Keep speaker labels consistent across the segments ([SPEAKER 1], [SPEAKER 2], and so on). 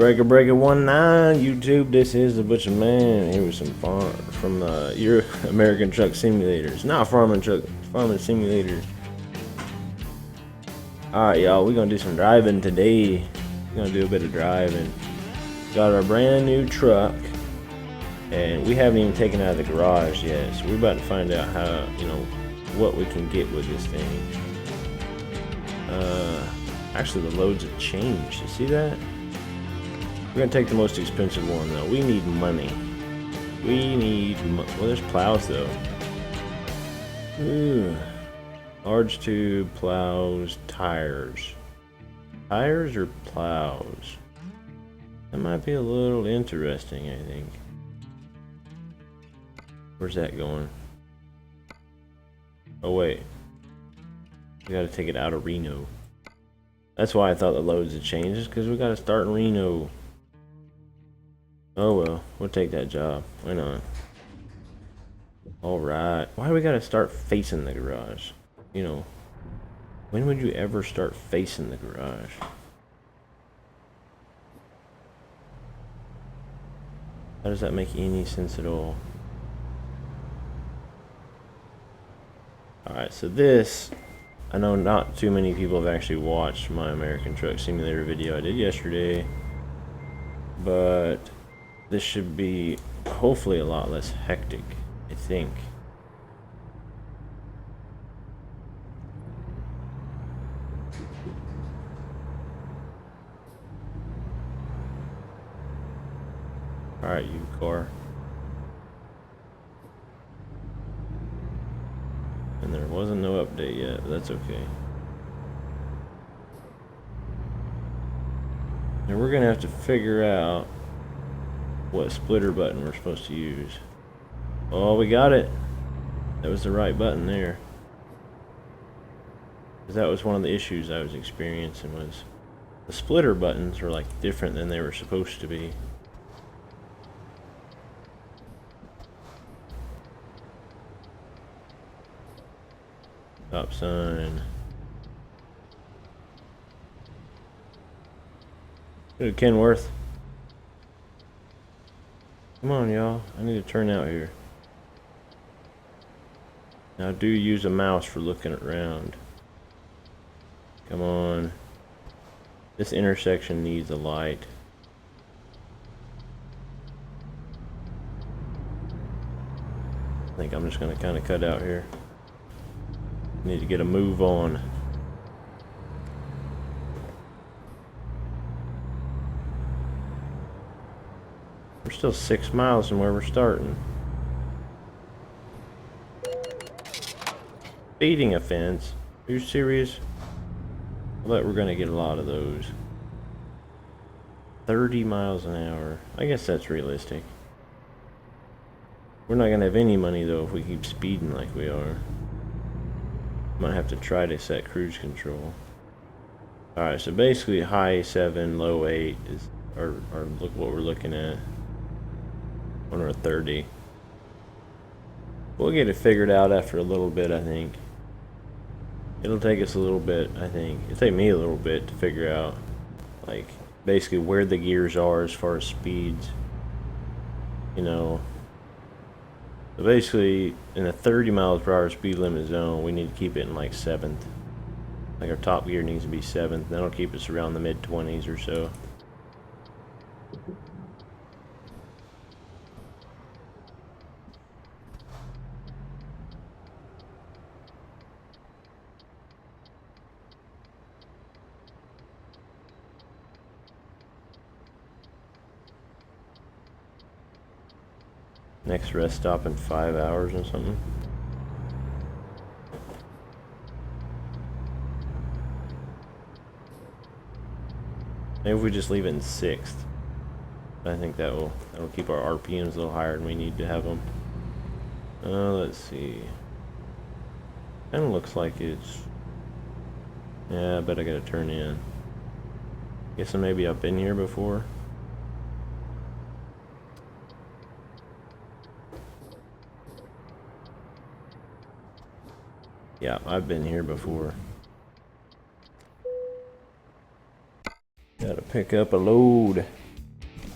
[SPEAKER 1] Breaker 19 YouTube. This is the Butcher Man. Here with some farm from your American Truck Simulators, not farming simulators. All right, y'all. We're gonna do some driving today. We're gonna do a bit of driving. Got our brand new truck, and we haven't even taken it out of the garage yet. So we're about to find out how, what we can get with this thing. Actually, the loads have changed. You see that? We're gonna take the most expensive one though. We need money. Well, there's plows though. Ooh. Large tube, plows, tires. Tires or plows? That might be a little interesting, I think. Where's that going? Oh wait. We gotta take it out of Reno. That's why I thought the loads had changed, because we gotta start in Reno. Oh well, we'll take that job. Why not? Alright. Why do we gotta start facing the garage? When would you ever start facing the garage? How does that make any sense at all? Alright, so this, I know not too many people have actually watched my American Truck Simulator video I did yesterday, but this should be hopefully a lot less hectic, I think. Alright, you car. And there wasn't no update yet, but that's okay. And we're gonna have to figure out what splitter button we're supposed to use. Oh, we got it. That was the right button there. Because that was one of the issues I was experiencing, was the splitter buttons were like different than they were supposed to be. Stop sign. Good, Kenworth. Come on, y'all. I need to turn out here. Now, I do use a mouse for looking around. Come on. This intersection needs a light. I think I'm just going to kind of cut out here. Need to get a move on. We're still 6 miles from where we're starting. Speeding offense? Are you serious? I bet we're gonna get a lot of those. 30 miles an hour. I guess that's realistic. We're not gonna have any money though if we keep speeding like we are. Might have to try to set cruise control. Alright, so basically high 7, low 8 is or look what we're looking at. On our 30. We'll get it figured out after a little bit, I think. It'll take us a little bit, I think. It'll take me a little bit to figure out, like, basically where the gears are as far as speeds. So basically, in a 30 miles per hour speed limit zone, we need to keep it in like 7th. Like our top gear needs to be 7th. That'll keep us around the mid-20s or so. Next rest stop in 5 hours or something. Maybe if we just leave it in 6th. I think that'll keep our RPMs a little higher than we need to have them. Let's see. Kinda looks like it's... Yeah, I bet I gotta turn in. Guess I maybe I've been here before. Yeah, I've been here before. Gotta pick up a load.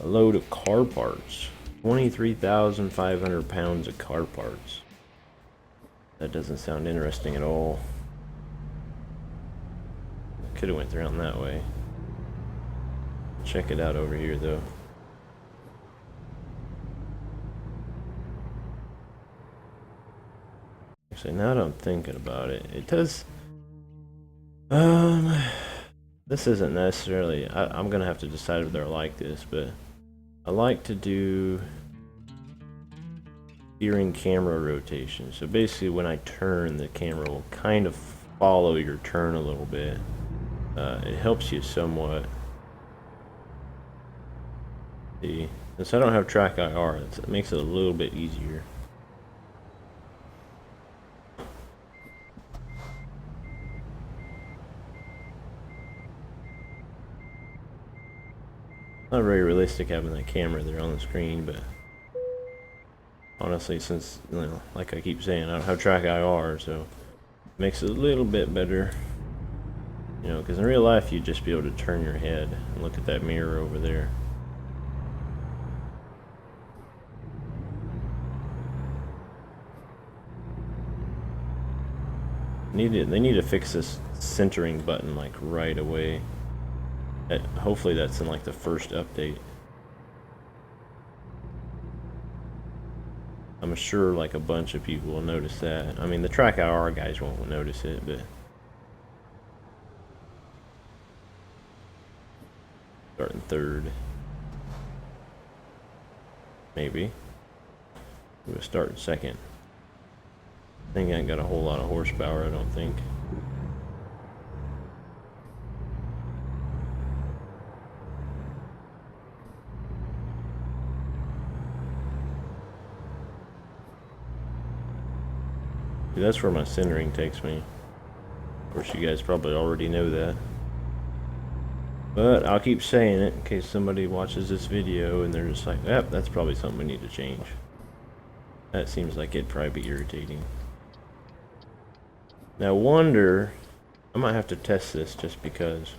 [SPEAKER 1] A load of car parts. 23,500 pounds of car parts. That doesn't sound interesting at all. Could have went around that way. Check it out over here though. Actually, now that I'm thinking about it, it does. This isn't necessarily. I'm gonna have to decide whether I like this, but I like to do steering camera rotation. So basically, when I turn, the camera will kind of follow your turn a little bit. It helps you somewhat. See, since I don't have track IR, it makes it a little bit easier. Not very realistic having that camera there on the screen, but honestly, since, you know, like I keep saying, I don't have track IR, so it makes it a little bit better. You know, because in real life, you'd just be able to turn your head and look at that mirror over there. They need to fix this centering button like right away. Hopefully that's in like the first update. I'm sure like a bunch of people will notice that. I mean, the track IR guys won't notice it, but starting third, maybe. We'll start in second. Thing ain't got a whole lot of horsepower, I don't think. See, that's where my centering takes me. Of course, you guys probably already know that. But I'll keep saying it in case somebody watches this video and they're just like, yep, that's probably something we need to change. That seems like it'd probably be irritating. Now, I wonder, I might have to test this just because.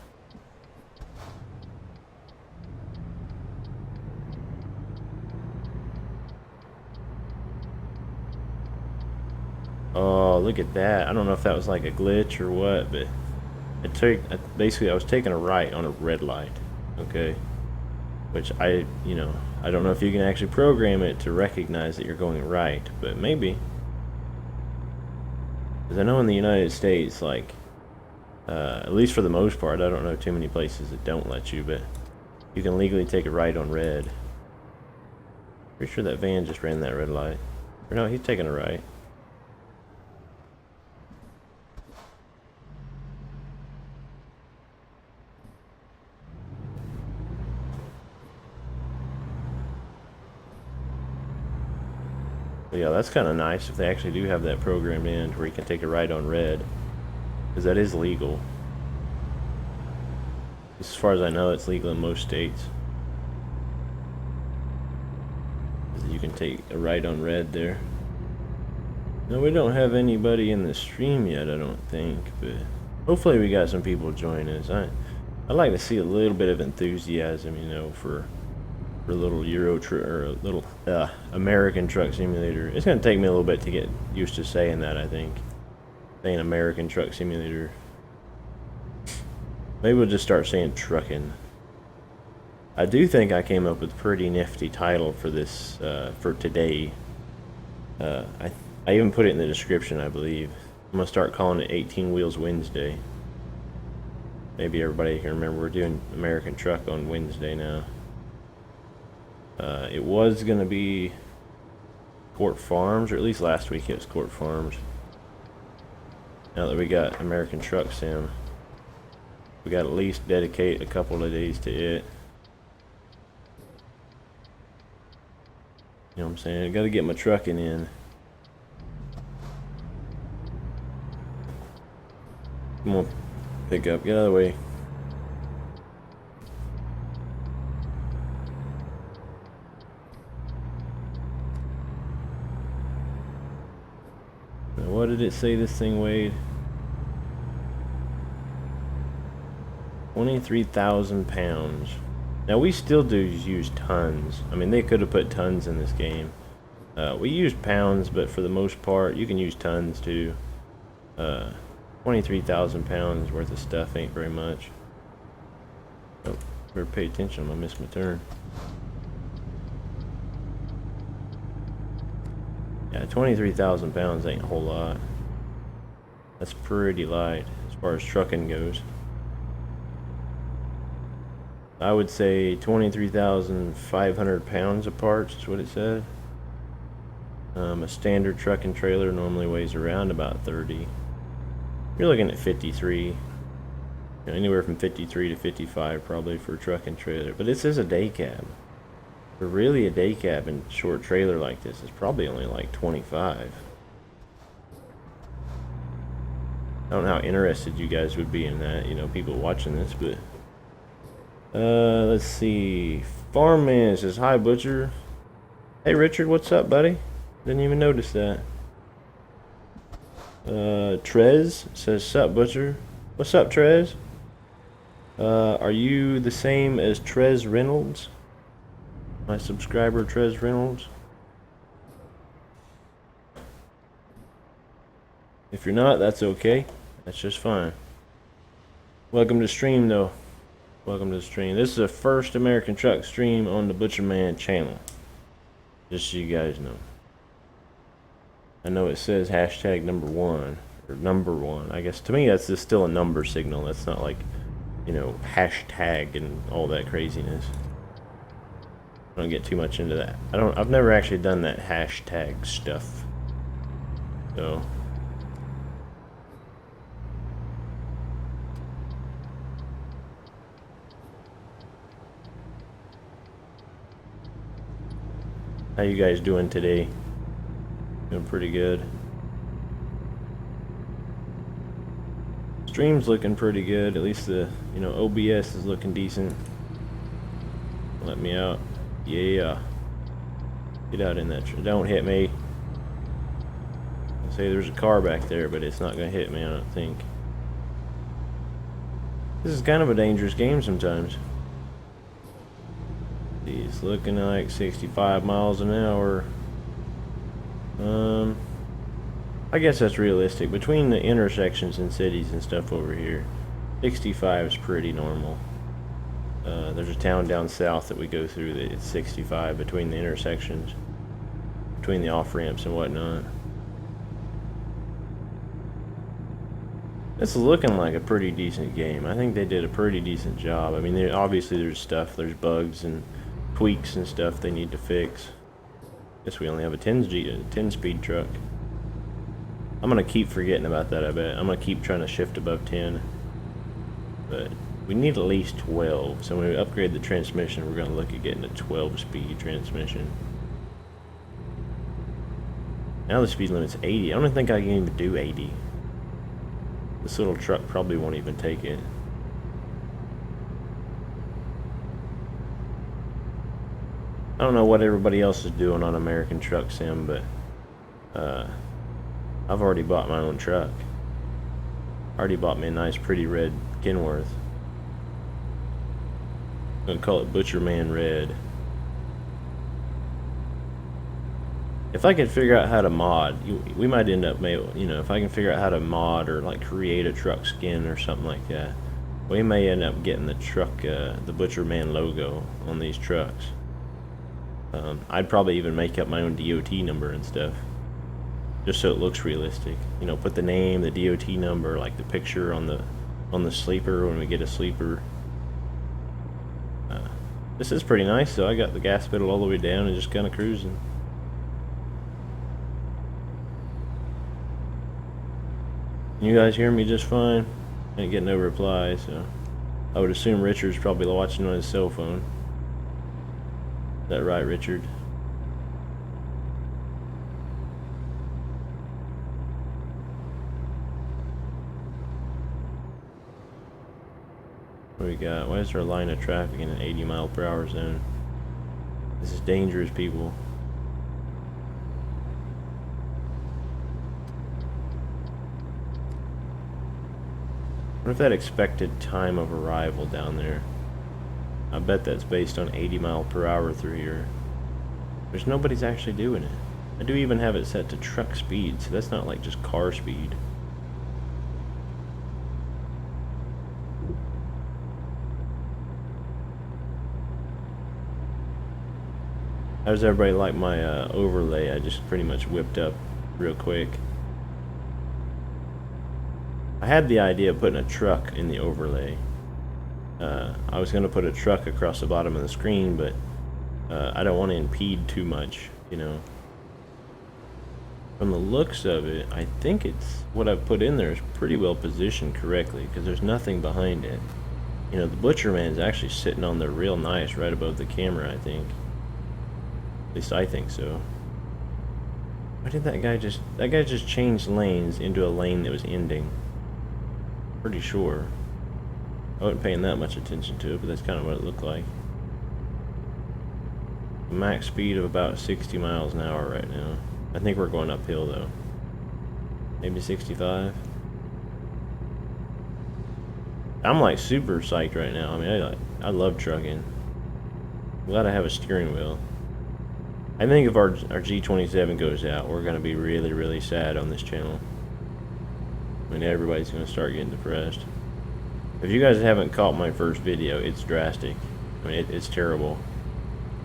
[SPEAKER 1] Oh, look at that. I don't know if that was like a glitch or what, but basically I was taking a right on a red light, okay? Which I don't know if you can actually program it to recognize that you're going right, but maybe. Because I know in the United States, like, at least for the most part, I don't know too many places that don't let you, but you can legally take a right on red. Pretty sure that van just ran that red light. Or no, he's taking a right. But yeah, that's kind of nice if they actually do have that programmed in where you can take a right on red. Because that is legal. As far as I know, it's legal in most states. You can take a right on red there. No, we don't have anybody in the stream yet, I don't think, but hopefully we got some people join us. I'd like to see a little bit of enthusiasm, you know, for a little a little American Truck Simulator. It's gonna take me a little bit to get used to saying that, I think. Saying American Truck Simulator. Maybe we'll just start saying trucking. I do think I came up with a pretty nifty title for this, for today. I even put it in the description, I believe. I'm gonna start calling it 18 Wheels Wednesday. Maybe everybody can remember we're doing American Truck on Wednesday now. It was gonna be Court Farms, or at least last week it was Court Farms. Now that we got American Truck Sim, we got to at least dedicate a couple of days to it. You know what I'm saying? I gotta get my trucking in. Come on, pick up, get out of the way. Now, what did it say this thing weighed? 23,000 pounds. Now we still do use tons. I mean, they could have put tons in this game. We use pounds, but for the most part, you can use tons too. 23,000 pounds worth of stuff ain't very much. Oh, better pay attention, I'm gonna miss my turn. Yeah, 23,000 pounds ain't a whole lot. That's pretty light as far as trucking goes. I would say 23,500 pounds of parts is what it said. A standard truck and trailer normally weighs around about 30. You're looking at 53. You know, anywhere from 53 to 55 probably for a truck and trailer. But this is a day cab. For really a day cab and short trailer like this, it's probably only like 25. I don't know how interested you guys would be in that, you know, people watching this, but let's see. Farmman says, "Hi, Butcher." Hey, Richard, what's up, buddy? Didn't even notice that. Trez says, "Sup, Butcher." What's up, Trez? Are you the same as Trez Reynolds? My subscriber, Trez Reynolds? If you're not, that's okay. That's just fine. Welcome to the stream, though. Welcome to the stream. This is the first American Truck stream on the Butcherman channel. Just so you guys know. I know it says hashtag #1 or number one. I guess to me that's just still a number signal. That's not like, you know, hashtag and all that craziness. I don't get too much into that. I've never actually done that hashtag stuff. So how you guys doing today? Doing pretty good. Stream's looking pretty good. At least the, you know, OBS is looking decent. Let me out. Yeah. Get out in that tree. Don't hit me. I say there's a car back there, but it's not gonna hit me, I don't think. This is kind of a dangerous game sometimes. He's looking like 65 miles an hour. I guess that's realistic. Between the intersections and cities and stuff over here, 65 is pretty normal. There's a town down south that we go through that it's 65 between the intersections, between the off-ramps and whatnot. This is looking like a pretty decent game. I think they did a pretty decent job. I mean, obviously there's bugs and tweaks and stuff they need to fix. Guess we only have a 10-speed truck. I'm gonna keep forgetting about that, I bet. I'm gonna keep trying to shift above 10. But we need at least 12. So when we upgrade the transmission, we're gonna look at getting a 12-speed transmission. Now the speed limit's 80. I don't think I can even do 80. This little truck probably won't even take it. I don't know what everybody else is doing on American Truck Sim, but I've already bought my own truck. I already bought me a nice pretty red Kenworth. I'm gonna call it Butcherman Red. If I could figure out how to mod, we might end up, you know, if I can figure out how to mod or like create a truck skin or something like that, we may end up getting the truck, the Butcherman logo on these trucks. I'd probably even make up my own DOT number and stuff, just so it looks realistic. You know, put the name, the DOT number, like the picture on the sleeper when we get a sleeper. This is pretty nice, though. I got the gas pedal all the way down and just kind of cruising. You guys hear me just fine? Ain't getting no reply, so I would assume Richard's probably watching on his cell phone. Is that right, Richard? What do we got? Why is there a line of traffic in an 80-mile-per-hour zone? This is dangerous, people. What if that expected time of arrival down there? I bet that's based on 80 mile per hour through here. There's nobody's actually doing it. I do even have it set to truck speed, so that's not like just car speed. How does everybody like my overlay? I just pretty much whipped up real quick. I had the idea of putting a truck in the overlay. I was going to put a truck across the bottom of the screen, but I don't want to impede too much, you know. From the looks of it, I think it's what I've put in there is pretty well positioned correctly, because there's nothing behind it. You know, the Butcher Man's actually sitting on there real nice right above the camera, I think. At least I think so. Why did that guy just change lanes into a lane that was ending? Pretty sure. I wasn't paying that much attention to it, but that's kind of what it looked like. Max speed of about 60 miles an hour right now. I think we're going uphill though. Maybe 65. I'm like super psyched right now. I mean, I love trucking. I'm glad I have a steering wheel. I think if our G27 goes out, we're gonna be really, really sad on this channel. I mean, everybody's gonna start getting depressed. If you guys haven't caught my first video, it's drastic. I mean, it's terrible.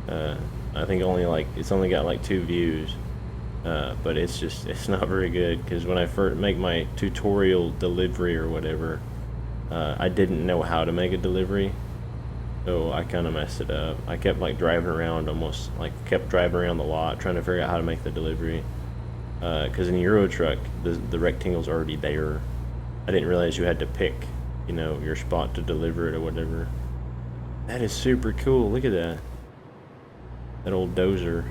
[SPEAKER 1] I think it's only got like 2 views, but it's not very good, because when I first make my tutorial delivery or whatever, I didn't know how to make a delivery, so I kind of messed it up. I kept like driving around, kept driving around the lot trying to figure out how to make the delivery, because in Euro Truck the rectangle's already there. I didn't realize you had to pick, you know, your spot to deliver it or whatever. That is super cool. Look at that. That old dozer.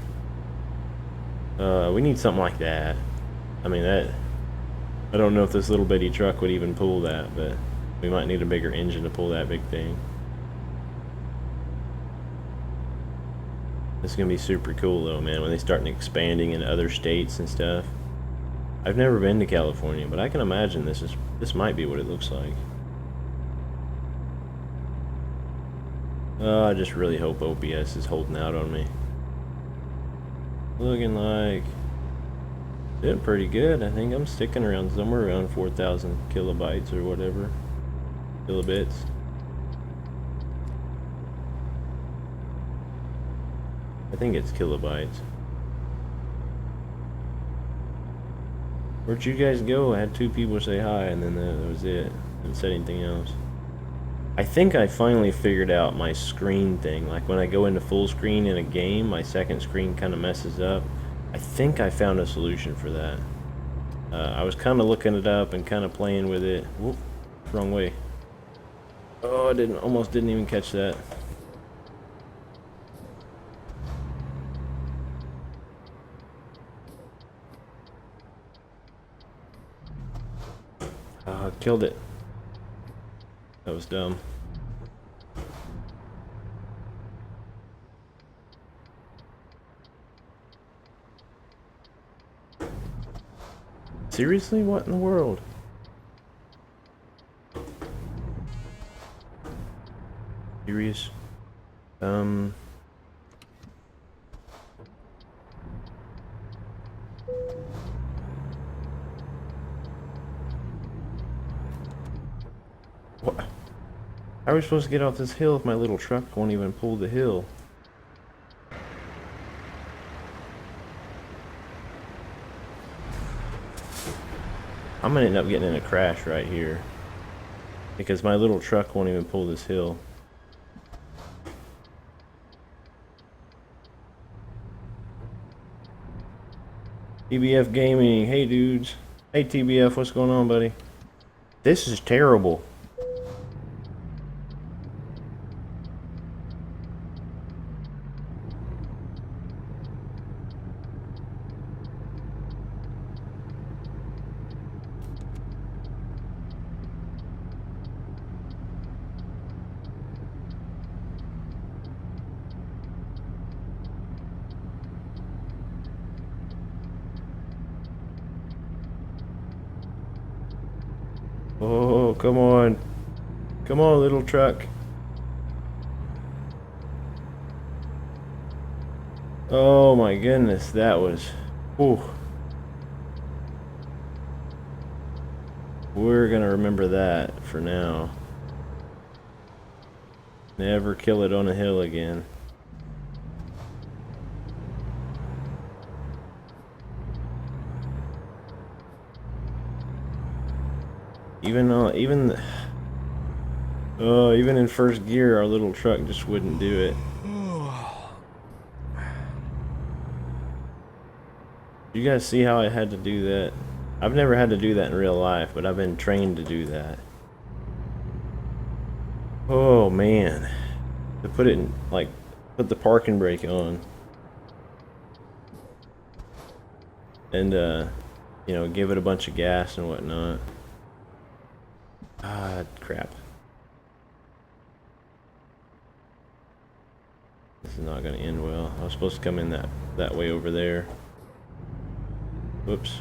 [SPEAKER 1] We need something like that. I mean, I don't know if this little bitty truck would even pull that, but we might need a bigger engine to pull that big thing. It's gonna be super cool though, man, when they start expanding in other states and stuff. I've never been to California, but I can imagine this might be what it looks like. I just really hope OBS is holding out on me. Looking like doing pretty good. I think I'm sticking around somewhere around 4,000 kilobytes or whatever. Kilobits. I think it's kilobytes. Where'd you guys go? I had 2 people say hi, and then that was it. Didn't say anything else. I think I finally figured out my screen thing. Like when I go into full screen in a game, my second screen kind of messes up. I think I found a solution for that. I was kind of looking it up and kind of playing with it. Whoop, wrong way. Oh, I almost didn't even catch that. Killed it. That was dumb. Seriously? What in the world? Serious? What? How are we supposed to get off this hill if my little truck won't even pull the hill? I'm gonna end up getting in a crash right here because my little truck won't even pull this hill. TBF Gaming, hey dudes. Hey TBF, what's going on, buddy? This is terrible. Oh, come on. Come on, little truck. Oh my goodness, that was... Whew. We're gonna remember that for now. Never kill it on a hill again. Even in first gear, our little truck just wouldn't do it. You guys see how I had to do that? I've never had to do that in real life, but I've been trained to do that. Oh man. To put it in, like, put the parking brake on. And, you know, give it a bunch of gas and whatnot. Ah, crap. This is not going to end well. I was supposed to come in that way over there. Whoops.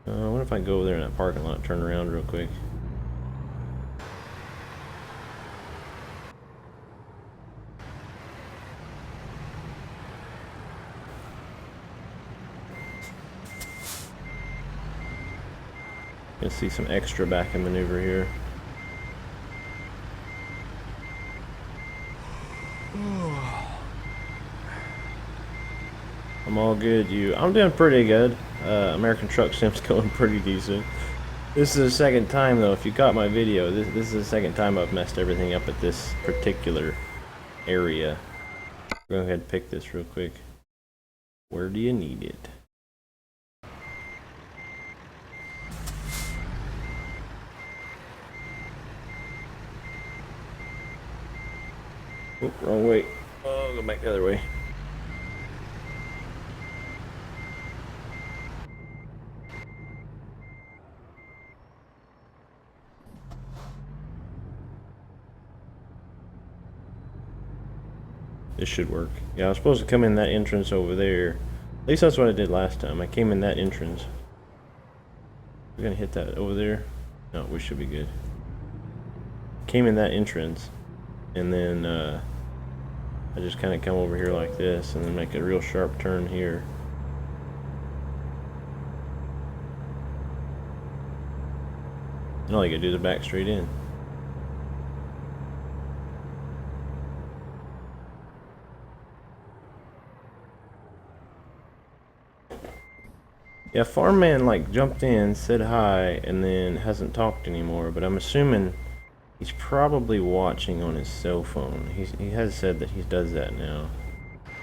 [SPEAKER 1] I wonder if I can go over there in that parking lot and turn around real quick. Gonna see some extra back and maneuver here. I'm all good. I'm doing pretty good. American Truck Sim's going pretty decent. This is the second time though. If you caught my video, this is the second time I've messed everything up at this particular area. Go ahead and pick this real quick. Where do you need it? Oh, wrong way. Oh, go back the other way. This should work. Yeah, I was supposed to come in that entrance over there. At least that's what I did last time. I came in that entrance. We're gonna hit that over there. No, we should be good. Came in that entrance, and then I just kind of come over here like this, and then make a real sharp turn here. And all you gotta do is back straight in. Yeah, Farmman like jumped in, said hi, and then hasn't talked anymore, but I'm assuming he's probably watching on his cell phone. He has said that he does that now,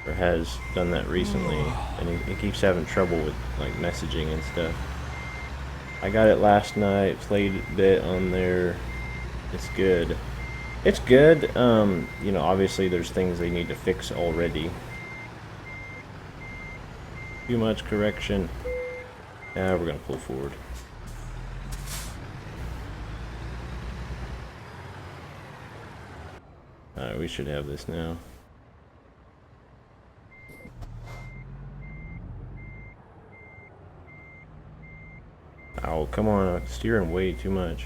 [SPEAKER 1] or has done that recently, and he keeps having trouble with like messaging and stuff. I got it last night, played a bit on there. It's good. It's good. You know, obviously there's things they need to fix already. Too much correction. Yeah, we're gonna pull forward. Alright, we should have this now. Oh, come on, I'm steering way too much.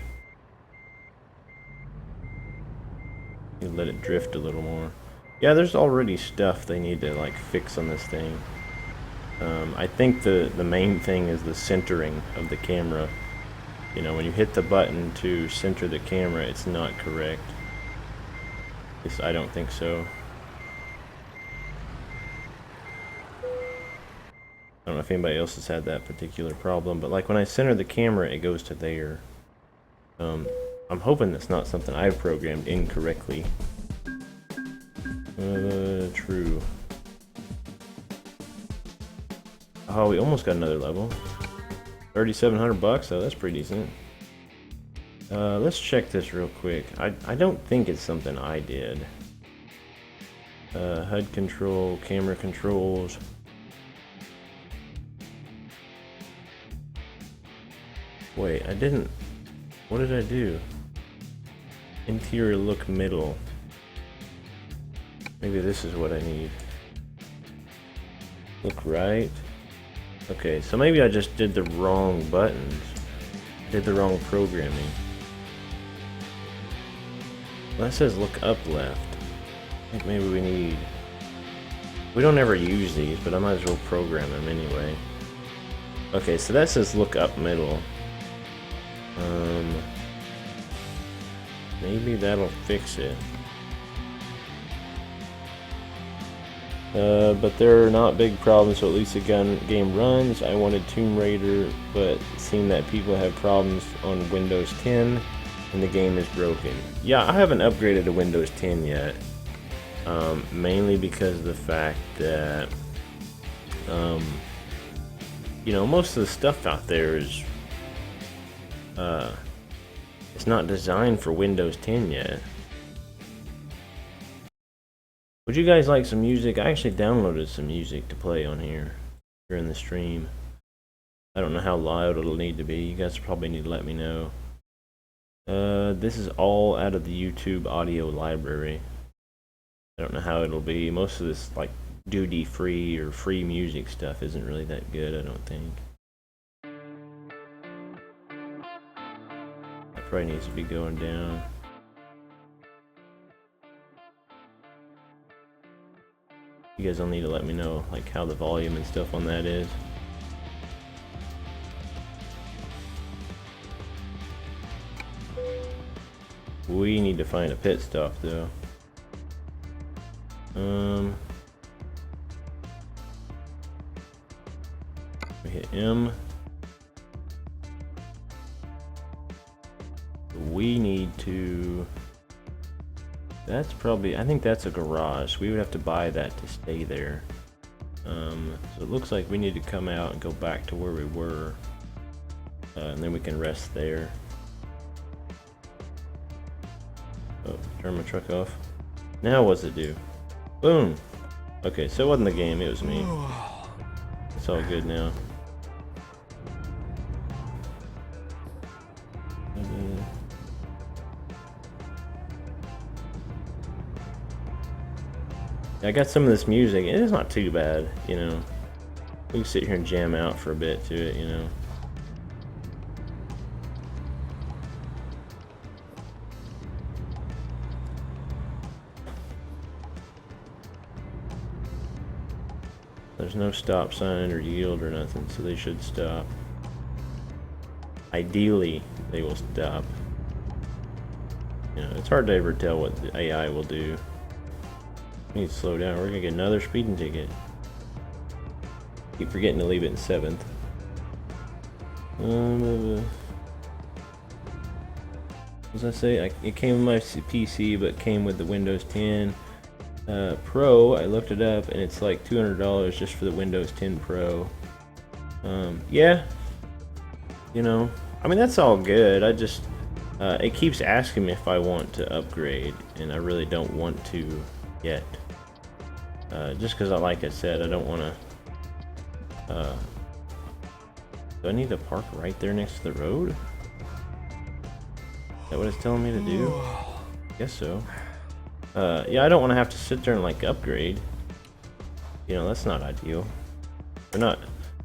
[SPEAKER 1] You let it drift a little more. Yeah, there's already stuff they need to like fix on this thing. I think the main thing is the centering of the camera. You know, when you hit the button to center the camera, it's not correct. At least I don't think so. I don't know if anybody else has had that particular problem, but like when I center the camera, it goes to there. I'm hoping that's not something I've programmed incorrectly. True. Oh, we almost got another level. 3,700 bucks, though. That's pretty decent. Let's check this real quick. I don't think it's something I did. HUD control, camera controls. Wait, I didn't. What did I do? Interior look middle. Maybe this is what I need. Look right. Okay, so maybe I just did the wrong buttons. Did the wrong programming. Well, that says look up left. I think maybe we need... We don't ever use these, but I might as well program them anyway. Okay, so that says look up middle. Maybe that'll fix it. But they're not big problems, so at least the game runs. I wanted Tomb Raider, but seeing that people have problems on Windows 10 and the game is broken. Yeah, I haven't upgraded to Windows 10 yet. Mainly because of the fact that, you know, most of the stuff out there is, it's not designed for Windows 10 yet. Would you guys like some music? I actually downloaded some music to play on here during the stream. I don't know how loud it'll need to be. You guys probably need to let me know. This is all out of the YouTube audio library. I don't know how it'll be. Most of this like duty free or free music stuff isn't really that good, I don't think. That probably needs to be going down. You guys will need to let me know like how the volume and stuff on that is. We need to find a pit stop though. We hit M. We need to... That's probably... I think that's a garage. We would have to buy that to stay there. So it looks like we need to come out and go back to where we were. And then we can rest there. Oh, turn my truck off. Now what's it do? Boom! Okay, so it wasn't the game, it was me. It's all good now. I got some of this music, and it's not too bad, you know. We can sit here and jam out for a bit to it, you know. There's no stop sign or yield or nothing, so they should stop. Ideally, they will stop. You know, it's hard to ever tell what the AI will do. We need to slow down. We're gonna get another speeding ticket. Keep forgetting to leave it in 7th. What was I say? It came with my PC, but came with the Windows 10 Pro. I looked it up, and it's like $200 just for the Windows 10 Pro. Yeah, you know, I mean that's all good. I just it keeps asking me if I want to upgrade, and I really don't want to yet. Just because, like I said, I don't want to. Do I need to park right there next to the road? Is that what it's telling me to do? I guess so. Yeah, I don't want to have to sit there and like upgrade. You know, that's not ideal. Or not.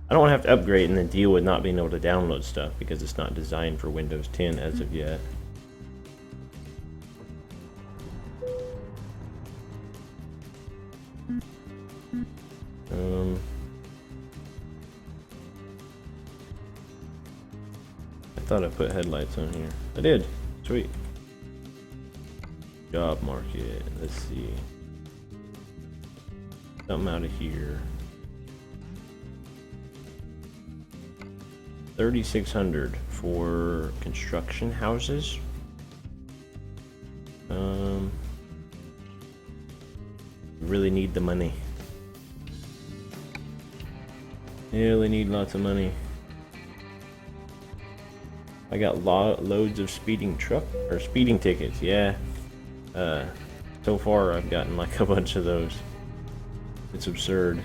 [SPEAKER 1] I don't want to have to upgrade and then deal with not being able to download stuff because it's not designed for Windows 10 as of yet. I thought I put headlights on here. I did. Sweet. Job market. Let's see. Something out of here. 3,600 for construction houses. Really need the money. Really need lots of money. I got loads of speeding tickets. Yeah. So far I've gotten like a bunch of those. It's absurd.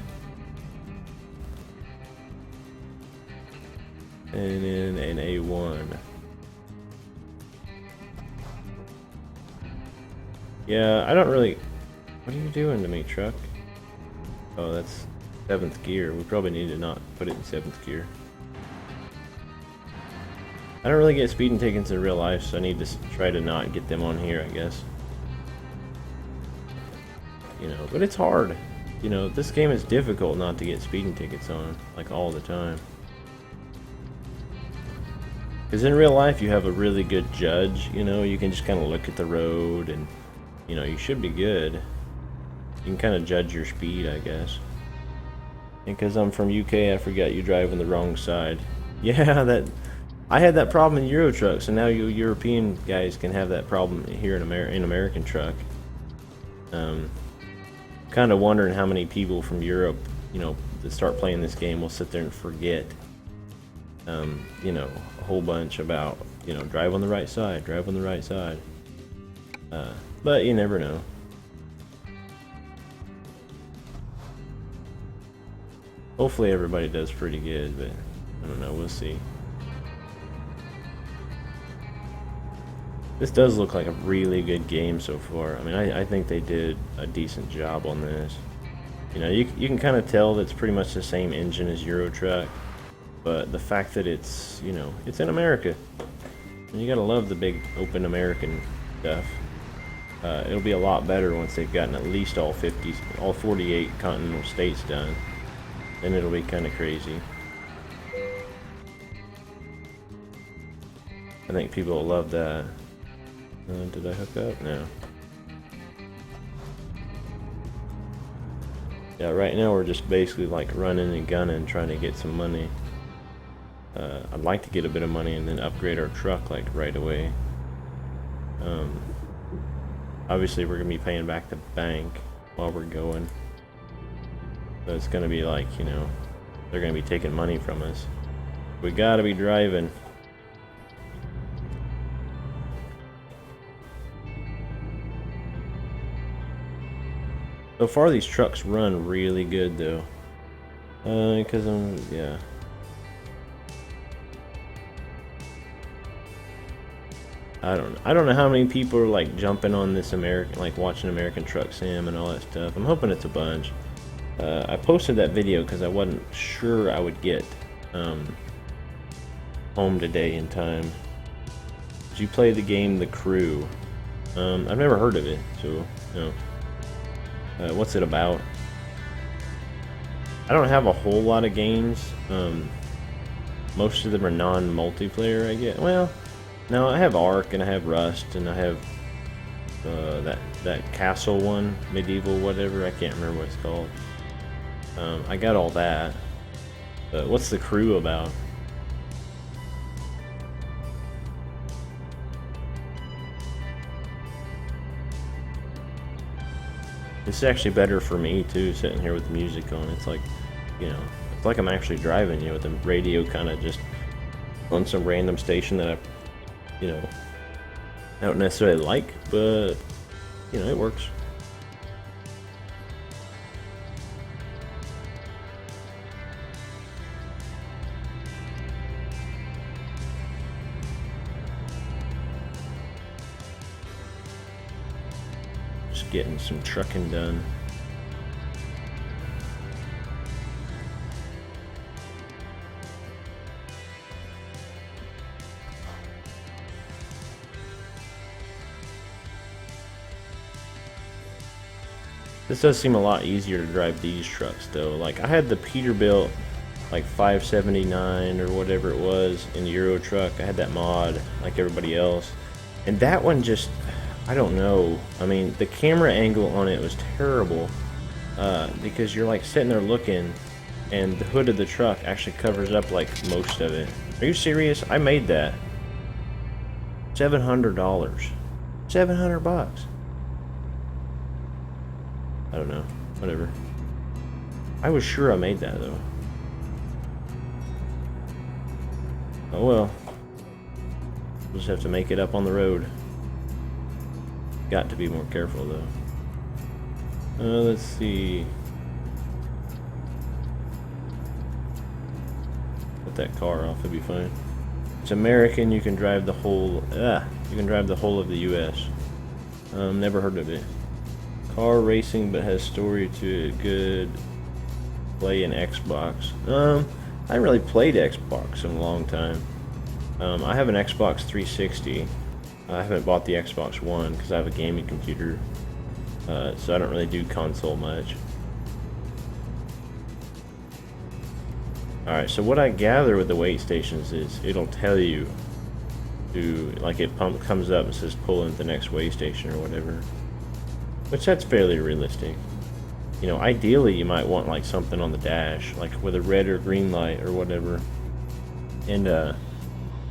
[SPEAKER 1] And then an A1. Yeah, I don't really... What are you doing to me, truck? Oh, that's 7th gear. We probably need to not put it in 7th gear. I don't really get speeding tickets in real life, so I need to try to not get them on here, I guess. you know, but it's hard. You know, this game is difficult not to get speeding tickets on, like, all the time. Because in real life, you have a really good judge, you know, you can just kind of look at the road and, you know, you should be good. You can kind of judge your speed, I guess. And because I'm from UK, I forgot you drive on the wrong side. Yeah, I had that problem in Euro Truck, so now you European guys can have that problem here in American Truck. Kind of wondering how many people from Europe, you know, that start playing this game will sit there and forget, you know, a whole bunch about, you know, drive on the right side, drive on the right side. But you never know. Hopefully everybody does pretty good, but I don't know, we'll see. This does look like a really good game so far. I mean, I think they did a decent job on this. You know, you can kind of tell that it's pretty much the same engine as Euro Truck, but the fact that it's, you know, it's in America. And you gotta love the big open American stuff. It'll be a lot better once they've gotten at least all 48 continental states done. Then it'll be kind of crazy. I think people will love that. Did I hook up? No. Yeah, right now we're just basically like running and gunning, trying to get some money. I'd like to get a bit of money and then upgrade our truck like right away. Obviously we're gonna be paying back the bank while we're going. So it's gonna be like, you know, they're gonna be taking money from us. We gotta be driving. So far these trucks run really good though. Because yeah. I don't know how many people are like jumping on this American, like watching American Truck Sim and all that stuff. I'm hoping it's a bunch. I posted that video because I wasn't sure I would get home today in time. Did you play the game The Crew? I've never heard of it, so you know. What's it about? I don't have a whole lot of games. Most of them are non-multiplayer, I guess. Well, no, I have Ark and I have Rust and I have that castle one, medieval whatever. I can't remember what it's called. I got all that. But what's The Crew about? It's actually better for me too, sitting here with music on. It's like, you know, it's like I'm actually driving, you know, with the radio kind of just on some random station that I, you know, I don't necessarily like, but, you know, it works. Getting some trucking done. This does seem a lot easier to drive these trucks though. Like I had the Peterbilt like 579 or whatever it was in Euro Truck. I had that mod like everybody else. And that one just, I don't know. I mean, the camera angle on it was terrible because you're like sitting there looking and the hood of the truck actually covers up like most of it. Are you serious? I made that. $700. 700 bucks. I don't know. Whatever. I was sure I made that though. Oh well. We'll just have to make it up on the road. Got to be more careful though. Let's see. Put that car off, it'll be fine. It's American, you can drive the whole you can drive the whole of the US. Never heard of it. Car racing but has story to it, good. Play in Xbox. I haven't really played Xbox in a long time. I have an Xbox 360. I haven't bought the Xbox One because I have a gaming computer. so I don't really do console much. Alright, so what I gather with the wait stations is it'll tell you to, like, it comes up and says pull into the next way station or whatever, which that's fairly realistic. You know, ideally you might want like something on the dash, like with a red or green light or whatever. And at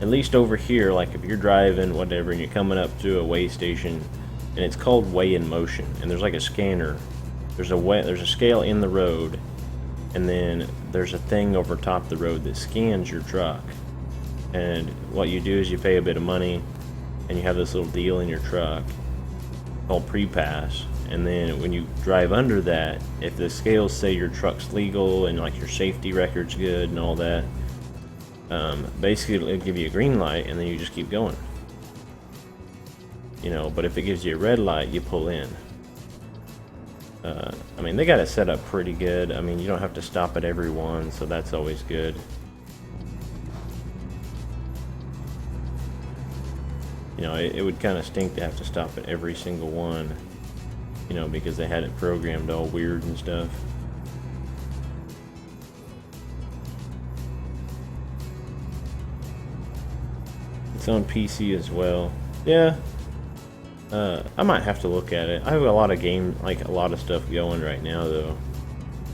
[SPEAKER 1] least over here, like if you're driving whatever and you're coming up to a way station, and it's called Way in Motion, and there's like a scanner, there's a scale in the road, and then there's a thing over top of the road that scans your truck. And what you do is you pay a bit of money, and you have this little deal in your truck called pre-pass. And then when you drive under that, if the scales say your truck's legal and like your safety record's good and all that, basically it'll give you a green light, and then you just keep going. You know, but if it gives you a red light, you pull in. I mean, they got it set up pretty good. I mean, you don't have to stop at every one, so that's always good. You know, it would kind of stink to have to stop at every single one, you know, because they had it programmed all weird and stuff. It's on PC as well. Yeah. I might have to look at it. I have a lot of stuff going right now, though.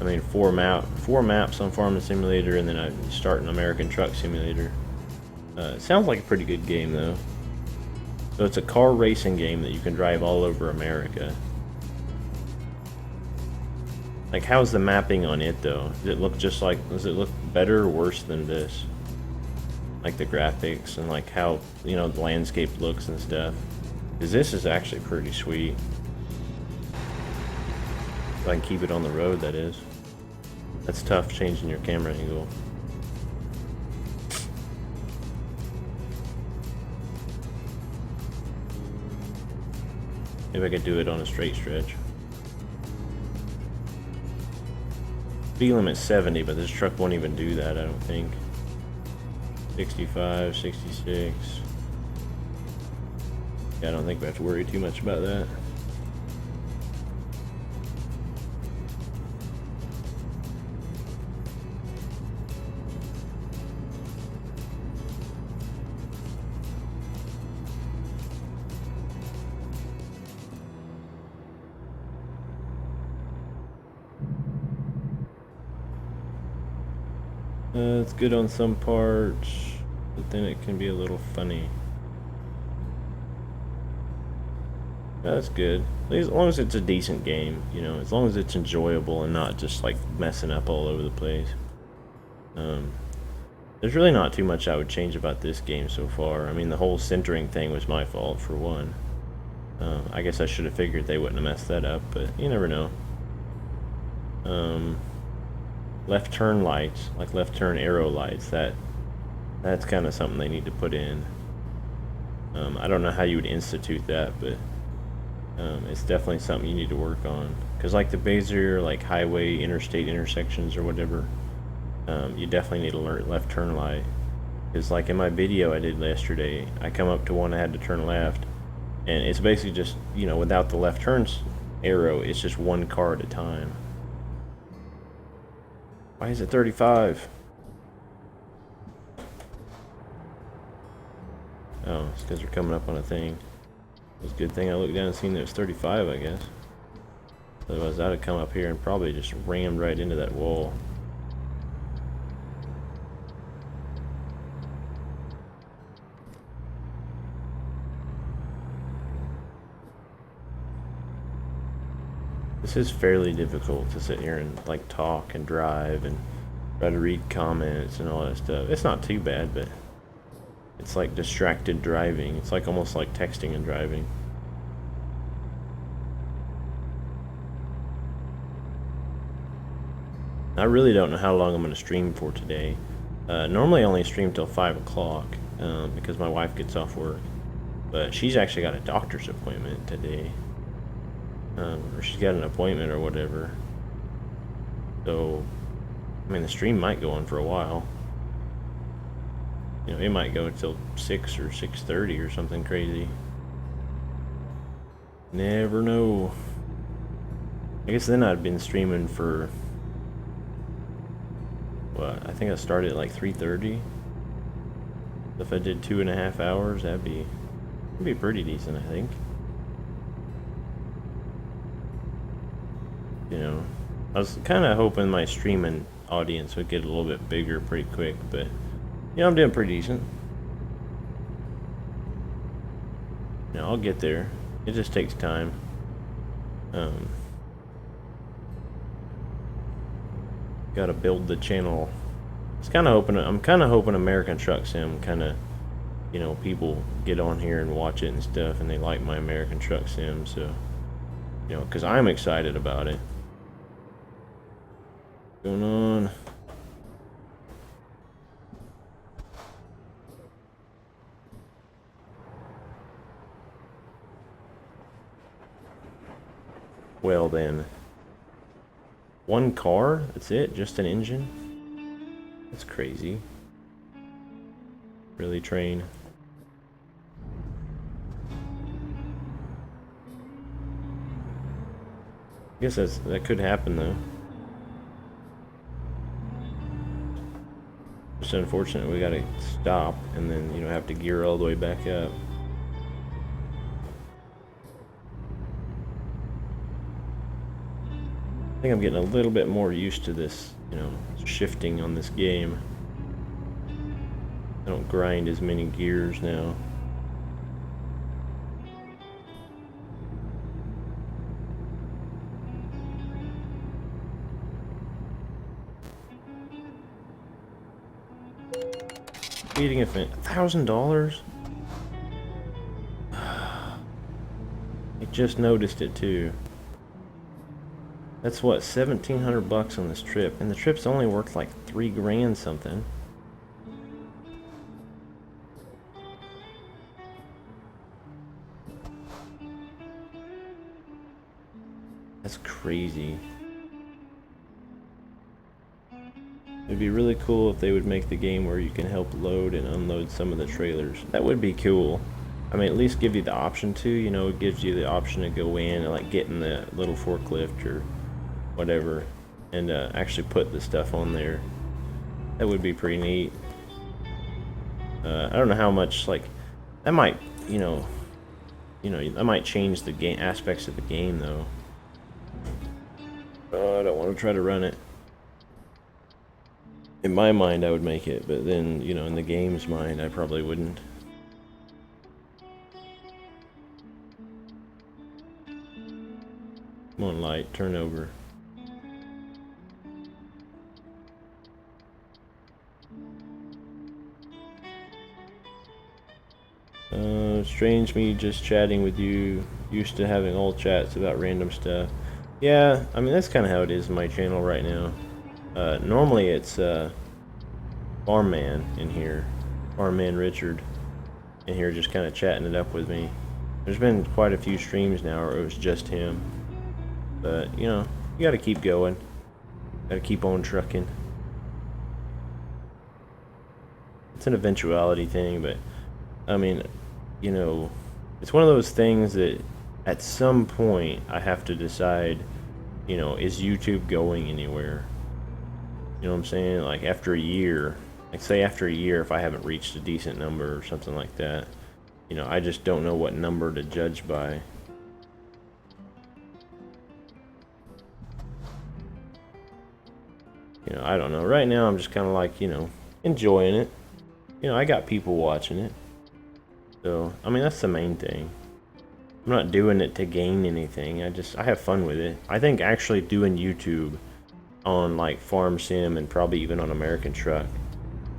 [SPEAKER 1] I mean, four maps on Farming Simulator, and then I start an American Truck Simulator. It sounds like a pretty good game, though. So it's a car racing game that you can drive all over America. Like, how's the mapping on it, though? Does it look better or worse than this? Like the graphics and like how, you know, the landscape looks and stuff. Because this is actually pretty sweet. If I can keep it on the road, that is. That's tough, changing your camera angle. Maybe I could do it on a straight stretch. Speed limit 70, but this truck won't even do that, I don't think. 65, 66. Yeah, I don't think we have to worry too much about that. It's good on some parts, but then it can be a little funny. That's good. As long as it's a decent game, you know, as long as it's enjoyable and not just like messing up all over the place. There's really not too much I would change about this game so far. I mean, the whole centering thing was my fault, for one. I guess I should have figured they wouldn't have messed that up, but you never know. Left turn lights, like left turn arrow lights, that's kind of something they need to put in. I don't know how you would institute that, but it's definitely something you need to work on. Because like the busier, like highway, interstate intersections or whatever, you definitely need a left turn light. Because like in my video I did yesterday, I come up to one I had to turn left, and it's basically just, you know, without the left turns arrow, it's just one car at a time. Why is it 35? Oh, it's because we're coming up on a thing. It was a good thing I looked down and seen that it was 35, I guess. Otherwise, I'd have come up here and probably just rammed right into that wall. This is fairly difficult to sit here and like talk and drive and try to read comments and all that stuff. It's not too bad, but it's like distracted driving. It's like almost like texting and driving. I really don't know how long I'm going to stream for today. Normally I only stream till 5 o'clock because my wife gets off work. But she's actually got a doctor's appointment today. Or she's got an appointment or whatever. So, I mean, the stream might go on for a while. You know, it might go until 6 or 6:30 or something crazy. Never know. I guess then I'd been streaming for what? I think I started at like 3:30. If I did 2.5 hours, that'd be pretty decent, I think. You know, I was kind of hoping my streaming audience would get a little bit bigger pretty quick, but you know, I'm doing pretty decent. You know, I'll get there. It just takes time. Gotta build the channel. I'm kind of hoping American Truck Sim kind of, you know, people get on here and watch it and stuff, and they like my American Truck Sim, so, you know, because I'm excited about it. What's going on? Well then, one car? That's it? Just an engine? That's crazy. Really, train? I guess that could happen though. Just unfortunate we gotta stop and then, you know, have to gear all the way back up. I think I'm getting a little bit more used to this, you know, shifting on this game. I don't grind as many gears now. Speeding offense, $1,000? I just noticed it too. That's what, 1,700 bucks on this trip, and the trip's only worth like 3 grand something. That's crazy. It'd be really cool if they would make the game where you can help load and unload some of the trailers. That would be cool. I mean, at least give you the option to, you know, it gives you the option to go in and like get in the little forklift or whatever and actually put the stuff on there. That would be pretty neat. I don't know how much, like, that might, you know, that might change the game aspects of the game though. Oh, I don't want to try to run it. In my mind, I would make it, but then, you know, in the game's mind, I probably wouldn't. Come on, light, turn over. Strange me just chatting with you. Used to having all chats about random stuff. Yeah, I mean, that's kind of how it is in my channel right now. Normally it's Farm Man in here. Farm Man Richard in here just kind of chatting it up with me. There's been quite a few streams now where it was just him. But, you know, you gotta keep going. Gotta keep on trucking. It's an eventuality thing, but, I mean, you know, it's one of those things that at some point I have to decide, you know, is YouTube going anywhere? You know what I'm saying? Like after a year, like say after a year, if I haven't reached a decent number or something like that, you know, I just don't know what number to judge by. You know, I don't know. Right now I'm just kind of like, you know, enjoying it. You know, I got people watching it. So, I mean, that's the main thing. I'm not doing it to gain anything. I have fun with it. I think actually doing YouTube on like Farm Sim and probably even on American Truck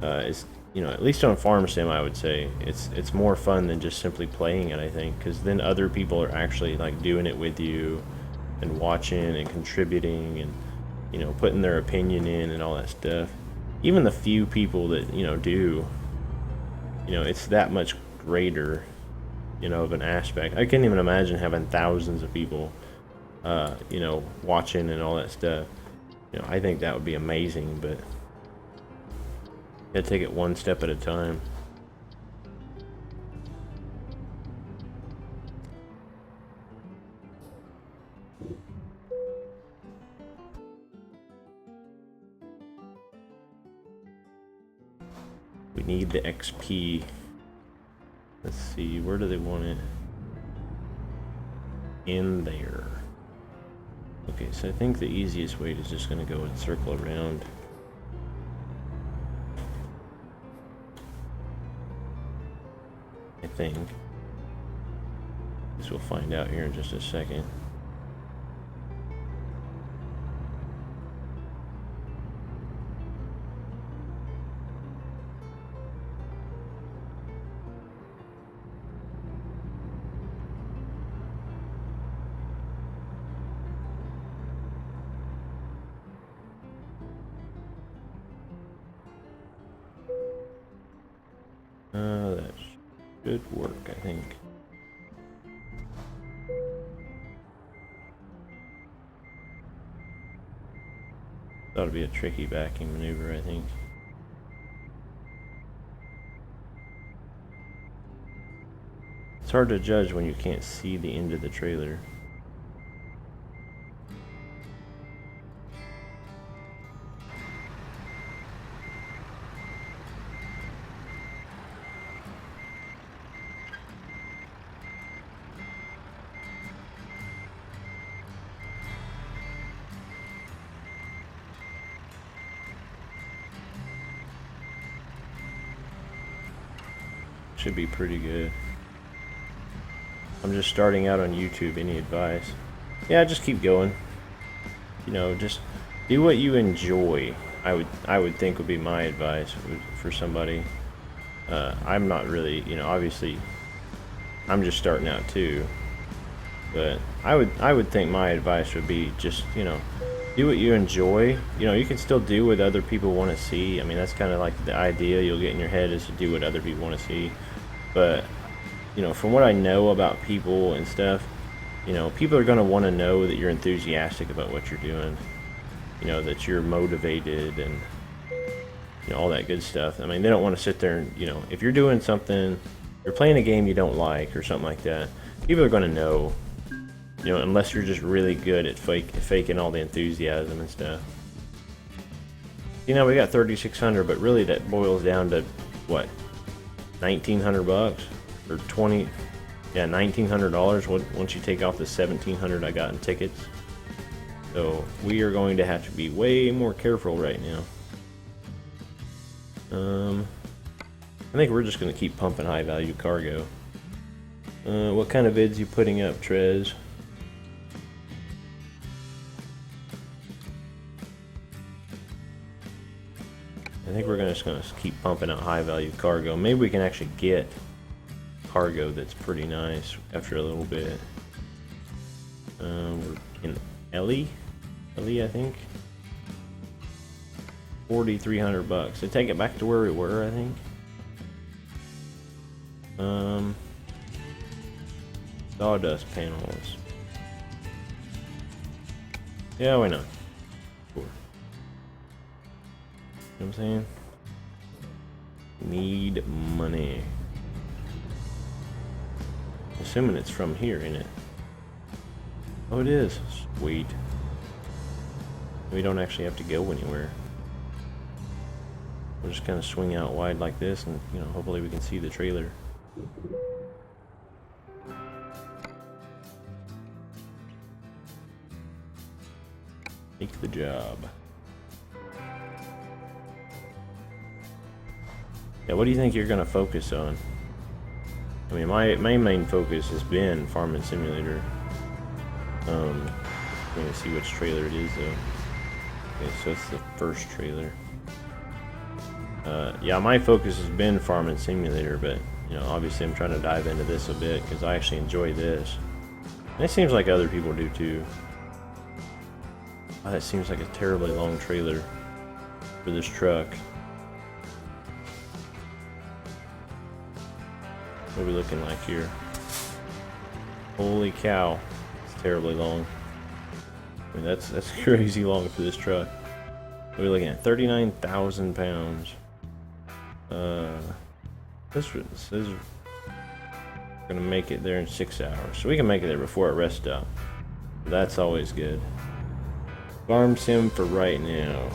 [SPEAKER 1] is, you know, at least on Farm Sim, I would say it's more fun than just simply playing it, I think, because then other people are actually like doing it with you and watching and contributing and, you know, putting their opinion in and all that stuff. Even the few people that, you know, do, you know, it's that much greater, you know, of an aspect. I can't even imagine having thousands of people, you know, watching and all that stuff. You know, I think that would be amazing, but you gotta take it one step at a time. We need the XP. Let's see, where do they want it? In there. Okay, so I think the easiest way is just gonna go and circle around. I think. Guess we'll find out here in just a second. That should work, I think. That'll be a tricky backing maneuver, I think. It's hard to judge when you can't see the end of the trailer. Should be pretty good. I'm just starting out on YouTube. Any advice? Yeah, just keep going. You know, just do what you enjoy. I would think would be my advice for somebody. I'm not really, you know, obviously I'm just starting out too. But I would think my advice would be just, you know, do what you enjoy. You know, you can still do what other people want to see. I mean, that's kind of like the idea you'll get in your head is to do what other people want to see. But, you know, from what I know about people and stuff, you know, people are going to want to know that you're enthusiastic about what you're doing. You know, that you're motivated and, you know, all that good stuff. I mean, they don't want to sit there and, you know, if you're doing something, you're playing a game you don't like or something like that, people are going to know, you know, unless you're just really good at faking all the enthusiasm and stuff. You know, we got 3,600, but really that boils down to, what, 1,900 bucks or 20, yeah, $1,900 once you take off the 1,700 I got in tickets. So we are going to have to be way more careful right now. I think we're just going to keep pumping high value cargo. What kind of vids you putting up, Trez? I think we're just going to keep pumping out high value cargo. Maybe we can actually get cargo that's pretty nice after a little bit. We're in Ellie, I think. 4,300 bucks. So take it back to where we were, I think. Sawdust panels. Yeah, why not? Sure. You know what I'm saying? Need money. Assuming it's from here, ain't it? Oh, it is. Sweet. We don't actually have to go anywhere. We'll just kind of swing out wide like this, and you know, hopefully we can see the trailer. Take the job. Yeah, what do you think you're gonna focus on? I mean, my main focus has been Farming Simulator. I'm gonna see which trailer it is though. Okay, so it's the first trailer. Yeah, my focus has been Farming Simulator, but you know, obviously I'm trying to dive into this a bit because I actually enjoy this. And it seems like other people do too. Oh, that seems like a terribly long trailer for this truck. What are we looking like here? Holy cow, it's terribly long. I mean, that's crazy long for this truck. What are we looking at? 39,000 pounds. This says we're gonna make it there in 6 hours, so we can make it there before it rest stop. That's always good. Farm sim for right now.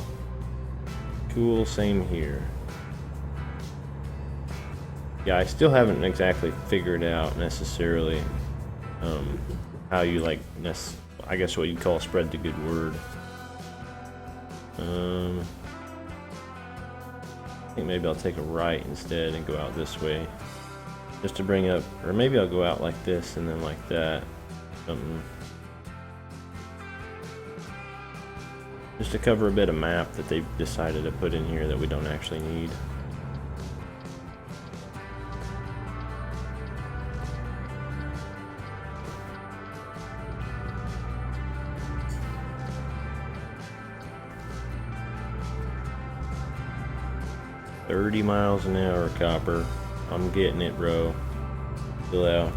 [SPEAKER 1] Cool, same here. Yeah, I still haven't exactly figured out necessarily how you like, I guess what you'd call spread the good word. I think maybe I'll take a right instead and go out this way. Just to bring up, or maybe I'll go out like this and then like that. Something. Just to cover a bit of map that they've decided to put in here that we don't actually need. $30 miles an hour, copper. I'm getting it, bro. Chill out.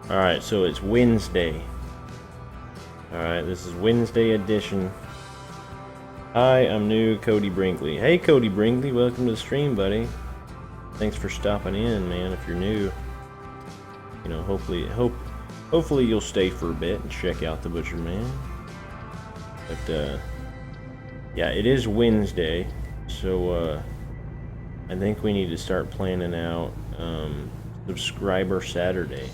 [SPEAKER 1] Alright, so it's Wednesday. Alright, this is Wednesday edition. Hi, I'm new Cody Brinkley. Hey, Cody Brinkley, welcome to the stream, buddy. Thanks for stopping in, man, if you're new. You know, hopefully you'll stay for a bit and check out the Butcher Man. But, yeah, it is Wednesday, so, I think we need to start planning out, Subscriber Saturday,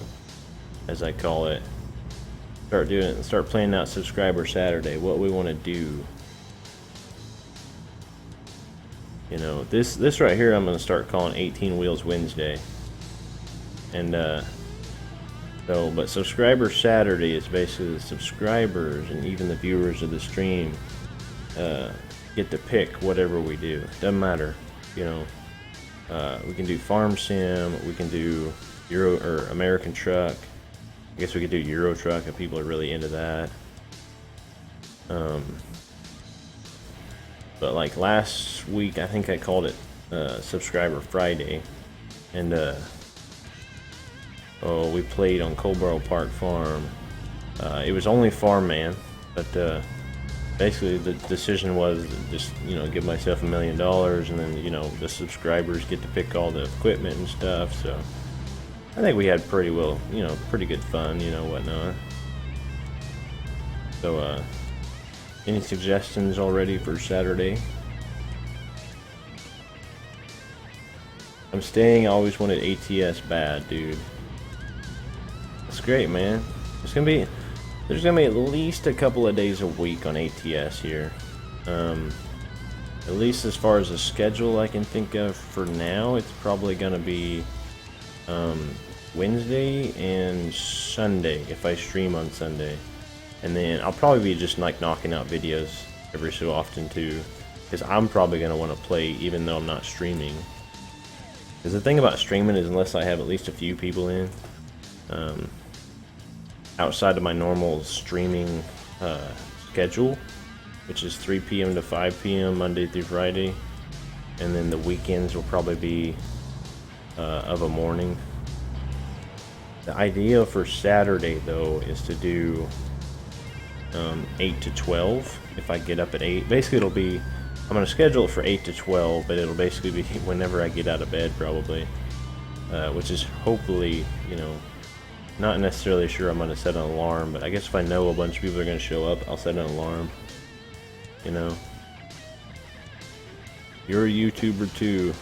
[SPEAKER 1] as I call it. Start planning out Subscriber Saturday, what we want to do. You know, this right here I'm going to start calling 18 Wheels Wednesday. And, but Subscriber Saturday is basically the subscribers and even the viewers of the stream get to pick whatever we do. Doesn't matter, you know. We can do Farm Sim, we can do Euro or American Truck. I guess we could do Euro Truck if people are really into that. But like last week, I think I called it Subscriber Friday, and we played on Coleboro Park Farm. It was only Farm Man, but basically the decision was just, you know, give myself $1 million, and then, you know, the subscribers get to pick all the equipment and stuff. So I think we had pretty good fun, you know, whatnot. So any suggestions already for Saturday? I'm staying. I always wanted ATS bad, dude. That's great, man. There's gonna be at least a couple of days a week on ATS here. At least as far as the schedule I can think of for now, it's probably gonna be Wednesday and Sunday if I stream on Sunday. And then I'll probably be just like knocking out videos every so often too, because I'm probably gonna want to play even though I'm not streaming. Because the thing about streaming is, unless I have at least a few people in, outside of my normal streaming schedule, which is 3 p.m. to 5 p.m. Monday through Friday, and then the weekends will probably be of a morning. The idea for Saturday though is to do 8 to 12 if I get up at 8. Basically it'll be, I'm going to schedule it for 8 to 12, but it'll basically be whenever I get out of bed probably, which is hopefully, you know, not necessarily sure I'm going to set an alarm, but I guess if I know a bunch of people are going to show up, I'll set an alarm, you know. You're a YouTuber too.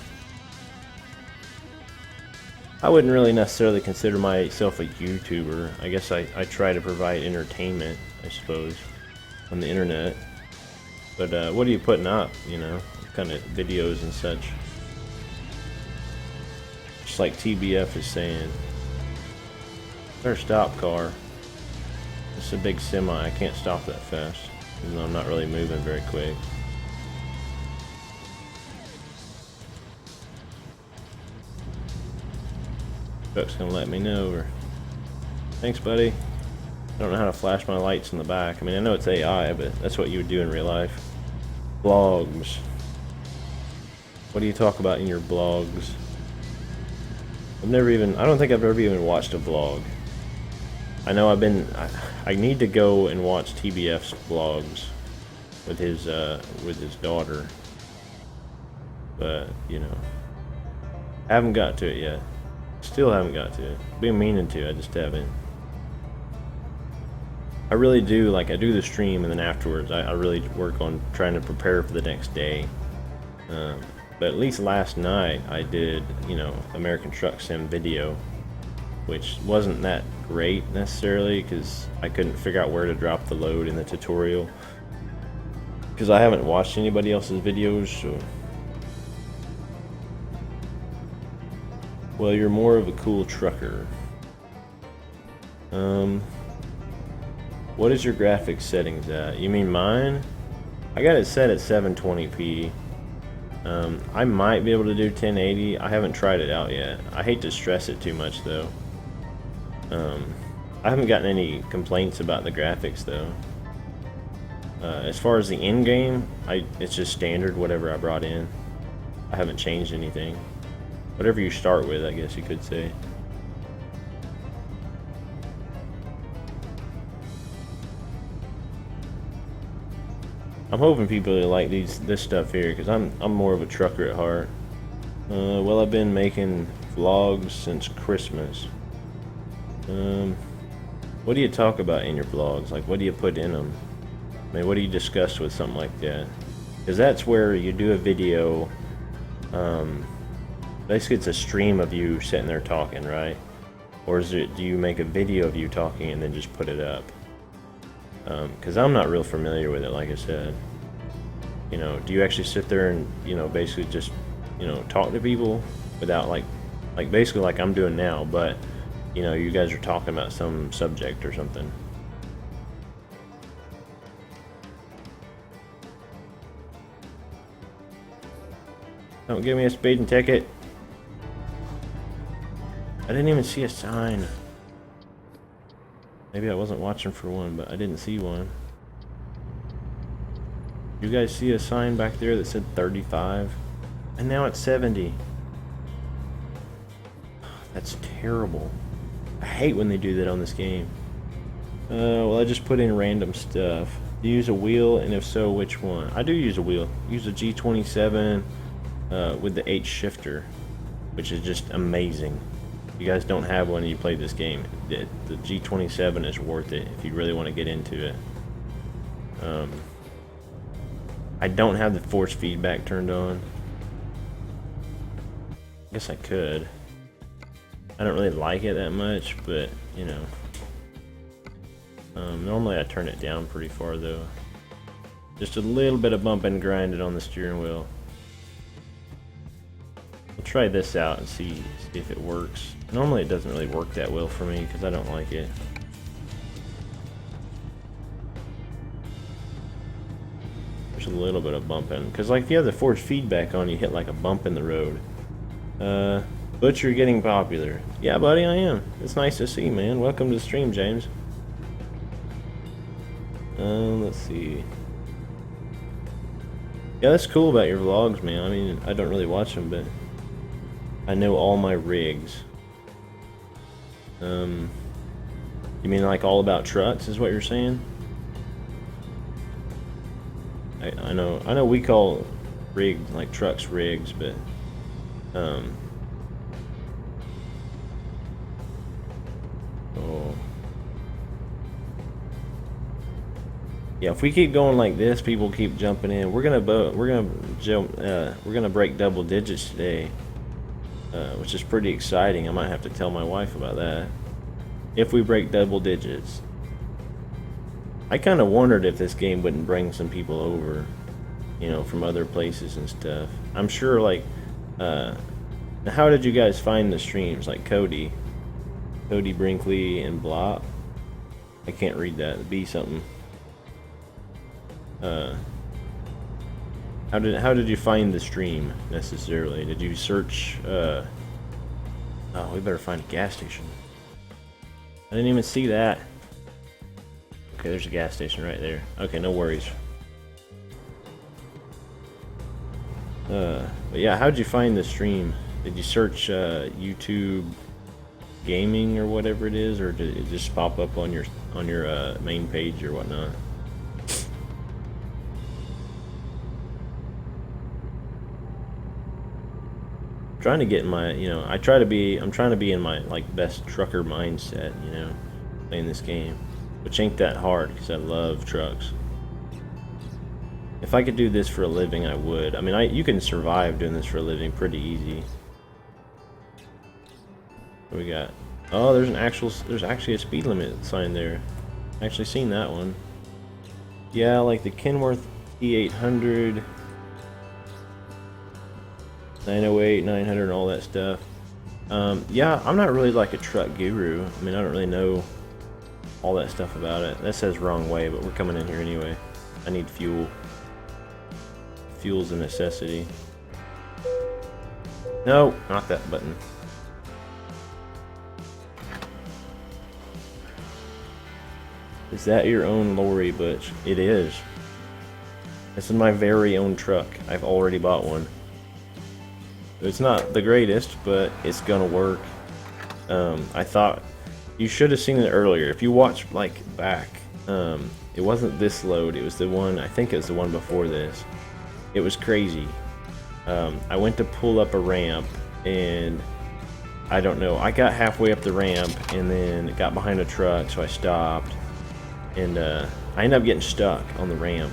[SPEAKER 1] I wouldn't really necessarily consider myself a YouTuber. I guess I try to provide entertainment, I suppose, on the internet. But what are you putting up, you know? What kind of videos and such? Just like TBF is saying. Better stop, car. It's a big semi. I can't stop that fast, even though I'm not really moving very quick. Truck's gonna let me know. Or thanks, buddy. I don't know how to flash my lights in the back. I mean, I know it's AI, but that's what you would do in real life. Blogs. What do you talk about in your blogs? I don't think I've ever even watched a vlog. I know I need to go and watch TBF's vlogs with his daughter. But, you know, I haven't got to it yet. Still haven't got to it. Been meaning to, I just haven't. I really do, like, I do the stream, and then afterwards I really work on trying to prepare for the next day. But at least last night I did, you know, American Truck Sim video, which wasn't that great necessarily because I couldn't figure out where to drop the load in the tutorial because I haven't watched anybody else's videos. So, well, you're more of a cool trucker. What is your graphics settings at? You mean mine? I got it set at 720p. I might be able to do 1080. I haven't tried it out yet. I hate to stress it too much though. I haven't gotten any complaints about the graphics though. As far as the in-game, it's just standard whatever I brought in. I haven't changed anything. Whatever you start with, I guess you could say. I'm hoping people really like this stuff here because I'm more of a trucker at heart. Well, I've been making vlogs since Christmas. What do you talk about in your vlogs? Like, what do you put in them? I mean, what do you discuss with something like that? Because that's where you do a video. Basically, it's a stream of you sitting there talking, right? Or is it? Do you make a video of you talking and then just put it up? Because I'm not real familiar with it, like I said. You know, do you actually sit there and, you know, basically just, you know, talk to people without like basically like I'm doing now, but, you know, you guys are talking about some subject or something. Don't give me a speeding ticket. I didn't even see a sign. Maybe I wasn't watching for one, but I didn't see one. You guys see a sign back there that said 35? And now it's 70. That's terrible. I hate when they do that on this game. Well, I just put in random stuff. Do you use a wheel, and if so, which one? I do use a wheel. Use a G27 with the H shifter, which is just amazing. If you guys don't have one and you play this game, the G27 is worth it if you really want to get into it. I don't have the force feedback turned on. I guess I could. I don't really like it that much, but you know. Normally I turn it down pretty far though. Just a little bit of bump and grinding on the steering wheel. We'll try this out and see if it works. Normally it doesn't really work that well for me because I don't like it. There's a little bit of bumping because, like, if you have the force feedback on, you hit like a bump in the road. Butcher getting popular. Yeah, buddy, I am. It's nice to see, man. Welcome to the stream, James. Let's see. Yeah, that's cool about your vlogs, man. I mean, I don't really watch them, but I know all my rigs. You mean like all about trucks is what you're saying? I know we call rigs like trucks rigs, but oh. Yeah, if we keep going like this, people keep jumping in. We're gonna break double digits today, which is pretty exciting. I might have to tell my wife about that. If we break double digits, I kind of wondered if this game wouldn't bring some people over, you know, from other places and stuff. I'm sure, like, how did you guys find the streams? Like Cody Brinkley and Blop. I can't read that. It'd be something. How did you find the stream necessarily? Did you search? Oh, we better find a gas station. I didn't even see that. Okay, there's a gas station right there. Okay, no worries. But yeah, how'd you find the stream? Did you search YouTube gaming or whatever it is, or did it just pop up on your main page or whatnot? Trying to get in my, you know, I'm trying to be in my like best trucker mindset, you know, playing this game. which ain't that hard because I love trucks. If I could do this for a living, I would. I mean, you can survive doing this for a living pretty easy. What we got? Oh, there's actually a speed limit sign there. I actually seen that one. Yeah, like the Kenworth E800, 908, 900, and all that stuff. Yeah, I'm not really like a truck guru. I mean, I don't really know all that stuff about it. That says wrong way, but we're coming in here anyway. I need fuel. Fuel's a necessity. No, not that button. Is that your own lorry, Butch? It is. This is my very own truck. I've already bought one. It's not the greatest, but it's gonna work. I thought you should have seen it earlier. If you watch like back, it wasn't this load. It was the one, I think it was the one before this. It was crazy. I went to pull up a ramp and I don't know. I got halfway up the ramp and then got behind a truck, so I stopped. And I ended up getting stuck on the ramp.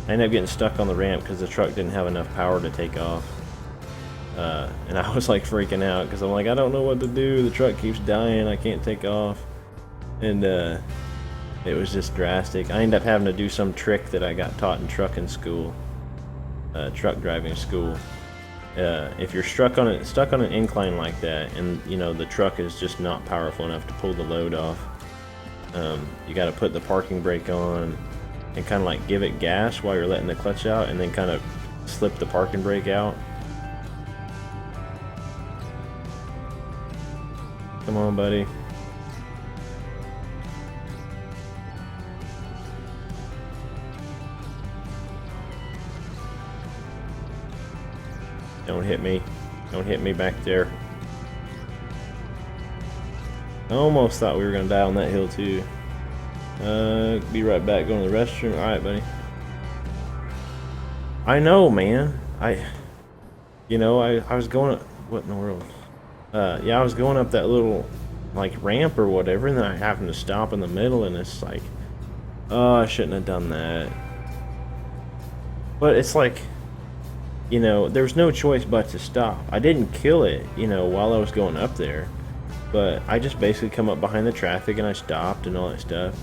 [SPEAKER 1] I ended up getting stuck on the ramp because the truck didn't have enough power to take off. And I was like freaking out because I'm like, I don't know what to do. The truck keeps dying. I can't take off. And it was just drastic. I ended up having to do some trick that I got taught in trucking school, truck driving school. If you're stuck on an incline like that, and you know the truck is just not powerful enough to pull the load off, you got to put the parking brake on and kind of like give it gas while you're letting the clutch out, and then kind of slip the parking brake out. Come on, buddy. Don't hit me. Don't hit me back there. I almost thought we were gonna die on that hill too. Be right back, going to the restroom. Alright, buddy. I know, man. I was going, what in the world? Yeah, I was going up that little, like, ramp or whatever, and then I happened to stop in the middle, and it's like, oh, I shouldn't have done that. But it's like, you know, there's no choice but to stop. I didn't kill it, you know, while I was going up there, but I just basically come up behind the traffic and I stopped and all that stuff,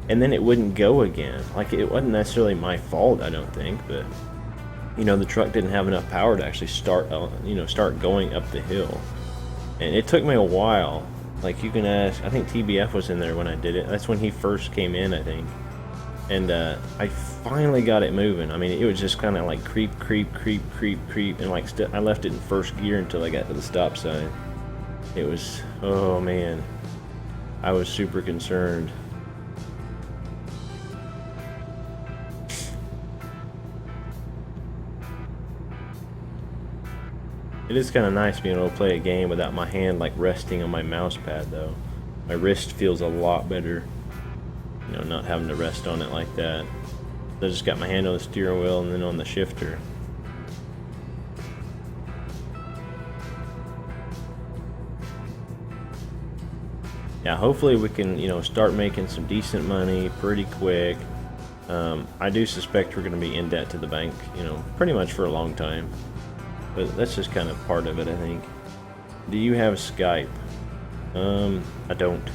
[SPEAKER 1] and then it wouldn't go again. Like, it wasn't necessarily my fault, I don't think, but you know, the truck didn't have enough power to actually start going up the hill, and it took me a while. Like, you can ask, I think TBF was in there when I did it. That's when he first came in, I think. And I finally got it moving. I mean, it was just kind of like creep, and like I left it in first gear until I got to the stop sign. It was, oh man, I was super concerned. It is kind of nice being able to play a game without my hand like resting on my mouse pad though. My wrist feels a lot better, you know, not having to rest on it like that. I just got my hand on the steering wheel and then on the shifter. Yeah, hopefully we can, you know, start making some decent money pretty quick. I do suspect we're going to be in debt to the bank, you know, pretty much for a long time. But that's just kind of part of it, I think. Do you have Skype? I don't.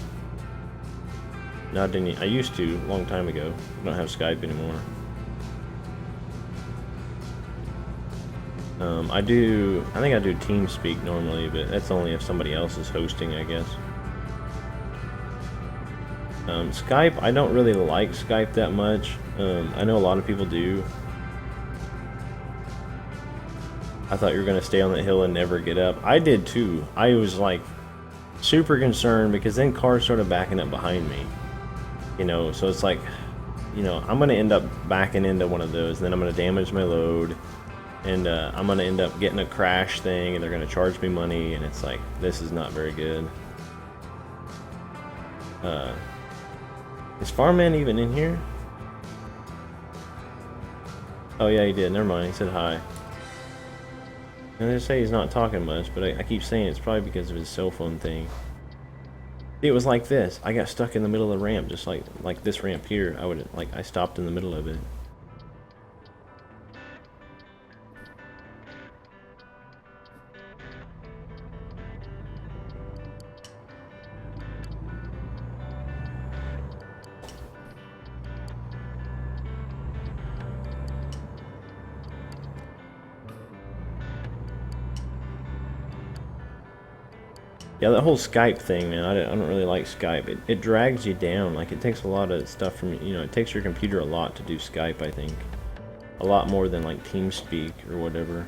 [SPEAKER 1] Not any. I used to, a long time ago. I don't have Skype anymore. I think I do TeamSpeak normally, but that's only if somebody else is hosting, I guess. Skype, I don't really like Skype that much. I know a lot of people do. I thought you were going to stay on the hill and never get up. I did too. I was like super concerned because then cars started backing up behind me. You know, so it's like, you know, I'm going to end up backing into one of those, and then I'm going to damage my load, and I'm going to end up getting a crash thing, and they're going to charge me money, and it's like, this is not very good. Is Farman even in here? Oh yeah, he did. Never mind. He said hi. And they say he's not talking much, but I keep saying it's probably because of his cell phone thing. It was like this. I got stuck in the middle of the ramp, just like this ramp here. I stopped in the middle of it. Yeah, that whole Skype thing, man, I don't really like Skype. It drags you down. Like, it takes a lot of stuff from, it takes your computer a lot to do Skype, I think. A lot more than, like, TeamSpeak or whatever.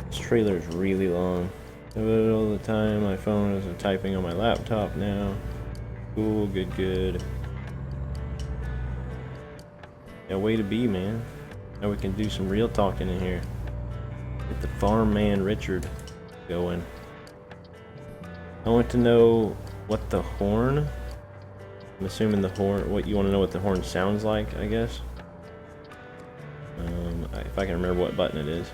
[SPEAKER 1] This trailer is really long. I do it all the time. My phone is typing on my laptop now. Cool, good. Yeah, way to be, man. Now we can do some real talking in here. Get the farm man Richard going. I want to know what the horn. I'm assuming the horn. What you want to know what the horn sounds like, I guess. If I can remember what button it is.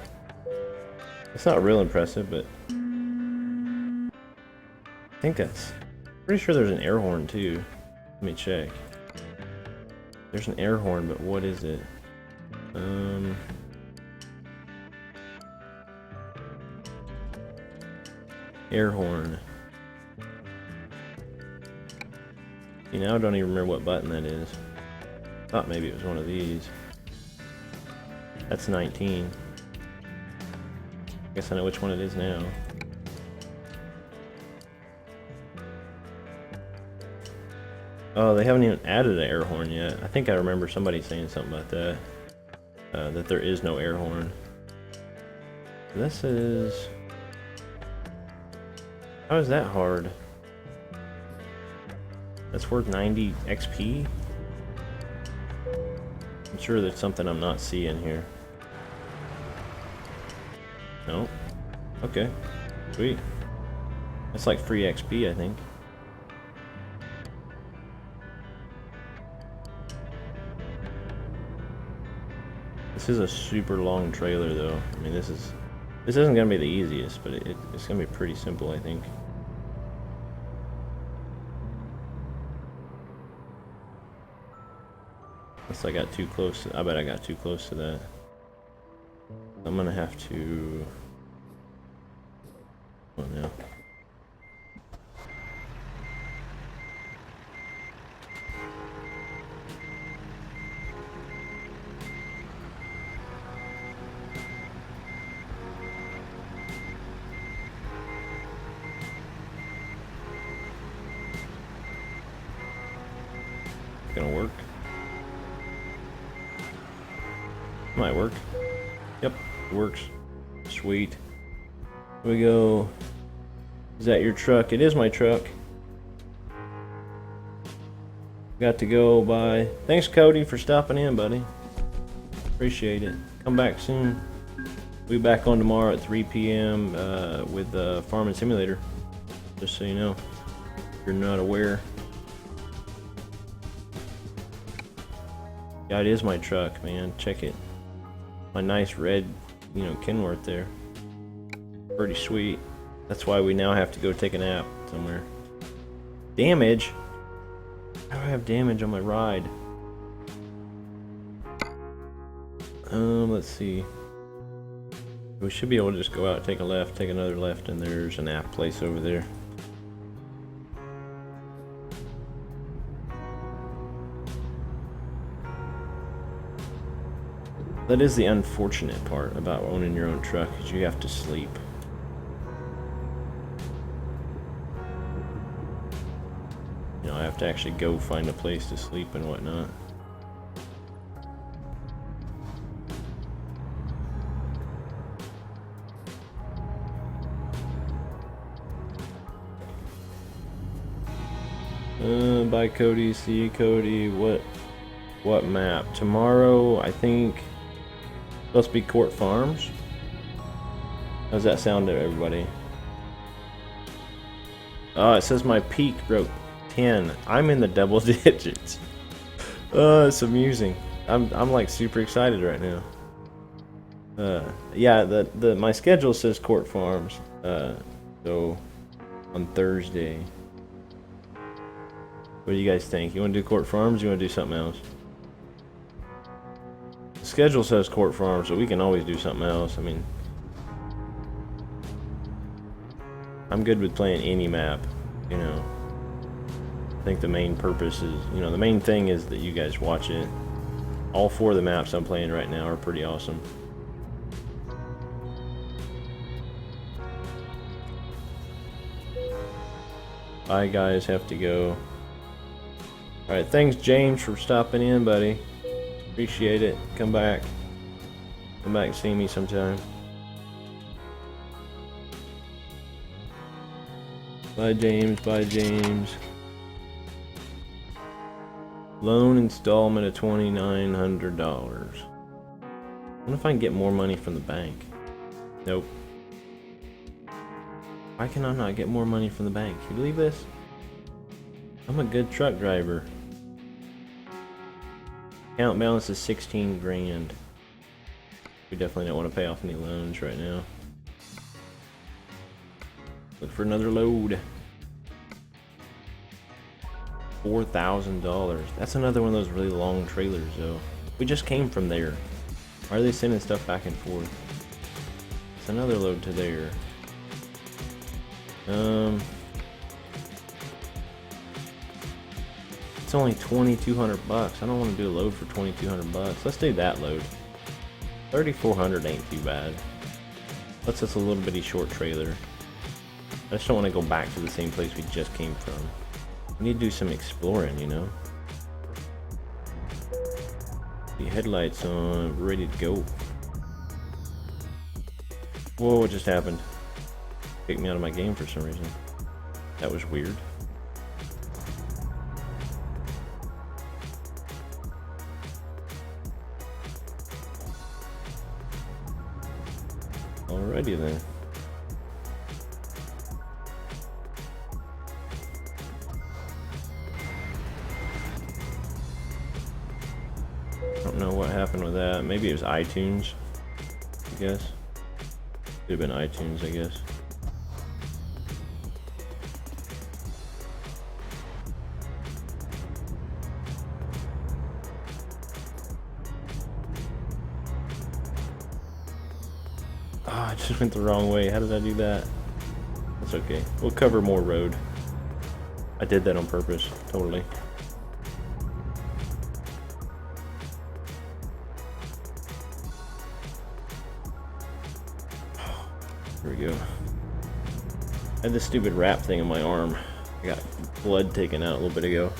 [SPEAKER 1] It's not real impressive, but I think that's. Pretty sure there's an air horn too. Let me check. There's an air horn, but what is it? Air horn. You know, I don't even remember what button that is. Thought maybe it was one of these. That's 19. Guess I know which one it is now. Oh, they haven't even added an air horn yet. I think I remember somebody saying something about that. That there is no air horn. This is... How is that hard? That's worth 90 XP? I'm sure there's something I'm not seeing here. No? Okay. Sweet. That's like free XP, I think. This is a super long trailer though. I mean, this isn't gonna be the easiest, but it's gonna be pretty simple, I think. Unless I got too close to, I bet I got too close to that. I'm gonna have to... Oh no. Gonna work. Might work. Yep, it works. Sweet. Here we go. Is that your truck? It is my truck. Got to go. Bye. Thanks, Cody, for stopping in, buddy. Appreciate it. Come back soon. We'll be back on tomorrow at 3 p.m. With Farming Simulator. Just so you know, if you're not aware. Yeah, it is my truck, man. Check it. My nice red, Kenworth there. Pretty sweet. That's why we now have to go take a nap somewhere. Damage? How do I have damage on my ride? Let's see. We should be able to just go out, take a left, take another left, and there's an app place over there. That is the unfortunate part about owning your own truck, is you have to sleep. I have to actually go find a place to sleep and whatnot. Bye, Cody. See you, Cody. What map? Tomorrow, I think, supposed to be Court Farms. How's that sound to everybody? Oh, it says my peak broke 10. I'm in the double digits. Oh, it's amusing. I'm like super excited right now. Yeah, my schedule says Court Farms. So on Thursday. What do you guys think? You want to do Court Farms? Or you want to do something else? The schedule says Court Farms, so we can always do something else. I mean, I'm good with playing any map, you know. I think the main purpose is, you know, the main thing is that you guys watch it. All 4 of the maps I'm playing right now are pretty awesome. Bye guys, have to go. Alright, thanks James for stopping in, buddy. Appreciate it. Come back. Come back and see me sometime. Bye James, bye James. Loan installment of $2,900. I wonder if I can get more money from the bank. Nope. Why can I not get more money from the bank? Can you believe this? I'm a good truck driver. Account balance is 16 grand. We definitely don't want to pay off any loans right now. Look for another load. $4,000. That's another one of those really long trailers though. We just came from there. Why are they sending stuff back and forth? It's another load to there. It's only 2,200 bucks. I don't want to do a load for 2,200 bucks. Let's do that load. 3,400 ain't too bad. That's just a little bitty short trailer. I just don't want to go back to the same place we just came from. We need to do some exploring, you know. The headlights on, ready to go. Whoa, what just happened? Kicked me out of my game for some reason. That was weird. Alrighty then. I don't know what happened with that. Maybe it was iTunes, I guess. Could have been iTunes, I guess. I just went the wrong way. How did I do that? That's okay. We'll cover more road. I did that on purpose. Totally. Here we go. I had this stupid wrap thing on my arm. I got blood taken out a little bit ago.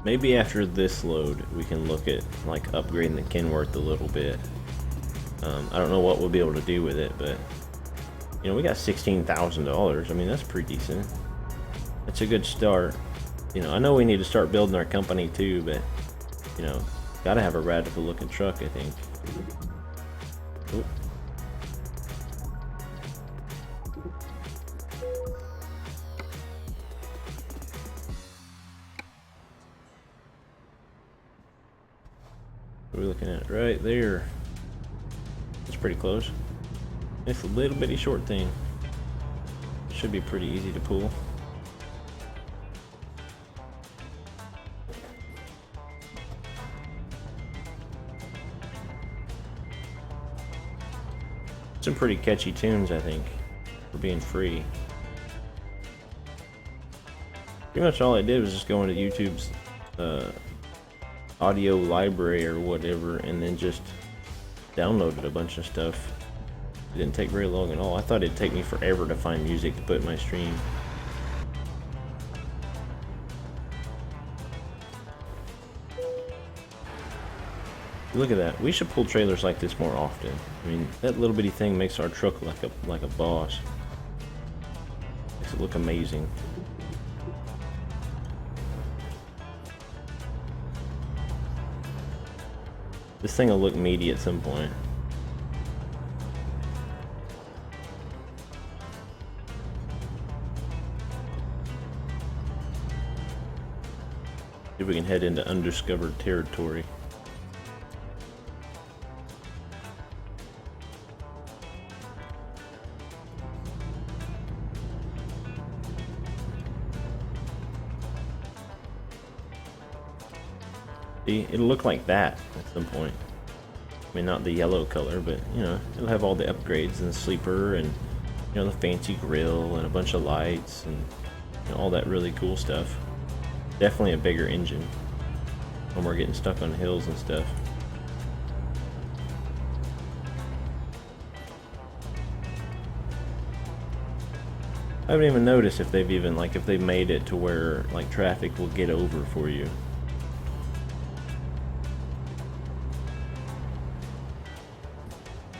[SPEAKER 1] Maybe after this load, we can look at like upgrading the Kenworth a little bit. I don't know what we'll be able to do with it, but you know, we got $16,000. I mean, that's pretty decent. That's a good start. You know, I know we need to start building our company too, but you know, gotta have a radical looking truck, I think. Oop. What are we looking at? Right there. It's pretty close. It's a little bitty short thing. Should be pretty easy to pull. Some pretty catchy tunes, I think, for being free. Pretty much all I did was just go into YouTube's audio library or whatever, and then just downloaded a bunch of stuff. It didn't take very long at all. I thought it'd take me forever to find music to put in my stream. Look at that. We should pull trailers like this more often. I mean, that little bitty thing makes our truck like a boss. Makes it look amazing. This thing will look meaty at some point. See if we can head into undiscovered territory. See, it'll look like that at some point. I mean, not the yellow color, but, you know, it'll have all the upgrades and the sleeper and, you know, the fancy grill and a bunch of lights and, you know, all that really cool stuff. Definitely a bigger engine when we're getting stuck on hills and stuff. I haven't even noticed if they've even, like, if they made it to where, like, traffic will get over for you.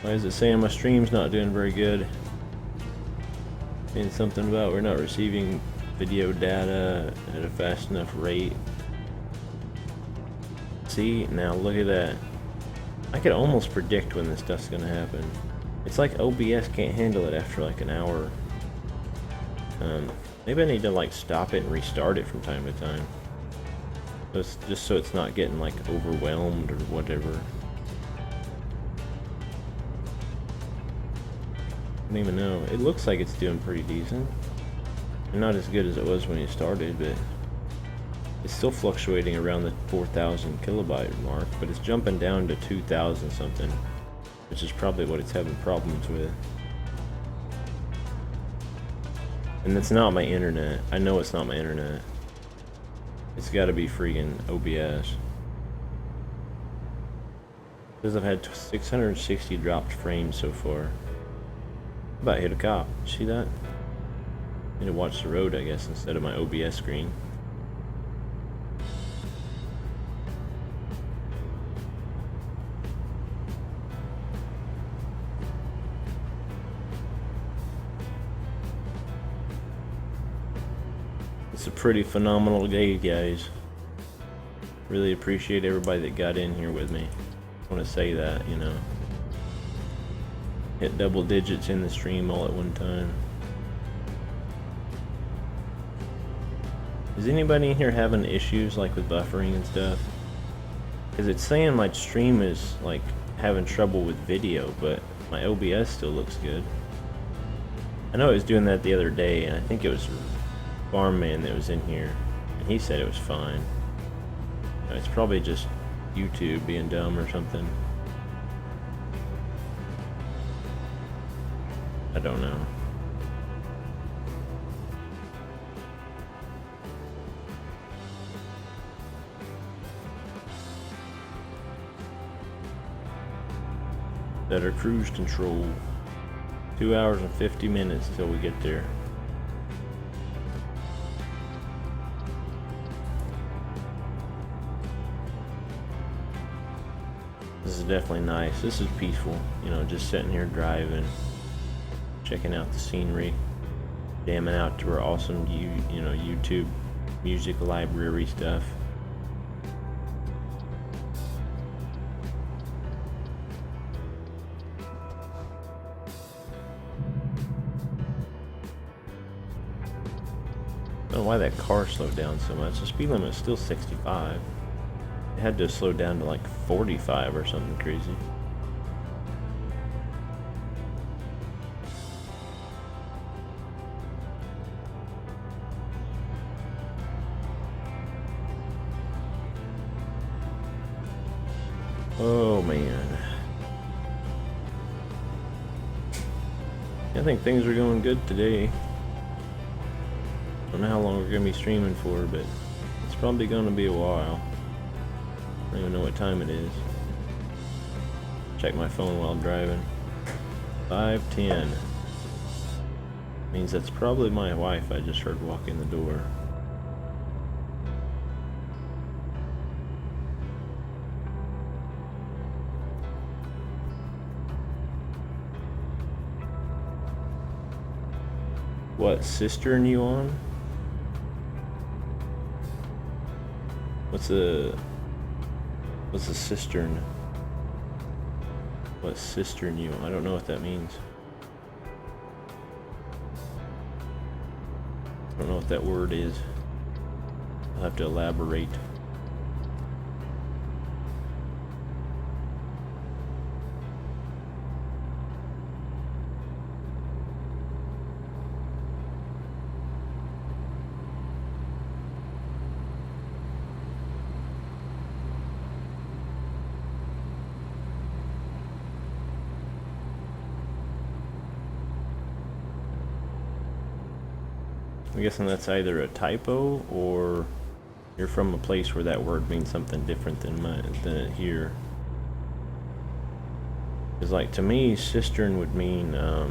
[SPEAKER 1] Why is it saying my stream's not doing very good? Saying something about we're not receiving video data at a fast enough rate. See, now look at that. I could almost predict when this stuff's gonna happen. It's like OBS can't handle it after like an hour. Maybe I need to like stop it and restart it from time to time. Just so it's not getting like overwhelmed or whatever. I don't even know. It looks like it's doing pretty decent. Not as good as it was when you started, but it's still fluctuating around the 4,000 kilobyte mark, but it's jumping down to 2,000 something, which is probably what it's having problems with. And it's not my internet. I know it's not my internet. It's gotta be freaking OBS. Because I've had 660 dropped frames so far. About to hit a cop. See that? I need to watch the road, I guess, instead of my OBS screen. It's a pretty phenomenal day, guys. Really appreciate everybody that got in here with me. I want to say that, you know. Hit double digits in the stream all at one time. Is anybody in here having issues like with buffering and stuff? Because it's saying my stream is like having trouble with video, but my OBS still looks good. I know it was doing that the other day, and I think it was Farm Man that was in here, and he said it was fine. It's probably just YouTube being dumb or something. I don't know. Better cruise control. 2 hours and 50 minutes till we get there. This is definitely nice. This is peaceful. You know, just sitting here driving, checking out the scenery, jamming out to our awesome, you know, YouTube music library stuff. I don't know why that car slowed down so much. The speed limit is still 65. It had to slow down to like 45 or something crazy. Oh man. I think things are going good today. I don't know how long we're going to be streaming for, but it's probably going to be a while. I don't even know what time it is. Check my phone while I'm driving. 5:10. Means that's probably my wife I just heard walk in the door. What cistern you on? What's a cistern? What cistern you on? I don't know what that means. I don't know what that word is. I'll have to elaborate. I'm guessing that's either a typo or you're from a place where that word means something different than it here. Because like to me, cistern would mean, I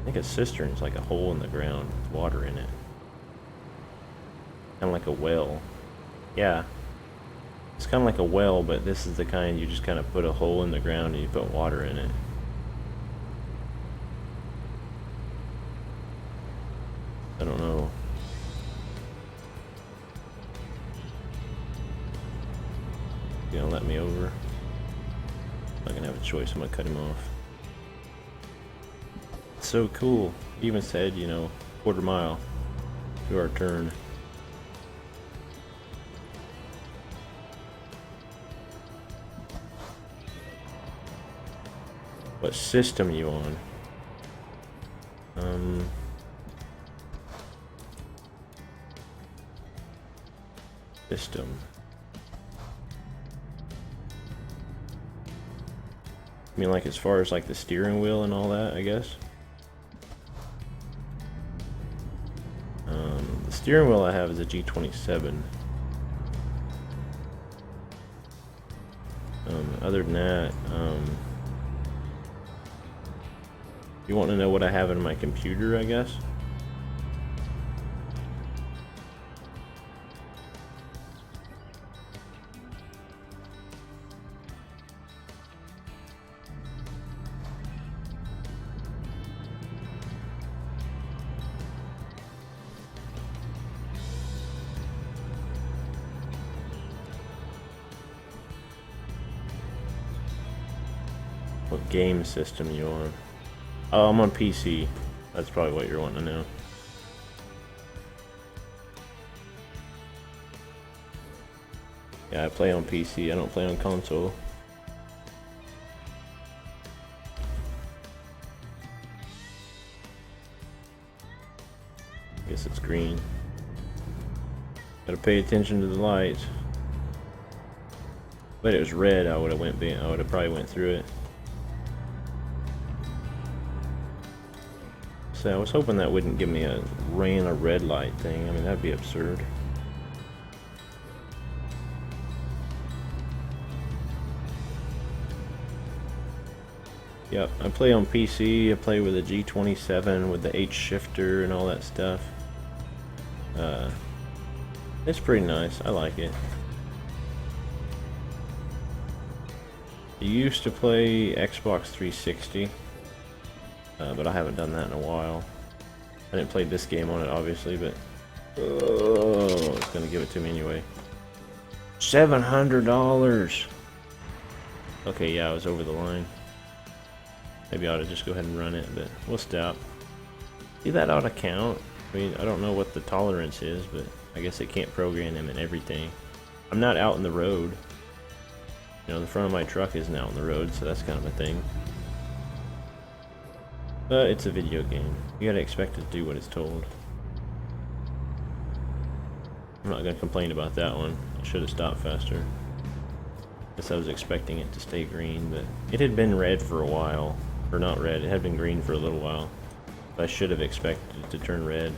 [SPEAKER 1] think a cistern is like a hole in the ground with water in it. Kind of like a well. Yeah. It's kind of like a well, but this is the kind you just kind of put a hole in the ground and you put water in it. I don't know. You gonna let me over? I'm not gonna have a choice. I'm gonna cut him off. It's so cool. He even said, you know, quarter mile to our turn. What system you on? System. I mean, like as far as like the steering wheel and all that, I guess. The steering wheel I have is a G27. Other than that, you want to know what I have in my computer, I guess? What game system you on? Oh, I'm on PC. That's probably what you're wanting to know. Yeah, I play on PC. I don't play on console. Guess it's green. Gotta pay attention to the lights. But it was red, I would have probably went through it. So I was hoping that wouldn't give me a red light thing. I mean, that'd be absurd. Yep, I play on PC. I play with a G27 with the H shifter and all that stuff. It's pretty nice. I like it. I used to play Xbox 360, but I haven't done that in a while. I didn't play this game on it, obviously, but it's gonna give it to me anyway. $700. Okay, yeah, I was over the line. Maybe I ought to just go ahead and run it, but we'll stop. See, that ought to count. I mean, I don't know what the tolerance is, but I guess it can't program them and everything. I'm not out in the road. You know, the front of my truck isn't out on the road, so that's kind of a thing. But it's a video game. You gotta expect it to do what it's told. I'm not gonna complain about that one. I should have stopped faster. Guess I was expecting it to stay green, but it had been red for a while. Or not red, it had been green for a little while. But I should have expected it to turn red.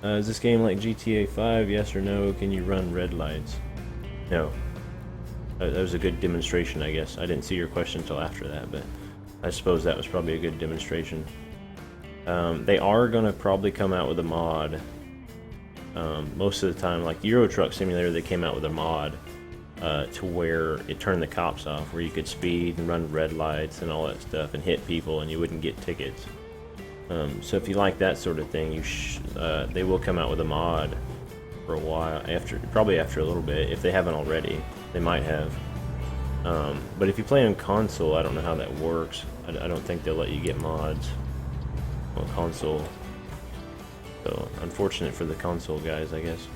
[SPEAKER 1] Is this game like GTA 5? Yes or no? Can you run red lights? No. That was a good demonstration, I guess. I didn't see your question until after that, but I suppose that was probably a good demonstration. They are going to probably come out with a mod. Most of the time, like Euro Truck Simulator, they came out with a mod to where it turned the cops off, where you could speed and run red lights and all that stuff and hit people and you wouldn't get tickets. So if you like that sort of thing, they will come out with a mod for a while, probably after a little bit, if they haven't already. They might have. But if you play on console, I don't know how that works. I don't think they'll let you get mods on console. So, unfortunate for the console guys, I guess.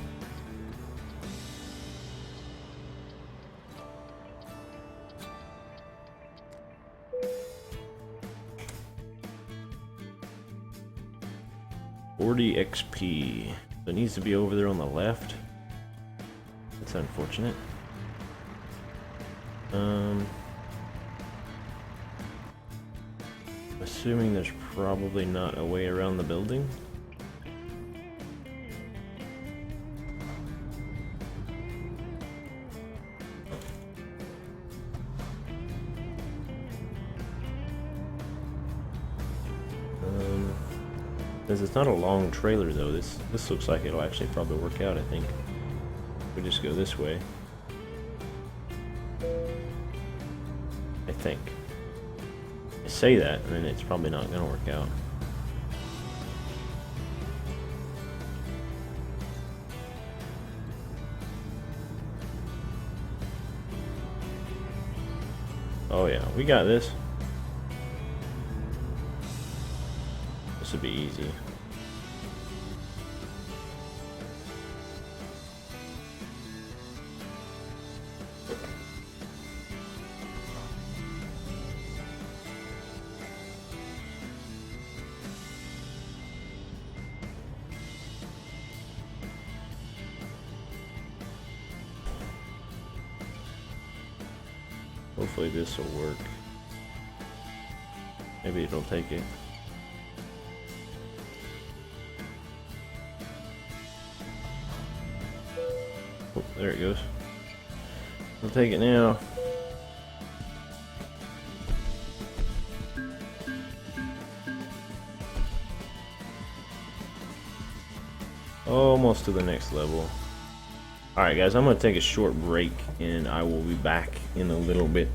[SPEAKER 1] $40 XP. So it needs to be over there on the left. That's unfortunate. Assuming there's probably not a way around the building. Because it's not a long trailer though, this looks like it'll actually probably work out, I think. We just go this way. I think. I say that, and then it's probably not gonna work out. Oh yeah, we got this. This would be easy. Hopefully this will work. Maybe it'll take it. Oh, there it goes. I'll take it now. Almost to the next level. Alright guys, I'm going to take a short break and I will be back in a little bit.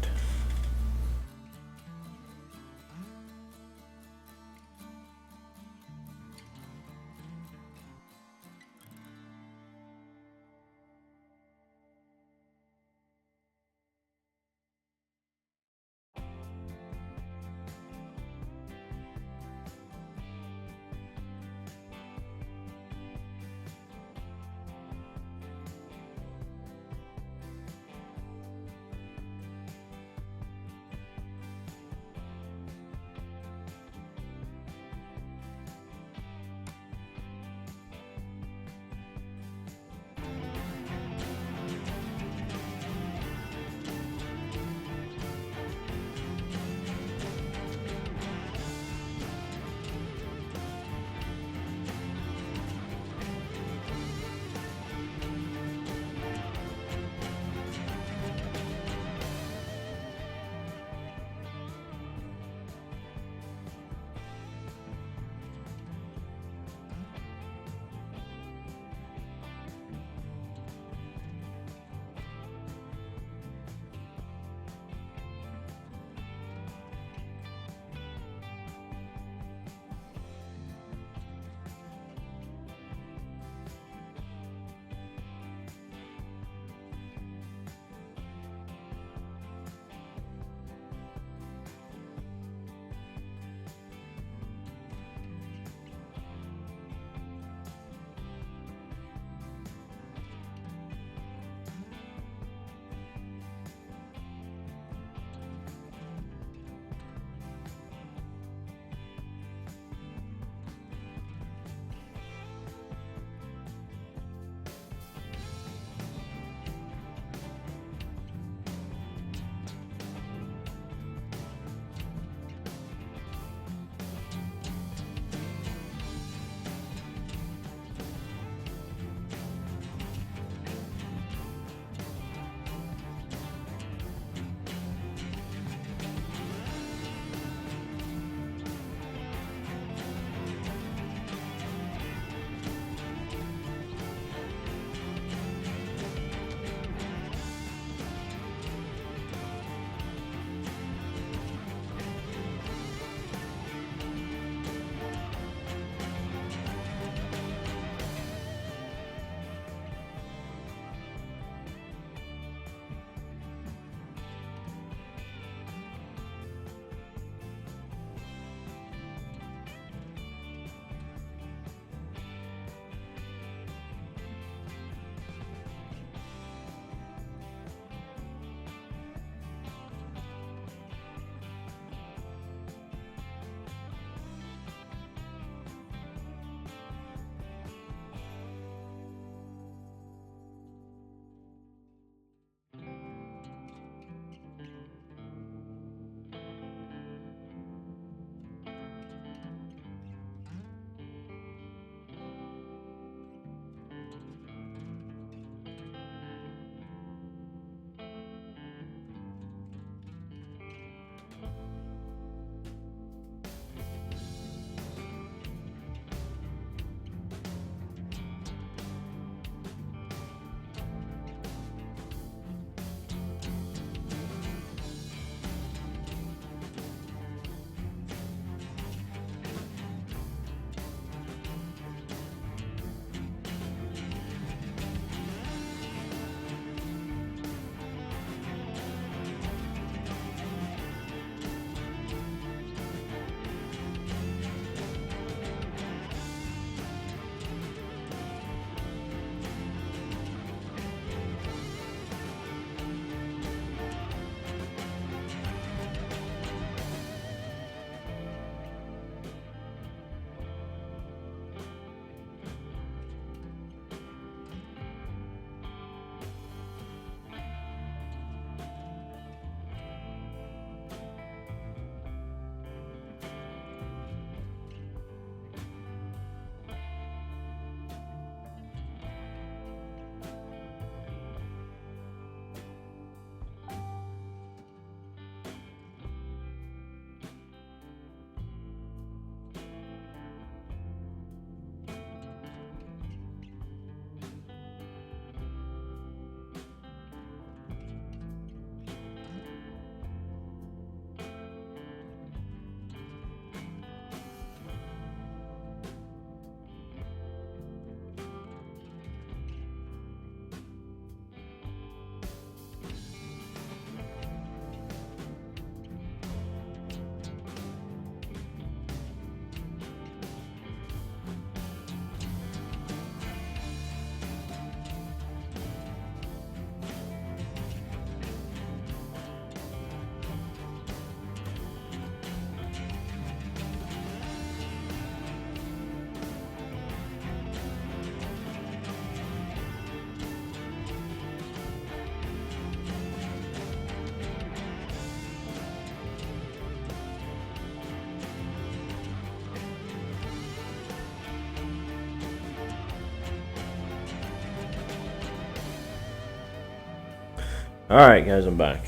[SPEAKER 1] Alright guys, I'm back.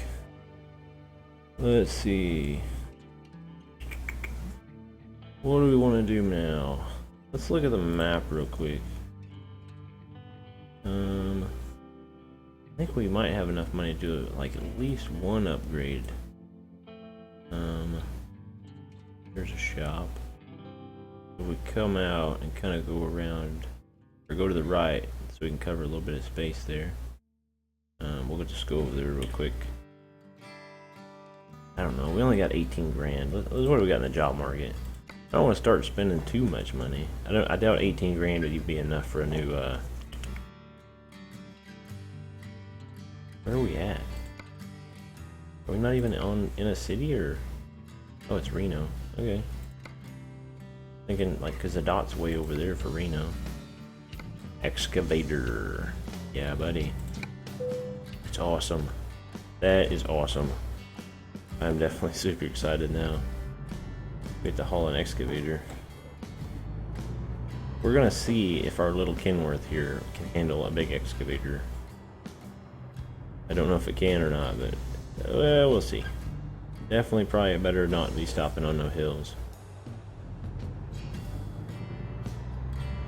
[SPEAKER 1] Let's see. What do we want to do now? Let's look at the map real quick. I think we might have enough money to do like at least one upgrade. There's a shop. So we come out and kind of go around, or go to the right, so we can cover a little bit of space there. We'll just go over there real quick. I don't know. We only got 18 grand. What do we got in the job market? I don't want to start spending too much money. I doubt 18 grand would be enough for a new. Where are we at? Are we not even in a city, or? Oh, it's Reno. Okay. Thinking like, cause the dot's way over there for Reno. Excavator. Yeah, buddy. It's awesome. That is awesome. I'm definitely super excited now. We have to haul an excavator. We're gonna see if our little Kenworth here can handle a big excavator. I don't know if it can or not, but well, we'll see. Definitely probably better not be stopping on no hills.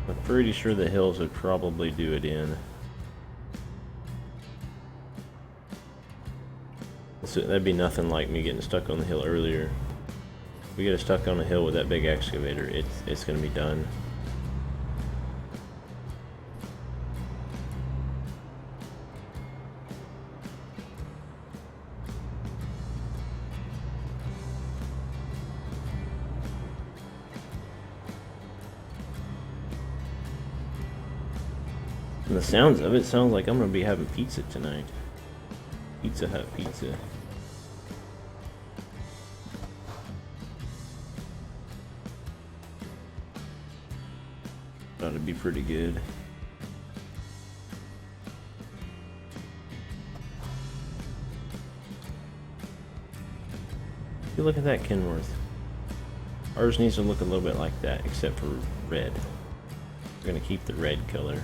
[SPEAKER 1] I'm pretty sure the hills would probably do it in. So that'd be nothing like me getting stuck on the hill earlier. If we get stuck on the hill with that big excavator, it's gonna be done. And the sounds of it sounds like I'm gonna be having pizza tonight. Pizza Hut pizza. Thought it'd be pretty good. You look at that Kenworth. Ours needs to look a little bit like that, except for red. We're gonna keep the red color.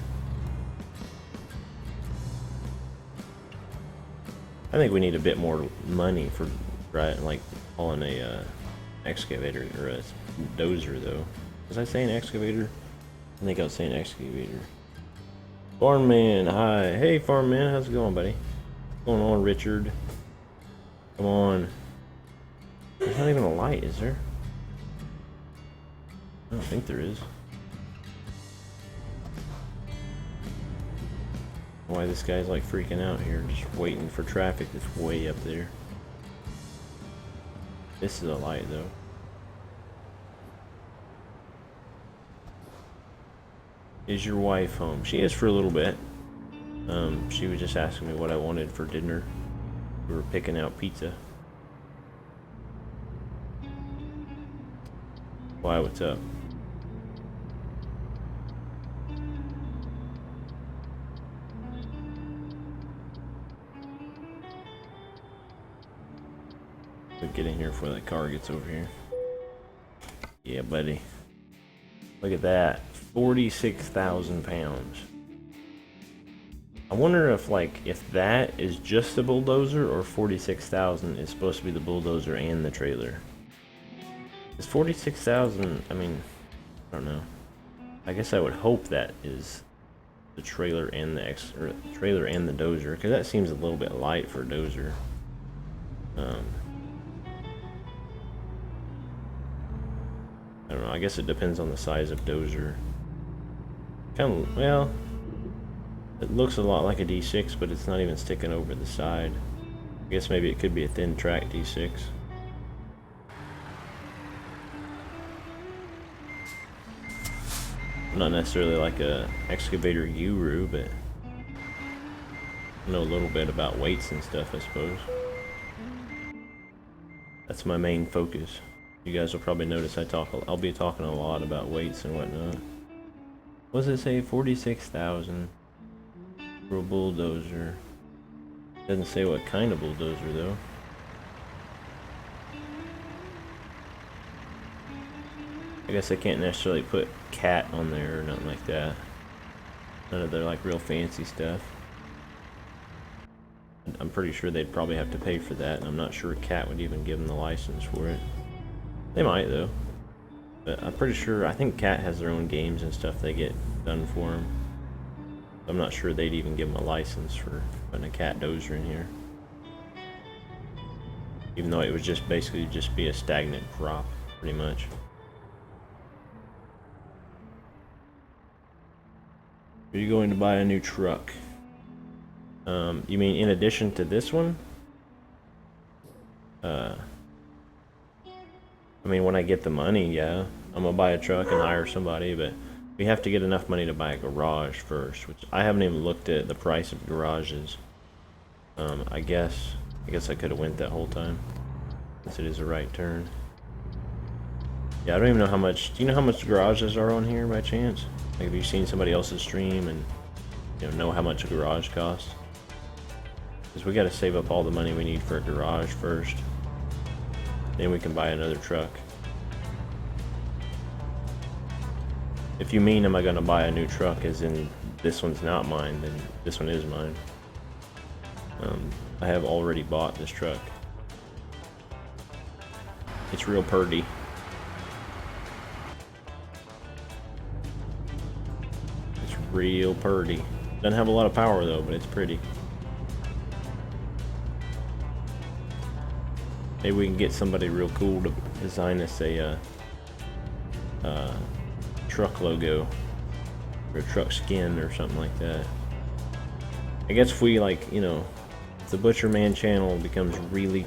[SPEAKER 1] I think we need a bit more money for like hauling a excavator or a dozer though. Was I saying excavator? I think I was saying excavator. Farm man, hi. Hey farm man, how's it going, buddy? What's going on, Richard? Come on. There's not even a light, is there? I don't think there is. Why this guy's like freaking out here, just waiting for traffic that's way up there. This is a light though. Is your wife home? She is for a little bit. She was just asking me what I wanted for dinner. We were picking out pizza. Why, what's up? Get in here before that car gets over here. Yeah, buddy. Look at that. 46,000 pounds. I wonder if that is just a bulldozer or 46,000 is supposed to be the bulldozer and the trailer. Is 46,000, I mean, I don't know. I guess I would hope that is the trailer and the trailer and the dozer, because that seems a little bit light for a dozer. I don't know, I guess it depends on the size of dozer. Kind of, well, it looks a lot like a D6, but it's not even sticking over the side. I guess maybe it could be a thin track D6. I'm not necessarily like a excavator guru, but I know a little bit about weights and stuff, I suppose. That's my main focus. You guys will probably notice I'll be talking a lot about weights and whatnot. What does it say? 46,000 for a bulldozer. Doesn't say what kind of bulldozer though. I guess I can't necessarily put cat on there or nothing like that. None of their like real fancy stuff. I'm pretty sure they'd probably have to pay for that, and I'm not sure Cat would even give them the license for it. They might, though. But I'm pretty sure, I think Cat has their own games and stuff they get done for them. I'm not sure they'd even give them a license for putting a Cat Dozer in here. Even though it would just basically just be a stagnant prop, pretty much. Are you going to buy a new truck? You mean in addition to this one? I mean, when I get the money, yeah. I'm gonna buy a truck and hire somebody, but we have to get enough money to buy a garage first, which I haven't even looked at the price of garages. I guess I could have went that whole time, since it is a right turn. Yeah, I don't even know how much. Do you know how much garages are on here by chance? Like, have you seen somebody else's stream and know how much a garage costs? Because we got to save up all the money we need for a garage first. Then we can buy another truck. If you mean, am I going to buy a new truck as in this one's not mine, then this one is mine. I have already bought this truck. It's real purdy. It's real purdy. Doesn't have a lot of power though, but it's pretty. Maybe we can get somebody real cool to design us a truck logo or a truck skin or something like that. I guess if we if the Butcher Man channel becomes really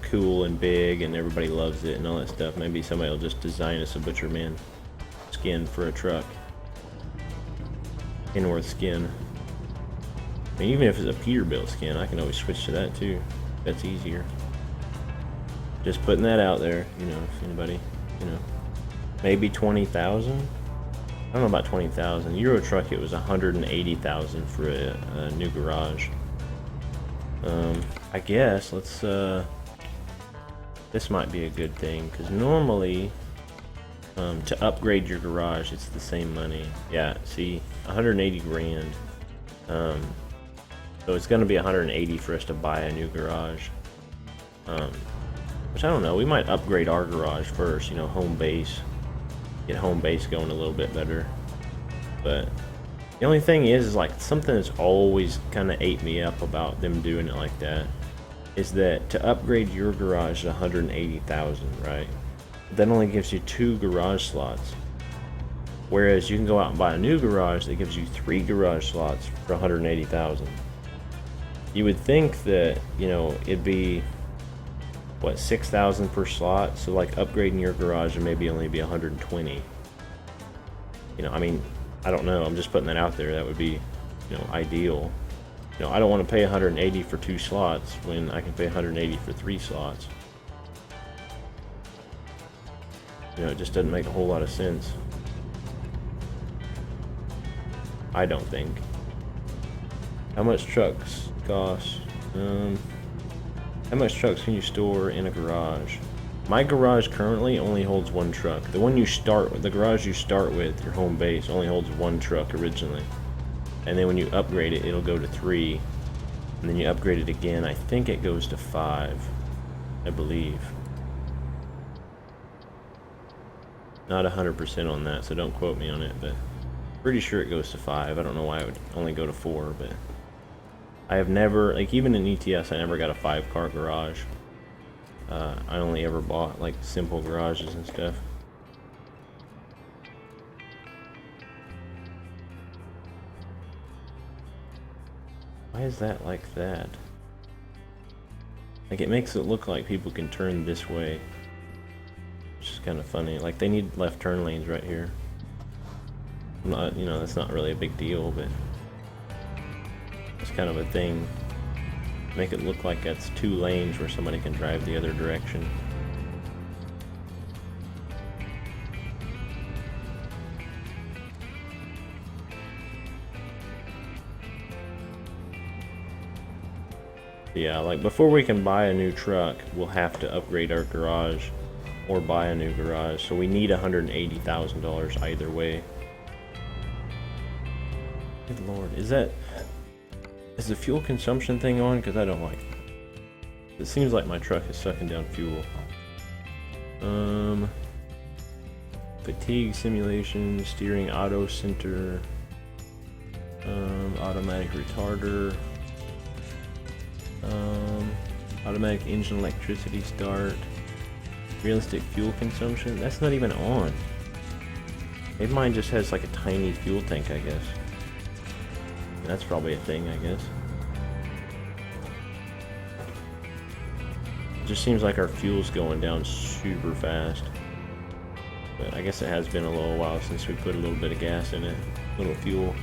[SPEAKER 1] cool and big and everybody loves it and all that stuff, maybe somebody will just design us a Butcher Man skin for a truck. Kenworth skin. I mean, even if it's a Peterbilt skin, I can always switch to that too. That's easier. Just putting that out there, if anybody, maybe 20,000. I don't know about 20,000. Euro Truck, it was 180,000 for a new garage. I guess let's. This might be a good thing because normally, to upgrade your garage, it's the same money. Yeah, see, 180 grand. So it's going to be 180 for us to buy a new garage. Which I don't know, we might upgrade our garage first, home base. Get home base going a little bit better. But the only thing is like something that's always kind of ate me up about them doing it like that is that to upgrade your garage to 180,000, right? That only gives you 2 garage slots. Whereas you can go out and buy a new garage that gives you 3 garage slots for 180,000. You would think that, it'd be what, 6,000 per slot, so like upgrading your garage would maybe only be 120. I mean, I don't know, I'm just putting that out there. That would be, ideal. I don't want to pay 180 for 2 slots when I can pay 180 for 3 slots. It just doesn't make a whole lot of sense. I don't think. How much trucks cost? How much trucks can you store in a garage? My garage currently only holds 1 truck. The one you start with, the garage you start with, your home base, only holds 1 truck originally. And then when you upgrade it, it'll go to 3. And then you upgrade it again, I think it goes to 5. I believe. Not 100% on that, so don't quote me on it, but pretty sure it goes to 5. I don't know why it would only go to 4, but I have never, even in ETS, I never got a 5-car garage. I only ever bought simple garages and stuff. Why is that like that? It makes it look like people can turn this way. Which is kind of funny. They need left turn lanes right here. Not, that's not really a big deal, but it's kind of a thing. Make it look like that's 2 lanes where somebody can drive the other direction. Yeah, before we can buy a new truck, we'll have to upgrade our garage or buy a new garage. So we need $180,000 either way. Good lord, is Is the fuel consumption thing on? Because I don't like it. It seems like my truck is sucking down fuel. Fatigue simulation, steering auto center, automatic retarder, automatic engine electricity start, realistic fuel consumption. That's not even on. Maybe mine just has like a tiny fuel tank, I guess. That's probably a thing, I guess. It just seems like our fuel's going down super fast. But I guess it has been a little while since we put a little bit of gas in it. A little fuel.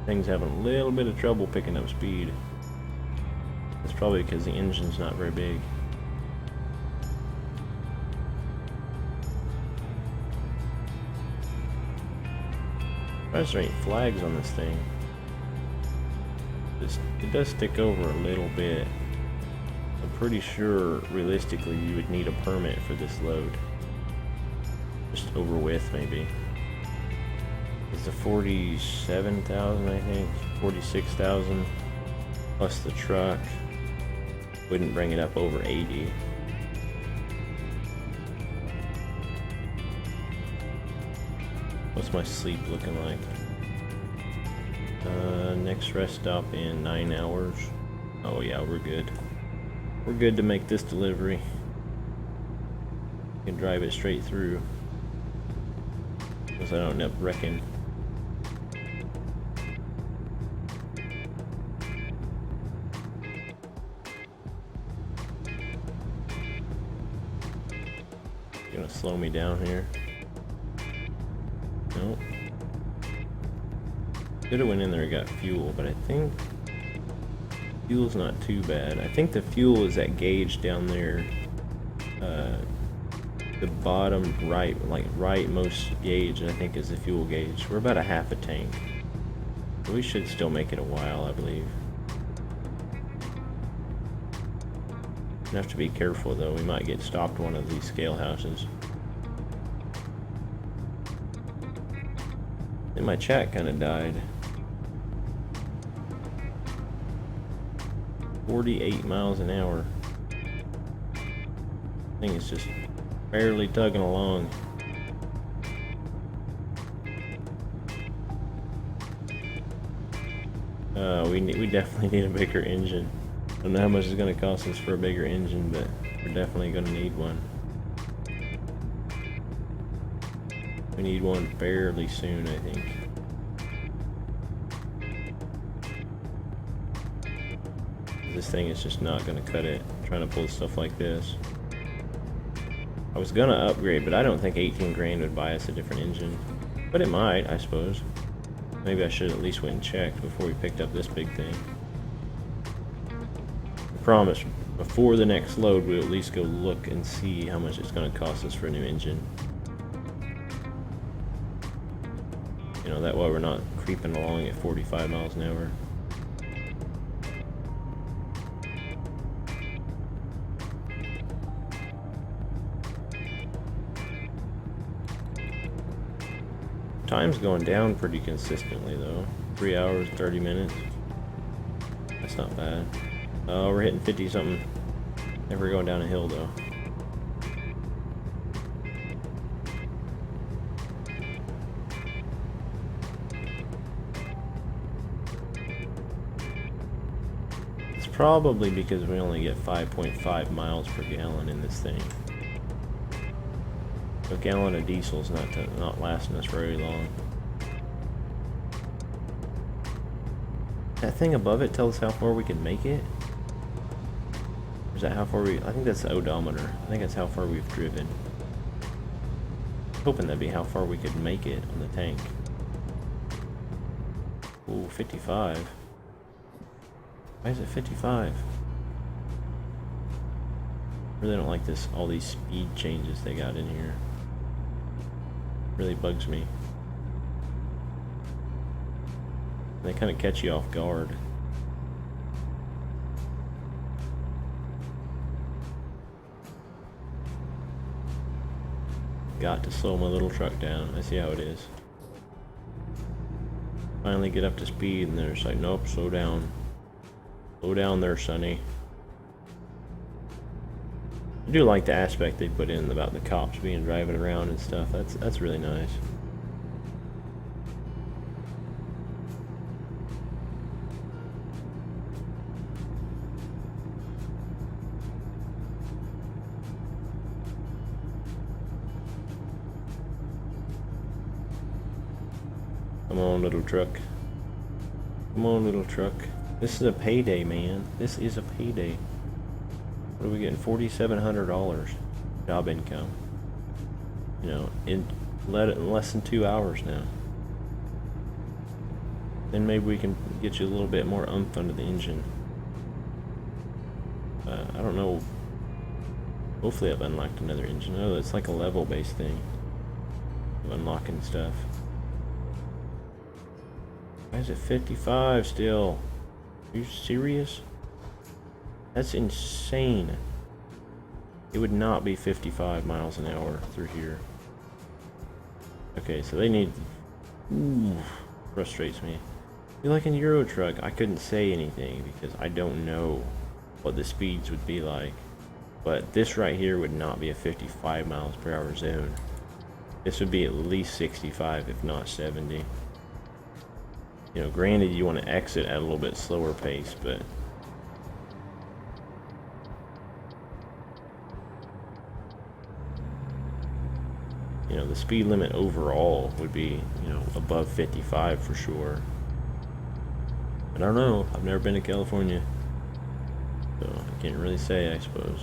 [SPEAKER 1] Thing's having a little bit of trouble picking up speed. It's probably because the engine's not very big. Why is there ain't flags on this thing? It does stick over a little bit. I'm pretty sure realistically you would need a permit for this load. Just over width maybe. It's a 47,000, I think, 46,000 plus the truck. Wouldn't bring it up over 80. What's my sleep looking like? Next rest stop in 9 hours. Oh yeah, we're good. We're good to make this delivery. Can drive it straight through. Because I don't end up wrecking. Gonna slow me down here. Nope. Could have went in there and got fuel, but I think fuel's not too bad. I think the fuel is that gauge down there. The bottom right, like rightmost gauge, I think is the fuel gauge. We're about a half a tank. So we should still make it a while, I believe. We have to be careful though, we might get stopped one of these scale houses. And my chat kind of died. 48 miles an hour. Thing is just barely tugging along. We definitely need a bigger engine. I don't know how much it's going to cost us for a bigger engine, but we're definitely going to need one. We need one fairly soon, I think. This thing is just not going to cut it, trying to pull stuff like this. I was going to upgrade, but I don't think 18 grand would buy us a different engine. But it might, I suppose. Maybe I should at least went and checked before we picked up this big thing. I promise, before the next load, we'll at least go look and see how much it's going to cost us for a new engine. You know, that way we're not creeping along at 45 miles an hour. Time's going down pretty consistently though. 3 hours, 30 minutes. That's not bad. Oh, we're hitting 50 something. Never going down a hill though. It's probably because we only get 5.5 miles per gallon in this thing. A gallon of diesel's not lasting us very long. That thing above it tells us how far we can make it? Or is that how far we... I think that's the odometer. I think that's how far we've driven. I'm hoping that'd be how far we could make it on the tank. Ooh, 55. Why is it 55? I really don't like this, all these speed changes they got in here. Really bugs me. They kind of catch you off guard. Got to slow my little truck down. I see how it is. Finally get up to speed and they're just like, nope, slow down. Slow down there, Sonny. I do like the aspect they put in about the cops being driving around and stuff. That's really nice. Come on, little truck. Come on, little truck. This is a payday, man. This is a payday. What are we getting? $4,700 job income. You know, in less than 2 hours now. Then maybe we can get you a little bit more oomph under the engine. I don't know. Hopefully I've unlocked another engine. Oh, it's like a level-based thing. Of unlocking stuff. Why is it 55 still? Are you serious? That's insane. It would not be 55 miles an hour through here. Okay, so they need... Ooh, frustrates me. You're like in Euro Truck, I couldn't say anything because I don't know what the speeds would be like. But this right here would not be a 55 miles per hour zone. This would be at least 65, if not 70. You know, granted you want to exit at a little bit slower pace, but... You know, the speed limit overall would be, you know, above 55 for sure. But I don't know. I've never been to California. So I can't really say, I suppose.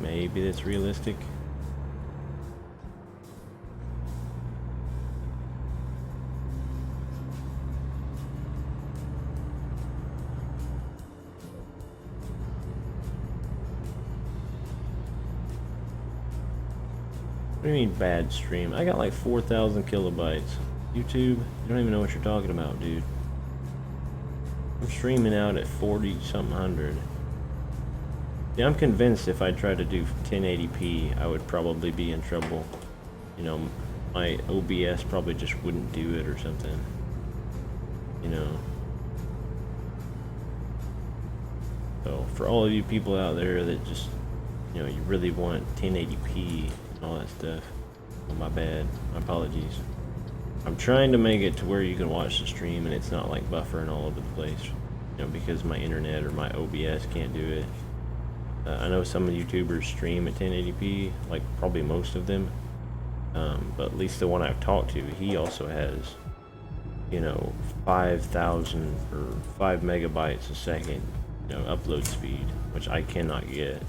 [SPEAKER 1] Maybe that's realistic. What do you mean bad stream? I got like 4,000 kilobytes. YouTube, you don't even know what you're talking about, dude. I'm streaming out at 40-something hundred. Yeah, I'm convinced if I tried to do 1080p, I would probably be in trouble. You know, my OBS probably just wouldn't do it or something. You know. So, for all of you people out there that just, you know, you really want 1080p and all that stuff, well, my bad. My apologies. I'm trying to make it to where you can watch the stream and it's not like buffering all over the place, you know, because my internet or my OBS can't do it. I know some of the YouTubers stream at 1080p, like probably most of them, but at least the one I've talked to, he also has, you know, 5,000 or 5 megabytes a second, you know, upload speed, which I cannot get.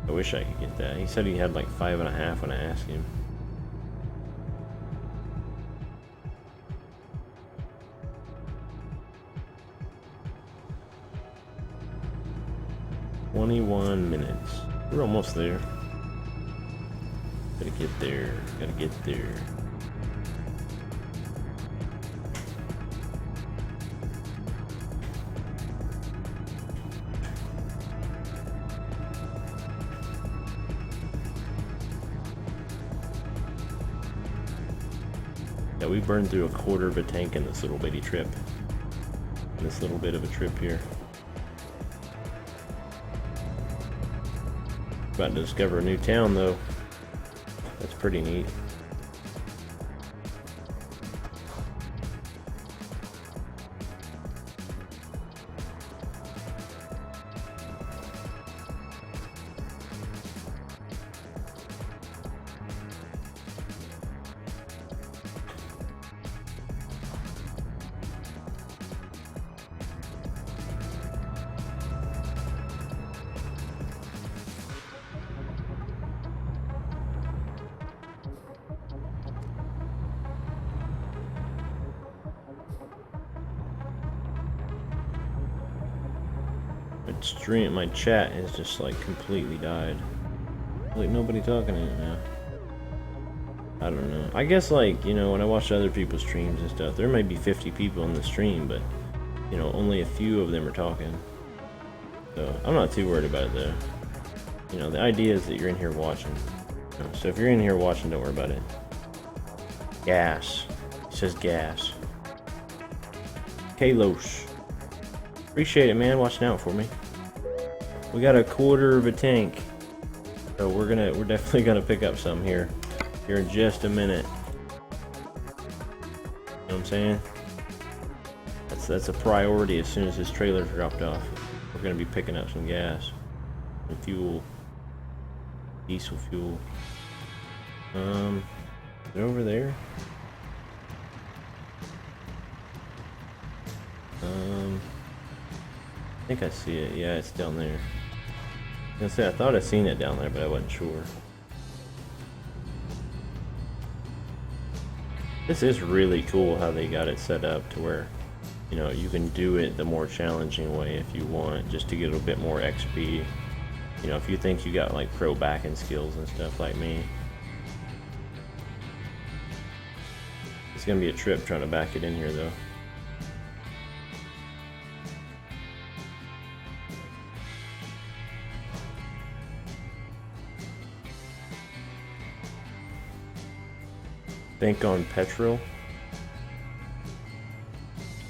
[SPEAKER 1] I wish I could get that. He said he had like 5.5 when I asked him. $21 We're almost there. Gotta get there. Gotta get there. Yeah, we burned through a quarter of a tank in this little bitty trip. In this little bit of a trip here. About to discover a new town though. That's pretty neat. My chat has just like completely died. Like nobody talking in it now. I don't know. I guess, like, you know, when I watch other people's streams and stuff, there may be 50 people in the stream, but, you know, only a few of them are talking. So, I'm not too worried about it, though. You know, the idea is that you're in here watching. You know, so if you're in here watching, don't worry about it. Gas. It says gas. Kalos. Appreciate it, man, watching out for me. We got a quarter of a tank. So we're definitely gonna pick up some here in just a minute. You know what I'm saying? That's a priority as soon as this trailer's dropped off. We're gonna be picking up some gas, some fuel, diesel fuel. Is it over there? I think I see it. Yeah, it's down there. I was gonna say, I thought I'd seen it down there, but I wasn't sure. This is really cool how they got it set up to where, you know, you can do it the more challenging way if you want, just to get a bit more XP. You know, if you think you got like pro backing skills and stuff like me. It's gonna be a trip trying to back it in here though. Think on petrol.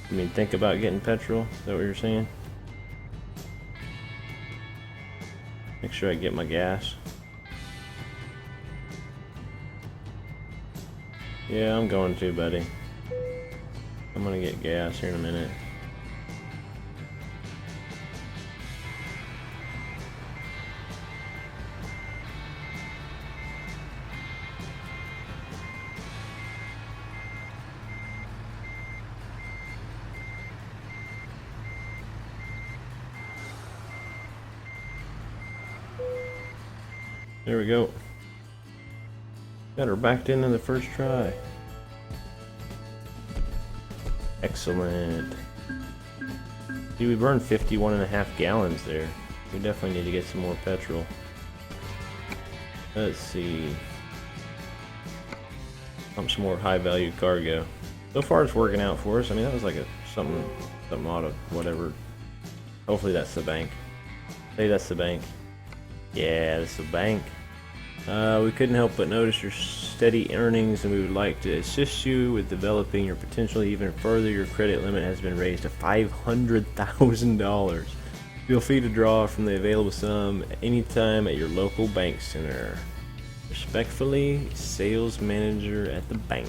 [SPEAKER 1] I mean, think about getting petrol. Is that what you're saying? Make sure I get my gas. Yeah, I'm going to, buddy. I'm gonna get gas here in a minute. There we go. Got her backed in the first try. Excellent. See, we burned 51.5 gallons there. We definitely need to get some more petrol. Let's see. Pump some more high value cargo. So far it's working out for us. I mean, that was like something out of whatever. Hopefully that's the bank. Hey, that's the bank. Yeah, that's the bank. We couldn't help but notice your steady earnings, and we would like to assist you with developing your potential even further. Your credit limit has been raised to $500,000. Feel free to draw from the available sum anytime at your local bank center. Respectfully, sales manager at the bank.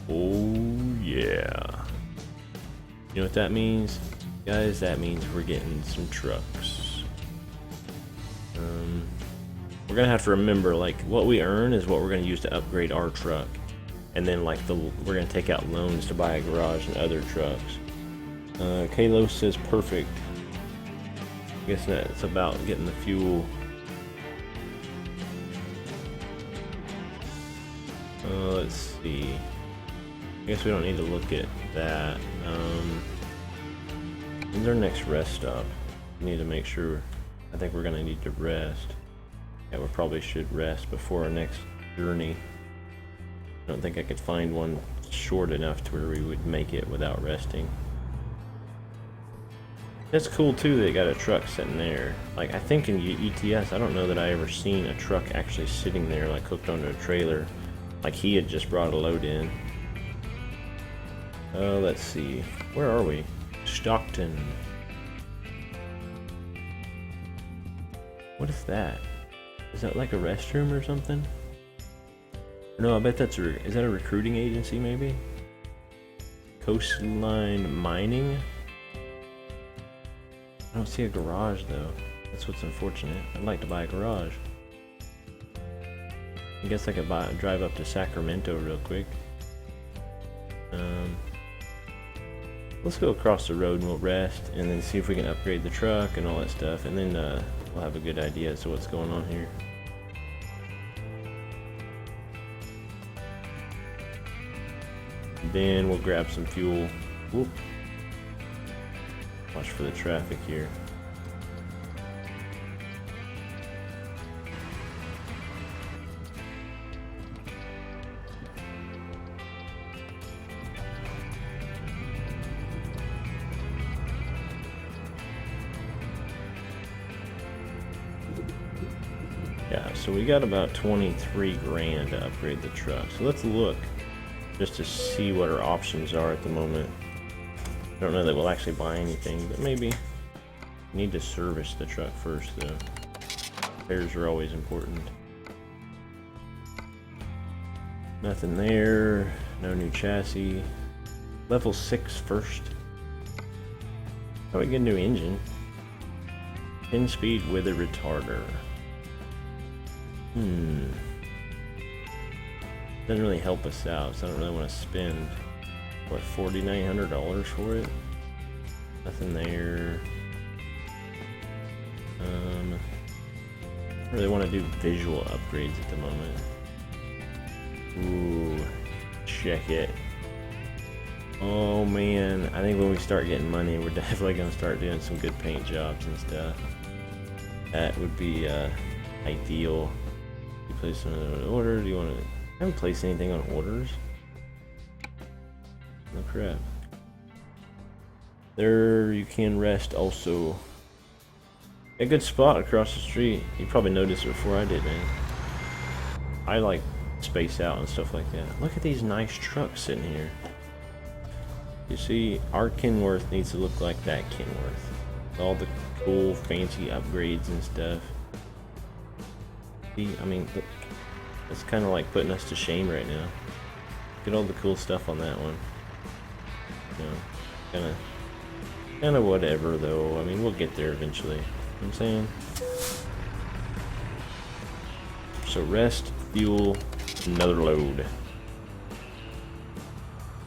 [SPEAKER 1] Oh yeah. You know what that means? Guys, that means we're getting some trucks. We're gonna have to remember, like, what we earn is what we're gonna use to upgrade our truck, and then like we're gonna take out loans to buy a garage and other trucks. Kalos says perfect. I guess that's about getting the fuel. Let's see. I guess we don't need to look at that. When's our next rest stop? We need to make sure. I think we're gonna need to rest. Yeah, we probably should rest before our next journey. I don't think I could find one short enough to where we would make it without resting. That's cool too, they got a truck sitting there. Like, I think in ETS, I don't know that I ever seen a truck actually sitting there, like hooked onto a trailer. Like he had just brought a load in. Let's see. Where are we? Stockton. What is that? Is that like a restroom or something? No, I bet that's is that a recruiting agency maybe? Coastline Mining? I don't see a garage though. That's what's unfortunate. I'd like to buy a garage. I guess I could drive up to Sacramento real quick. Let's go across the road and we'll rest and then see if we can upgrade the truck and all that stuff, and then we'll have a good idea as to what's going on here. Then we'll grab some fuel. Whoop. Watch for the traffic here. Yeah, so we got about 23 grand to upgrade the truck. So let's look just to see what our options are at the moment. I don't know that we'll actually buy anything, but maybe. Need to service the truck first though. Repairs are always important. Nothing there. No new chassis. Level 6 first. How do we get a new engine? 10 speed with a retarder. Doesn't really help us out, so I don't really want to spend, what, $4,900 for it? Nothing there. I really want to do visual upgrades at the moment. Ooh, check it. Oh man, I think when we start getting money, we're definitely going to start doing some good paint jobs and stuff. That would be ideal. You place an order, do you want to... I haven't placed anything on orders. No crap. There you can rest also. A good spot across the street. You probably noticed it before I did, man. I like space out and stuff like that. Look at these nice trucks sitting here. You see, our Kenworth needs to look like that Kenworth. All the cool, fancy upgrades and stuff. See, I mean, look, it's kind of like putting us to shame right now. Look at all the cool stuff on that one. You know, kind of whatever though. I mean, we'll get there eventually. You know what I'm saying? So rest, fuel, another load.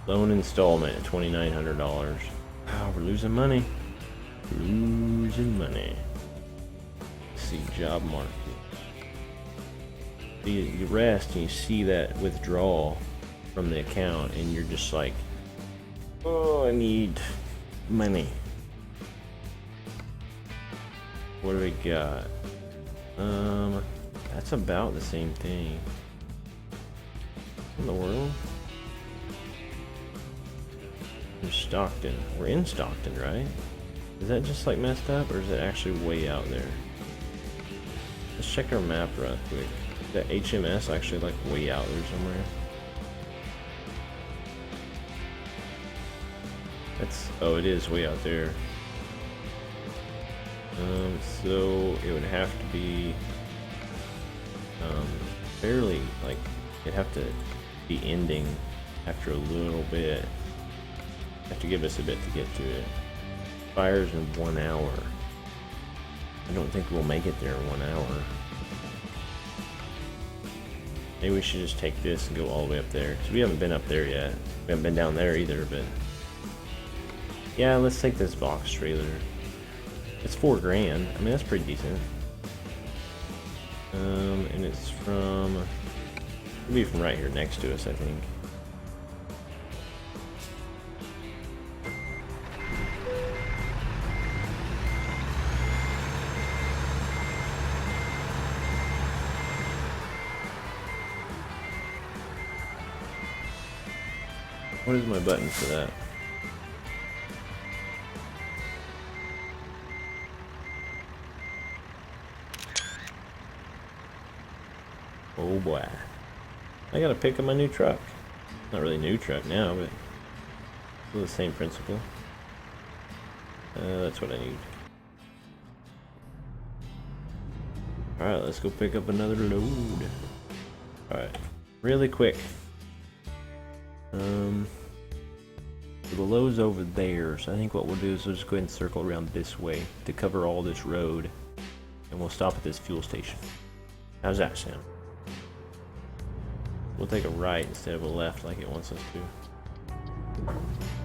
[SPEAKER 1] Loan installment at $2,900. Wow, we're losing money. Losing money. Let's see, job market. You rest and you see that withdrawal from the account and you're just like, oh, I need money. What do we got? That's about the same thing. In the world? In Stockton. We're in Stockton, right? Is that just like messed up, or is it actually way out there? Let's check our map real quick. Is that HMS actually like way out there somewhere? That's, oh, it is way out there. So it would have to be fairly, like, it'd have to be ending after a little bit. Have to give us a bit to get to it. Fires in 1 hour. I don't think we'll make it there in 1 hour. Maybe we should just take this and go all the way up there, because we haven't been up there yet. We haven't been down there either, but yeah, let's take this box trailer. It's $4 grand. I mean, that's pretty decent. And it's from, it'll be from right here next to us, I think. What is my button for that? Oh boy. I gotta pick up my new truck. Not really new truck now, but still the same principle. That's what I need. Alright, let's go pick up another load. Alright, really quick. So the load's over there, so I think what we'll do is we'll just go ahead and circle around this way to cover all this road, and we'll stop at this fuel station. How's that sound? We'll take a right instead of a left like it wants us to.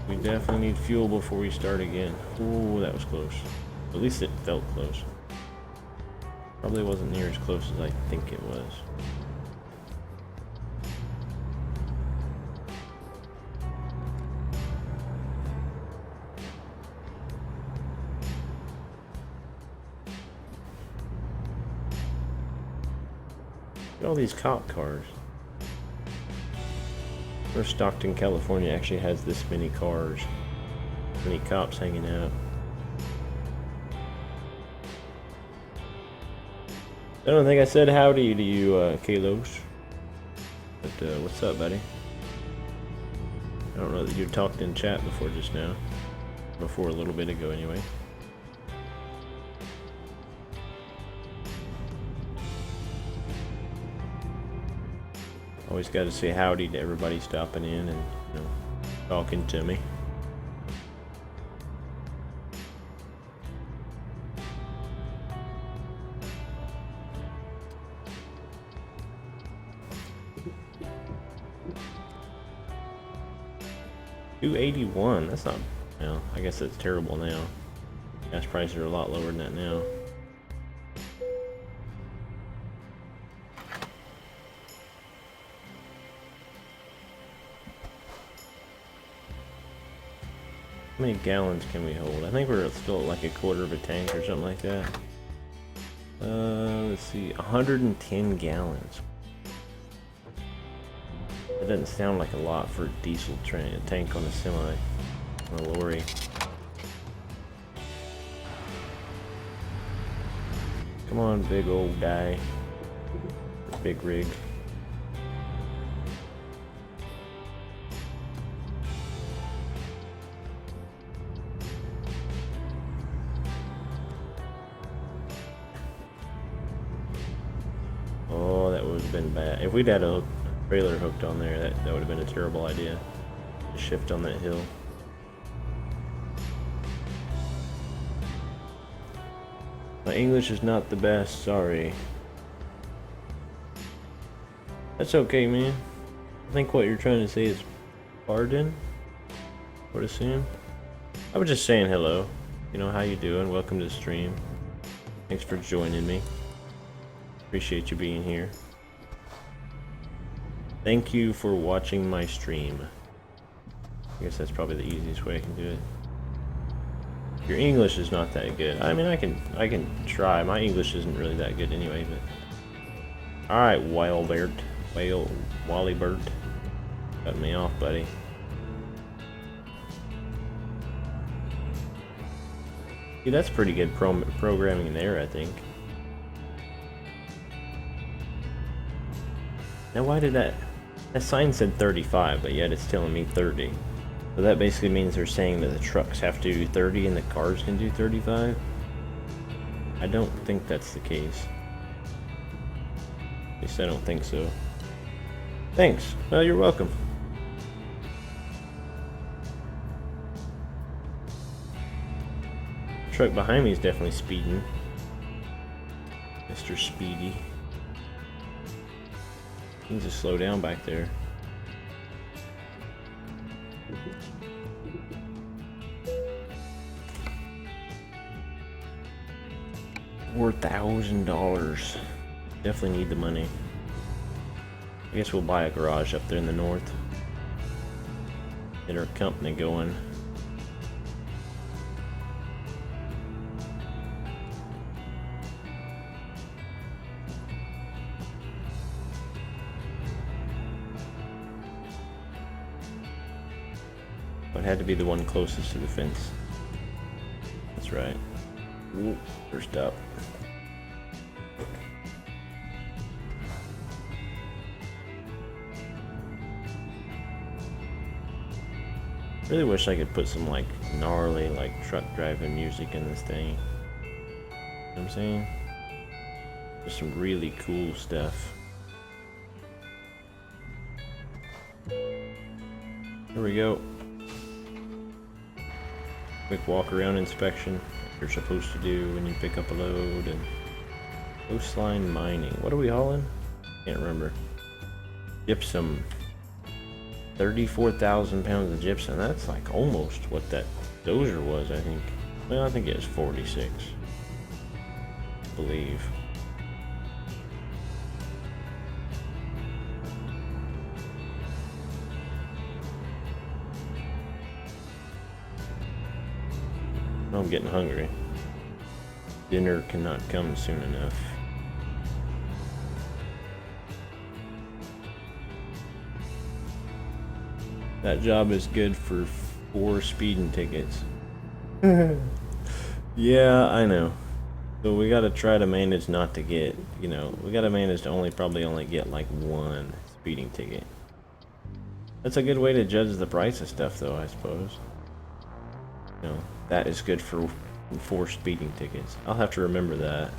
[SPEAKER 1] We definitely need fuel before we start again. Ooh, that was close. At least it felt close. Probably wasn't near as close as I think it was. Look at all these cop cars. Where Stockton, California actually has this many cars. Many cops hanging out. I don't think I said howdy to you, Kalos. But, what's up, buddy? I don't know that you talked in chat before just now. Before a little bit ago, anyway. Always got to say howdy to everybody stopping in and, you know, talking to me. $281. That's not. Well, I guess that's terrible now. Gas prices are a lot lower than that now. How many gallons can we hold? I think we're still at like a quarter of a tank or something like that. Let's see, 110 gallons. That doesn't sound like a lot for a diesel train, a tank on a semi, on a lorry. Come on, big old guy. Big rig. Oh, that would have been bad. If we'd had a trailer hooked on there, that would have been a terrible idea. To shift on that hill. My English is not the best, sorry. That's okay, man. I think what you're trying to say is pardon, I would assume. I was just saying hello. You know, how you doing? Welcome to the stream. Thanks for joining me. Appreciate you being here. Thank you for watching my stream. I guess that's probably the easiest way I can do it. Your English is not that good. I mean, I can try. My English isn't really that good anyway, but... Alright, Wally Bert. Cut me off, buddy. Yeah, that's pretty good programming there, I think. Now why did that sign said 35, but yet it's telling me 30. So that basically means they're saying that the trucks have to do 30 and the cars can do 35? I don't think that's the case. At least I don't think so. Thanks. Well, you're welcome. The truck behind me is definitely speeding. Mr. Speedy. He needs to slow down back there. $4,000. Definitely need the money. I guess we'll buy a garage up there in the north. Get our company going. But it had to be the one closest to the fence. That's right. Ooh, first up. Really wish I could put some like gnarly like truck driving music in this thing. You know what I'm saying? Just some really cool stuff. Here we go. Quick walk around inspection, like you're supposed to do when you pick up a load. And coastline mining. What are we hauling? Can't remember. Gypsum. 34,000 pounds of gypsum. That's like almost what that dozer was, I think. Well, I think it was 46. I believe. I'm getting hungry. Dinner cannot come soon enough. That job is good for 4 speeding tickets. Yeah, I know. So we gotta try to manage not to get, we gotta manage to probably only get like one speeding ticket. That's a good way to judge the price of stuff though, I suppose. That is good for 4 speeding tickets. I'll have to remember that.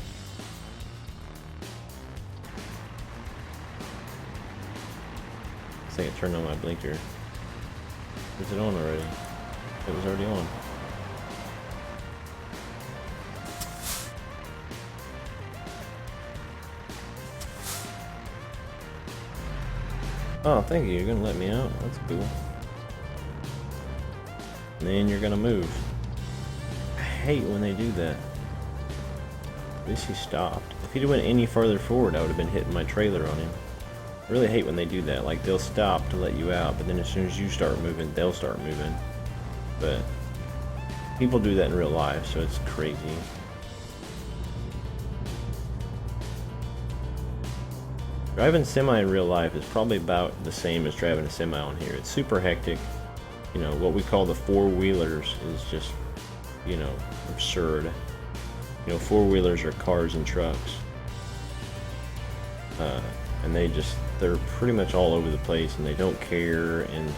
[SPEAKER 1] I think I turned on my blinker. Is it on already? It was already on. Oh, thank you. You're gonna let me out. That's cool. And then you're gonna move. I hate when they do that. At least he stopped. If he'd went any further forward, I would have been hitting my trailer on him. I really hate when they do that. Like, they'll stop to let you out, but then as soon as you start moving, they'll start moving. But people do that in real life, so it's crazy. Driving semi in real life is probably about the same as driving a semi on here. It's super hectic. What we call the four-wheelers is just, absurd. Four-wheelers are cars and trucks. And they're pretty much all over the place, and they don't care, and,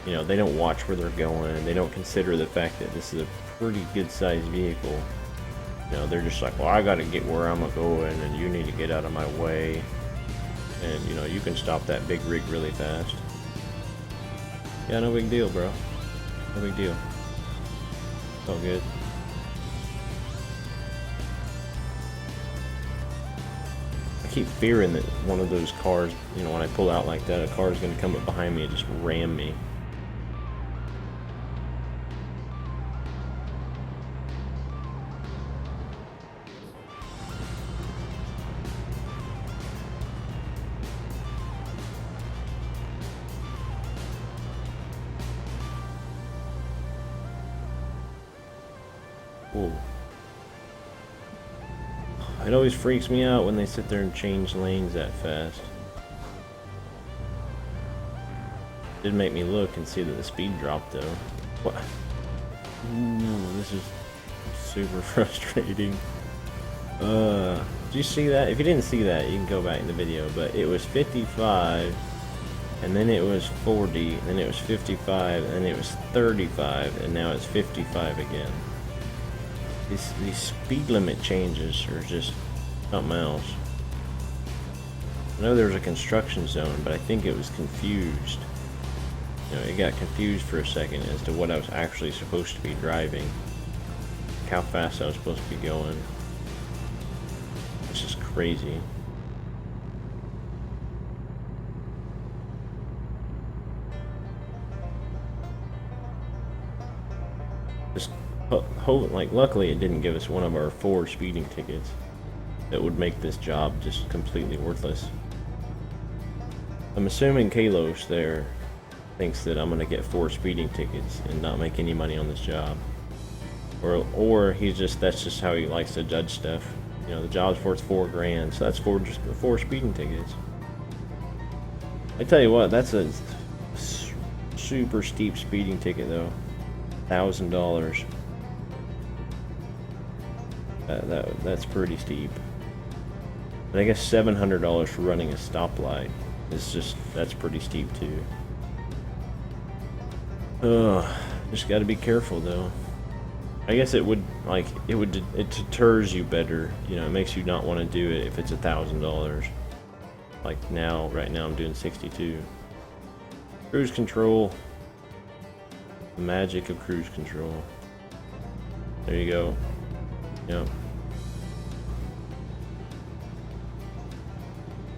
[SPEAKER 1] they don't watch where they're going, and they don't consider the fact that this is a pretty good-sized vehicle. They're just like, well, I gotta get where I'm going, and you need to get out of my way. And, you can stop that big rig really fast. Yeah, no big deal, bro. No big deal. It's all good. I keep fearing that one of those cars, when I pull out like that, a car is going to come up behind me and just ram me. Whoa. It always freaks me out when they sit there and change lanes that fast. Did make me look and see that the speed dropped though. What? No, this is super frustrating. Did you see that? If you didn't see that, you can go back in the video, but it was 55, and then it was 40, and then it was 55, and then it was 35, and now it's 55 again. These speed limit changes are just something else. I know there was a construction zone, but I think it was confused. It got confused for a second as to what I was actually supposed to be driving. How fast I was supposed to be going. This is crazy. Just luckily it didn't give us one of our 4 speeding tickets that would make this job just completely worthless. I'm assuming Kalos there thinks that I'm gonna get 4 speeding tickets and not make any money on this job, or that's just how he likes to judge stuff. The job's worth $4 grand, so that's 4 speeding tickets. I tell you what, that's a super steep speeding ticket though. $1,000. That's pretty steep. But I guess $700 for running a stoplight is that's pretty steep too. Just got to be careful though. I guess it deters you better. It makes you not want to do it if it's $1,000. Like right now I'm doing 62. Cruise control. The magic of cruise control. There you go. Yep.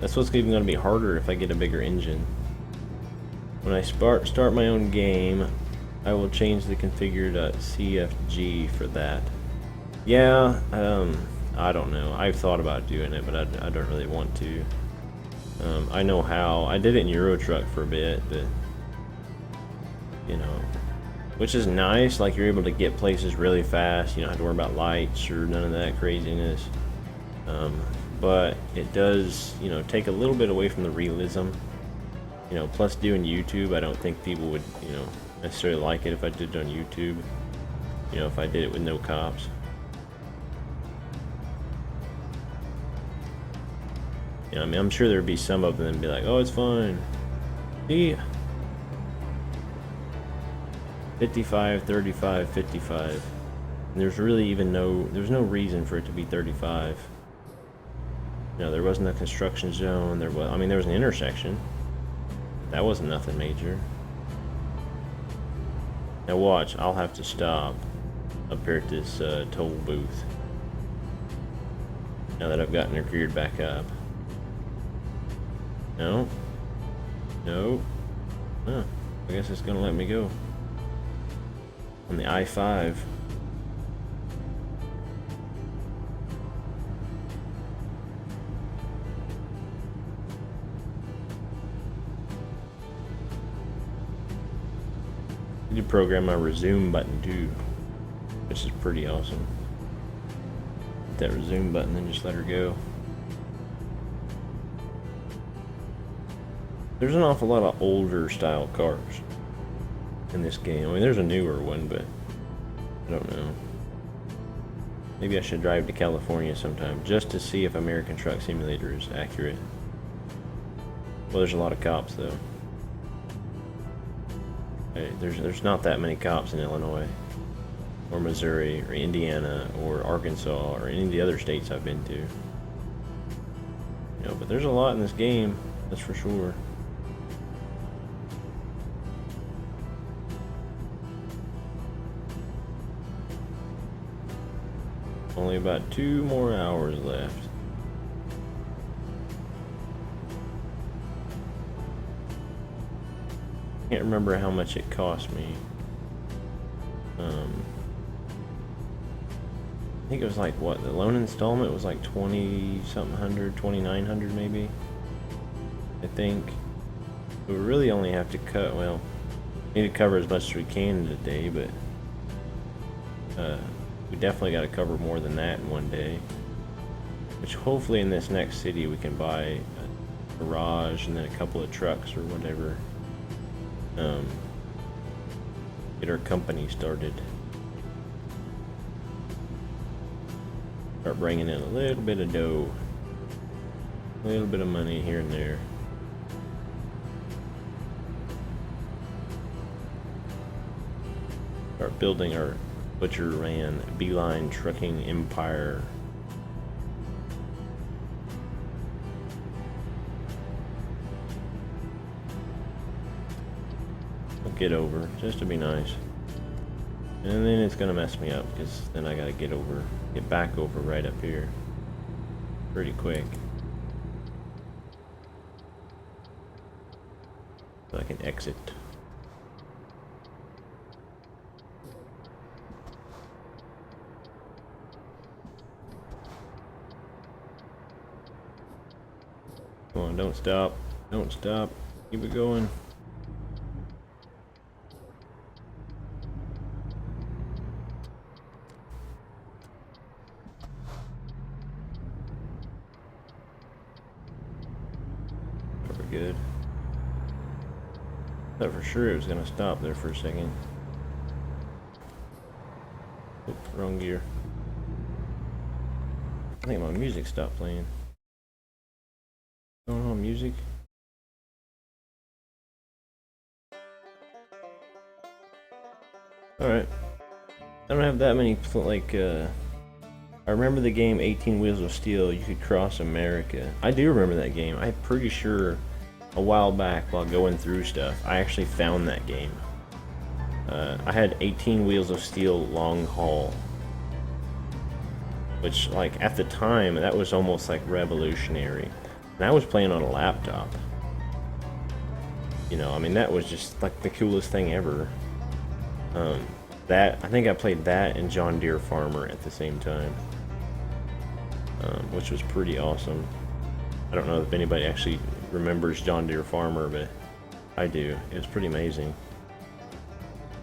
[SPEAKER 1] That's what's even going to be harder if I get a bigger engine. When I start my own game, I will change the configure.cfg for that. Yeah, I don't know. I've thought about doing it, but I don't really want to. I know how. I did it in Euro Truck for a bit, but which is nice. Like, you're able to get places really fast. You don't have to worry about lights or none of that craziness. But it does, take a little bit away from the realism. Plus doing YouTube, I don't think people would, necessarily like it if I did it on YouTube. If I did it with no cops. You know, I mean, I'm sure there'd be some of them that'd be like, oh, it's fine. See? 55, 35, 55. And there's really even there's no reason for it to be 35. You know, there wasn't a construction zone, there was, I mean, there was an intersection. That wasn't nothing major. Now watch, I'll have to stop up here at this toll booth. Now that I've gotten her geared back up. No. No. Huh. I guess it's gonna let me go. On the I-5. You can program my resume button too, which is pretty awesome. Hit that resume button and just let her go. There's an awful lot of older style cars in this game. I mean, there's a newer one, but I don't know. Maybe I should drive to California sometime just to see if American Truck Simulator is accurate. Well, there's a lot of cops though. There's not that many cops in Illinois, or Missouri, or Indiana, or Arkansas, or any of the other states I've been to. You know, but there's a lot in this game, that's for sure. Only about 2 more hours left. Can't remember how much it cost me. I think it was like, what, the loan installment was like 20 something hundred, 2,900 maybe, I think. We really only have to cut, well, we need to cover as much as we can in a day, but we definitely got to cover more than that in one day. Which hopefully in this next city we can buy a garage and then a couple of trucks or whatever. Get our company started. Start bringing in a little bit of dough. A little bit of money here and there. Start building our Butcher Ran Beeline Trucking Empire. Get over just to be nice, and then it's gonna mess me up because then I gotta get back over right up here pretty quick so I can exit. Come on, don't stop, don't stop, keep it going. Good. Thought for sure it was gonna stop there for a second. Oops, wrong gear. I think my music stopped playing. Going on, music. Alright. I don't have that many, like, I remember the game 18 Wheels of Steel, you could cross America. I do remember that game. I'm pretty sure a while back while going through stuff, I actually found that game. I had 18 Wheels of Steel Long Haul, which, like, at the time, that was almost like revolutionary. And I was playing on a laptop. You know, I mean, that was just like the coolest thing ever. I think I played that and John Deere Farmer at the same time, which was pretty awesome. I don't know if anybody actually remembers John Deere Farmer, but I do. It was pretty amazing.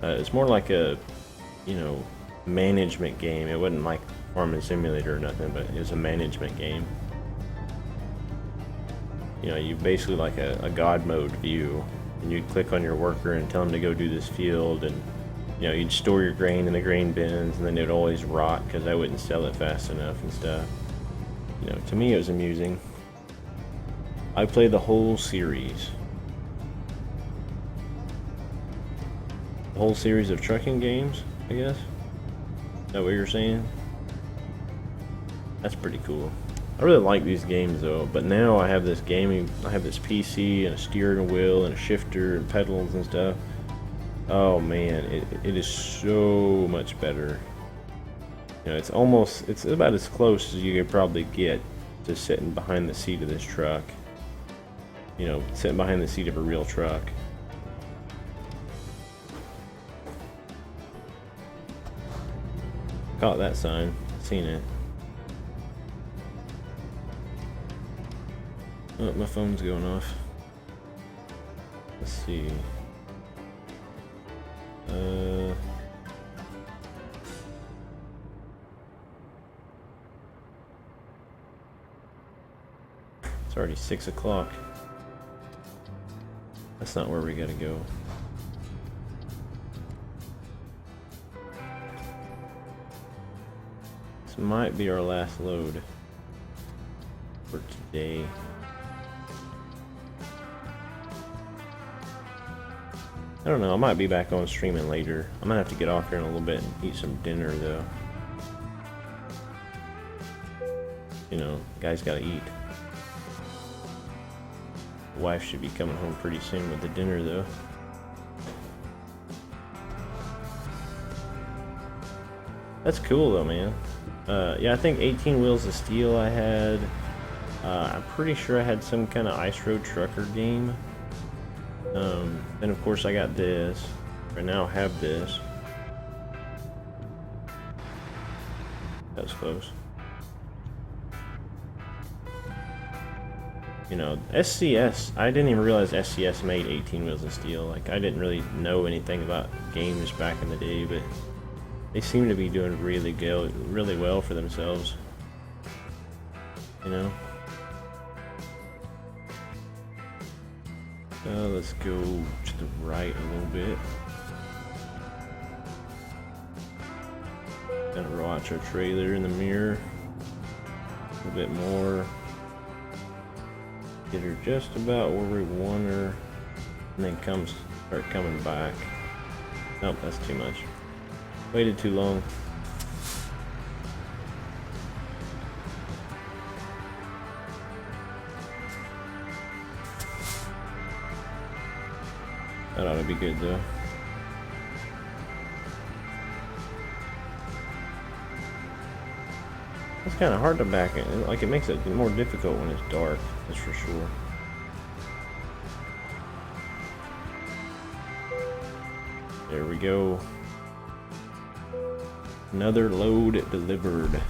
[SPEAKER 1] It's more like a, you know, management game. It wasn't like Farming Simulator or nothing, but it was a management game. You know, you basically like a God mode view, and you'd click on your worker and tell them to go do this field, and you know, you'd store your grain in the grain bins, and then it'd always rot because I wouldn't sell it fast enough and stuff. You know, to me it was amusing. I played the whole series. The whole series of trucking games, I guess. Is that what you're saying? That's pretty cool. I really like these games though, but now I have this PC and a steering wheel and a shifter and pedals and stuff. Oh man, it is so much better. You know, it's about as close as you could probably get to sitting behind the seat of this truck. You know, sitting behind the seat of a real truck. Caught that sign, seen it. Oh, my phone's going off. Let's see. It's already 6 o'clock. That's not where we gotta go. This might be our last load for today. I don't know, I might be back on streaming later. I'm gonna have to get off here in a little bit and eat some dinner though. You know, guys gotta eat. The wife should be coming home pretty soon with the dinner though. That's cool though, man. Yeah, I think 18 Wheels of Steel I had. I'm pretty sure I had some kind of Ice Road Trucker game. Then of course I got this. I now have this. That was close. You know, SCS, I didn't even realize SCS made 18 Wheels of Steel. Like, I didn't really know anything about games back in the day, but they seem to be doing really well for themselves. You know? Let's go to the right a little bit. Gonna watch our trailer in the mirror. A little bit more. Get her just about where we want her. And then start coming back. Nope, that's too much. Waited too long. That ought to be good though. It's kind of hard to back it. Like, it makes it more difficult when it's dark, that's for sure. There we go. Another load delivered.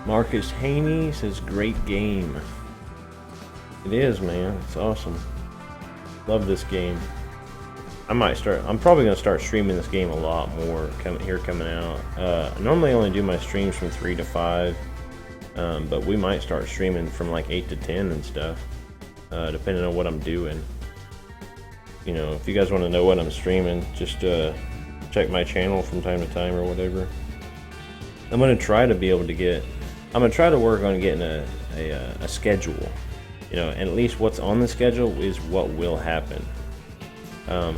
[SPEAKER 1] Marcus Haney says, great game. It is, man. It's awesome. Love this game. I'm probably gonna start streaming this game a lot more coming out. I normally only do my streams from 3 to 5, but we might start streaming from like 8 to 10 and stuff, depending on what I'm doing. You know, if you guys want to know what I'm streaming, just check my channel from time to time or whatever. I'm gonna try to work on getting a schedule. You know, and at least what's on the schedule is what will happen.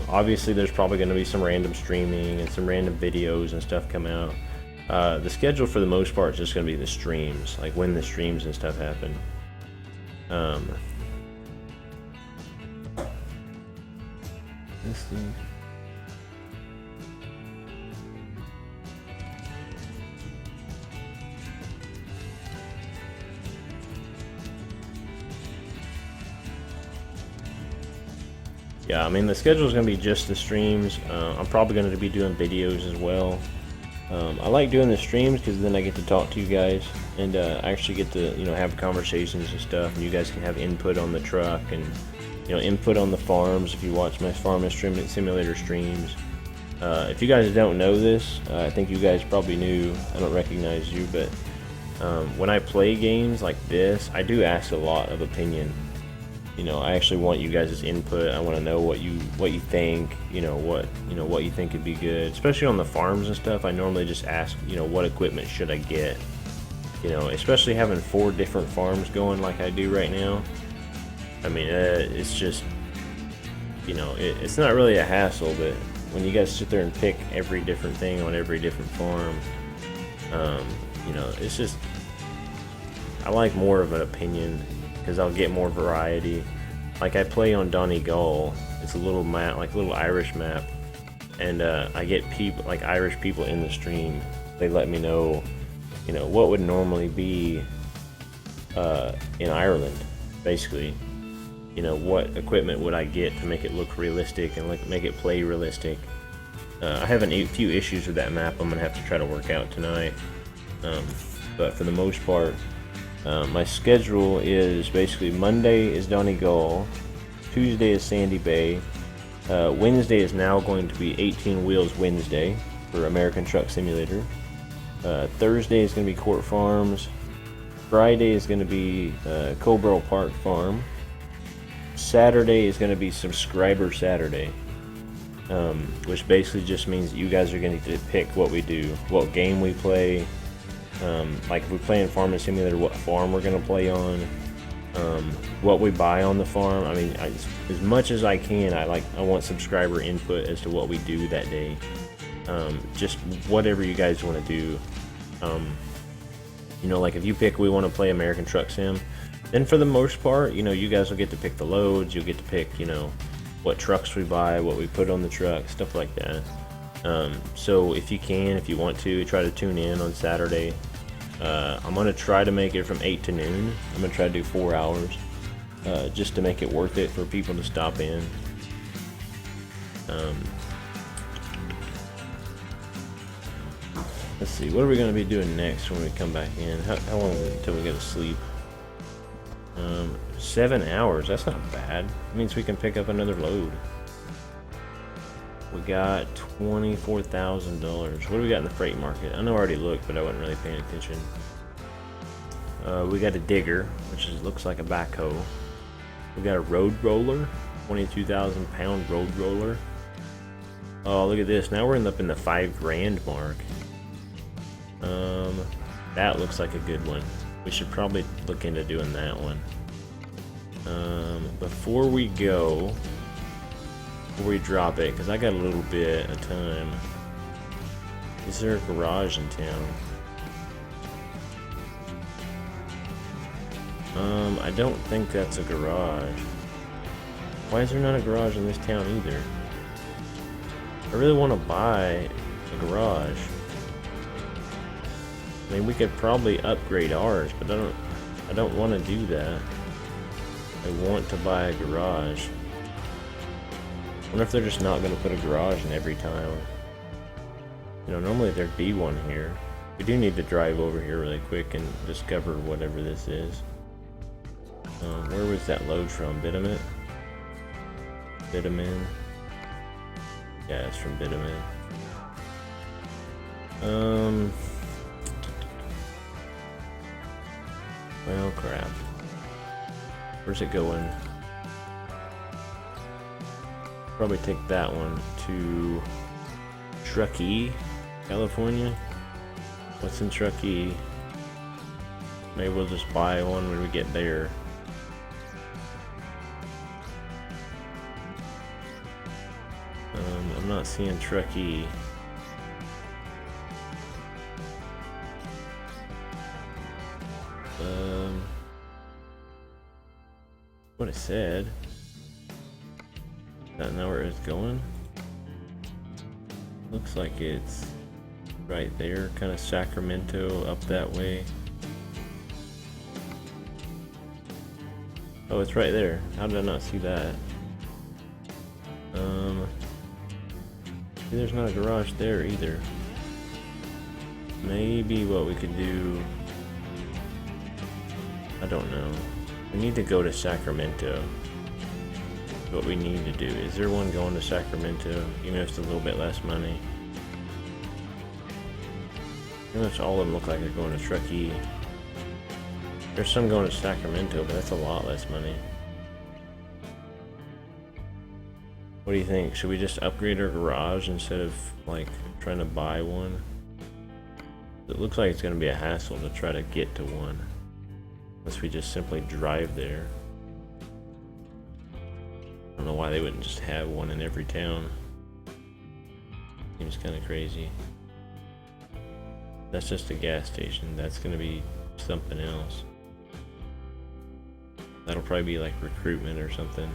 [SPEAKER 1] Obviously, there's probably going to be some random streaming and some random videos and stuff come out. The schedule for the most part is just going to be the streams, like when the streams and stuff happen. Let's see. Yeah, I mean, the schedule is going to be just the streams. I'm probably going to be doing videos as well. I like doing the streams because then I get to talk to you guys and I actually get to, you know, have conversations and stuff, and you guys can have input on the truck and, you know, input on the farms if you watch my Farming Simulator streams. If you guys don't know this, I think you guys probably knew. I don't recognize you, but when I play games like this, I do ask a lot of opinion. You know, I actually want you guys' input. I want to know what you think. What you think would be good, especially on the farms and stuff. I normally just ask, you know, what equipment should I get? You know, especially having 4 different farms going like I do right now. I mean, it's just, you know, it's not really a hassle, but when you guys sit there and pick every different thing on every different farm, you know, it's just, I like more of an opinion because I'll get more variety. Like I play on Donegal, it's a little map, like a little Irish map, and I get people, like Irish people in the stream. They let me know, you know, what would normally be in Ireland, basically. You know, what equipment would I get to make it look realistic and make it play realistic. I have a few issues with that map I'm gonna have to try to work out tonight, but for the most part, my schedule is basically Monday is Donegal, Tuesday is Sandy Bay, Wednesday is now going to be 18 Wheels Wednesday for American Truck Simulator. Thursday is going to be Court Farms. Friday is going to be Cobrell Park Farm. Saturday is going to be Subscriber Saturday, which basically just means that you guys are going to pick what we do, what game we play. Like if we play in Farming Simulator, what farm we're going to play on, what we buy on the farm. I mean, as much as I can, I want subscriber input as to what we do that day. Just whatever you guys want to do. You know, like if you pick we want to play American Truck Sim, then for the most part, you know, you guys will get to pick the loads, you'll get to pick, you know, what trucks we buy, what we put on the truck, stuff like that. So if you can, if you want to, try to tune in on Saturday. I'm going to try to make it from 8 to noon. I'm going to try to do 4 hours, just to make it worth it for people to stop in. Let's see, what are we going to be doing next when we come back in? How long is it until we go to sleep? 7 hours, that's not bad. It means we can pick up another load. We got $24,000. What do we got in the freight market? I know I already looked, but I wasn't really paying attention. We got a digger, which looks like a backhoe. We got a road roller, 22,000 pound road roller. Oh, look at this. Now we're up in the $5,000 mark. That looks like a good one. We should probably look into doing that one. Before we go, before we drop it, because I got a little bit of time. Is there a garage in town? I don't think that's a garage. Why is there not a garage in this town either? I really want to buy a garage. I mean, we could probably upgrade ours, but I don't want to do that. I want to buy a garage. I wonder if they're just not going to put a garage in every town. You know, normally there'd be one here. We do need to drive over here really quick and discover whatever this is. Where was that load from? Bitumen? Bitumen? Yeah, it's from Bitumen. Well, crap. Where's it going? Probably take that one to Truckee, California. What's in Truckee? Maybe we'll just buy one when we get there. I'm not seeing Truckee. What it said. Not know where it's going. Looks like it's right there, kind of Sacramento up that way. Oh, it's right there. How did I not see that? There's not a garage there either. Maybe what we could do, I don't know. We need to go to Sacramento. What we need to do. Is there one going to Sacramento? Even if it's a little bit less money. Pretty much all of them look like they're going to Truckee. There's some going to Sacramento, but that's a lot less money. What do you think? Should we just upgrade our garage instead of like trying to buy one? It looks like it's going to be a hassle to try to get to one. Unless we just simply drive there. I don't know why they wouldn't just have one in every town. Seems kind of crazy. That's just a gas station. That's going to be something else. That'll probably be like recruitment or something.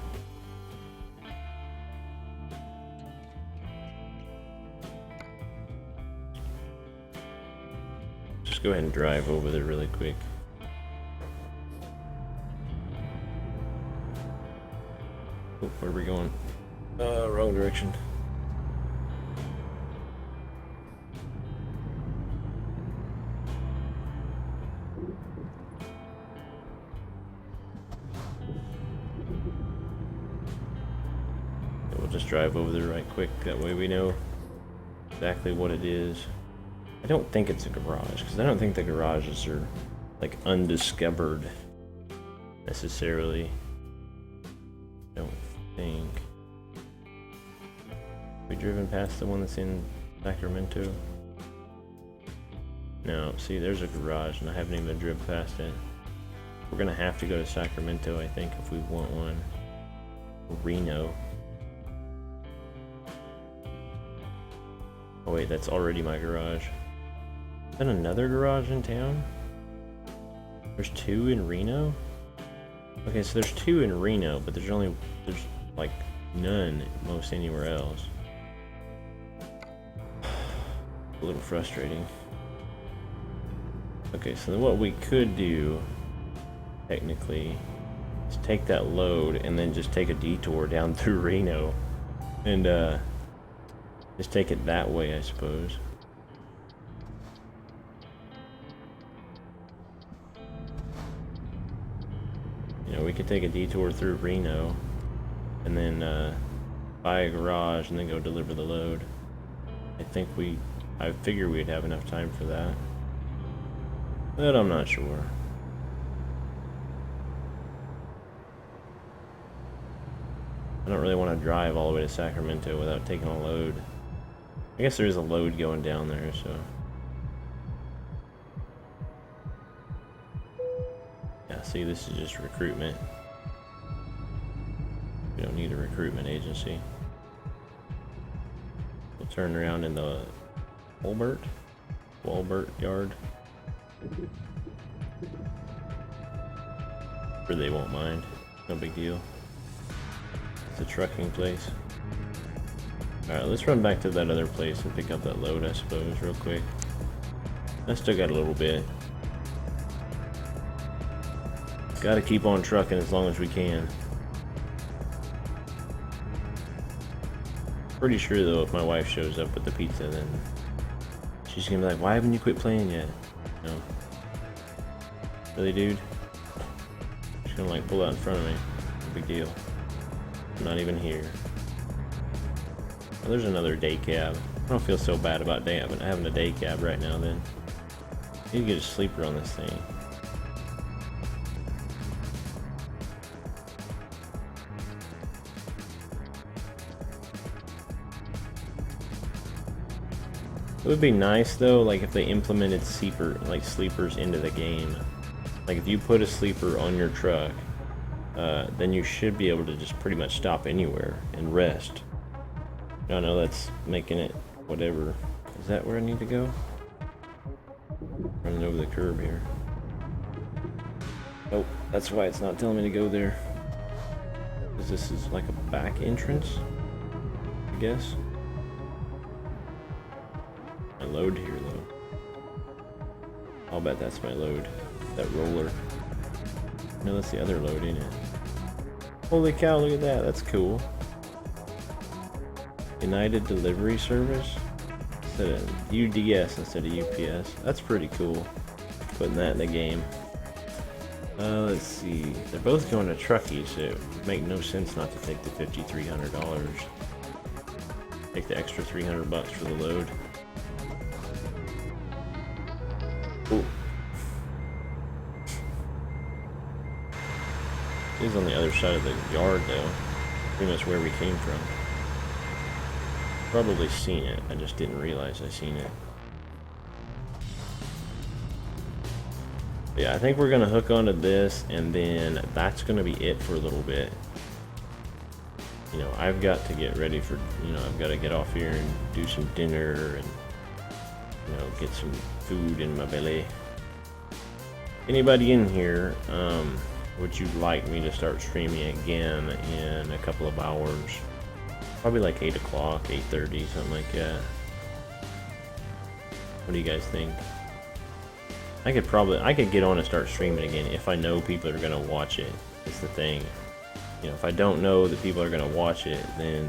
[SPEAKER 1] Just go ahead and drive over there really quick. Oh, where are we going? Wrong direction. We'll just drive over there right quick. That way we know exactly what it is. I don't think it's a garage, because I don't think the garages are like undiscovered necessarily. I don't think. We driven past the one that's in Sacramento? No, see there's a garage and I haven't even driven past it. We're gonna have to go to Sacramento, I think, if we want one. Reno. Oh wait, that's already my garage. Is that another garage in town? There's two in Reno? Okay, so there's two in Reno, but there's like none most anywhere else. A little frustrating. Okay, so what we could do, technically, is take that load and then just take a detour down through Reno and just take it that way, I suppose. You know, we could take a detour through Reno and then buy a garage and then go deliver the load. I figure we'd have enough time for that, but I'm not sure. I don't really want to drive all the way to Sacramento without taking a load. I guess there is a load going down there, so. Yeah, see, this is just recruitment. We don't need a recruitment agency. We'll turn around in the Walbert yard. Or they won't mind. No big deal. It's a trucking place. Alright, let's run back to that other place and pick up that load, I suppose, real quick. I still got a little bit. Gotta keep on trucking as long as we can. Pretty sure though, if my wife shows up with the pizza, then she's gonna be like, why haven't you quit playing yet? No. Really, dude? She's gonna like pull out in front of me. No big deal. I'm not even here. Oh, there's another day cab. I don't feel so bad about having a day cab right now then. Need to get a sleeper on this thing. It would be nice though, like if they implemented sleepers into the game. Like if you put a sleeper on your truck, then you should be able to just pretty much stop anywhere and rest. I know that's making it whatever. Is that where I need to go? Running over the curb here. Oh, that's why it's not telling me to go there. Because this is like a back entrance, I guess. My load here though. I'll bet that's my load. That roller. No, that's the other load, ain't it? Holy cow, look at that. That's cool. United Delivery Service. Instead of UDS instead of UPS. That's pretty cool. Putting that in the game. Let's see. They're both going to Truckee, so it would make no sense not to take the $5,300. Take the extra $300 for the load. Ooh. He's on the other side of the yard though. Pretty much where we came from. Probably seen it, I just didn't realize I seen it. Yeah, I think we're gonna hook onto this, and then that's gonna be it for a little bit. You know, I've got to get ready for, you know, I've got to get off here and do some dinner and, you know, get some food in my belly. Anybody in here, would you like me to start streaming again in a couple of hours? Probably like 8 o'clock, 8:30, something like that. What do you guys think? I could get on and start streaming again if I know people are gonna watch it. That's the thing. You know, if I don't know that people are gonna watch it, then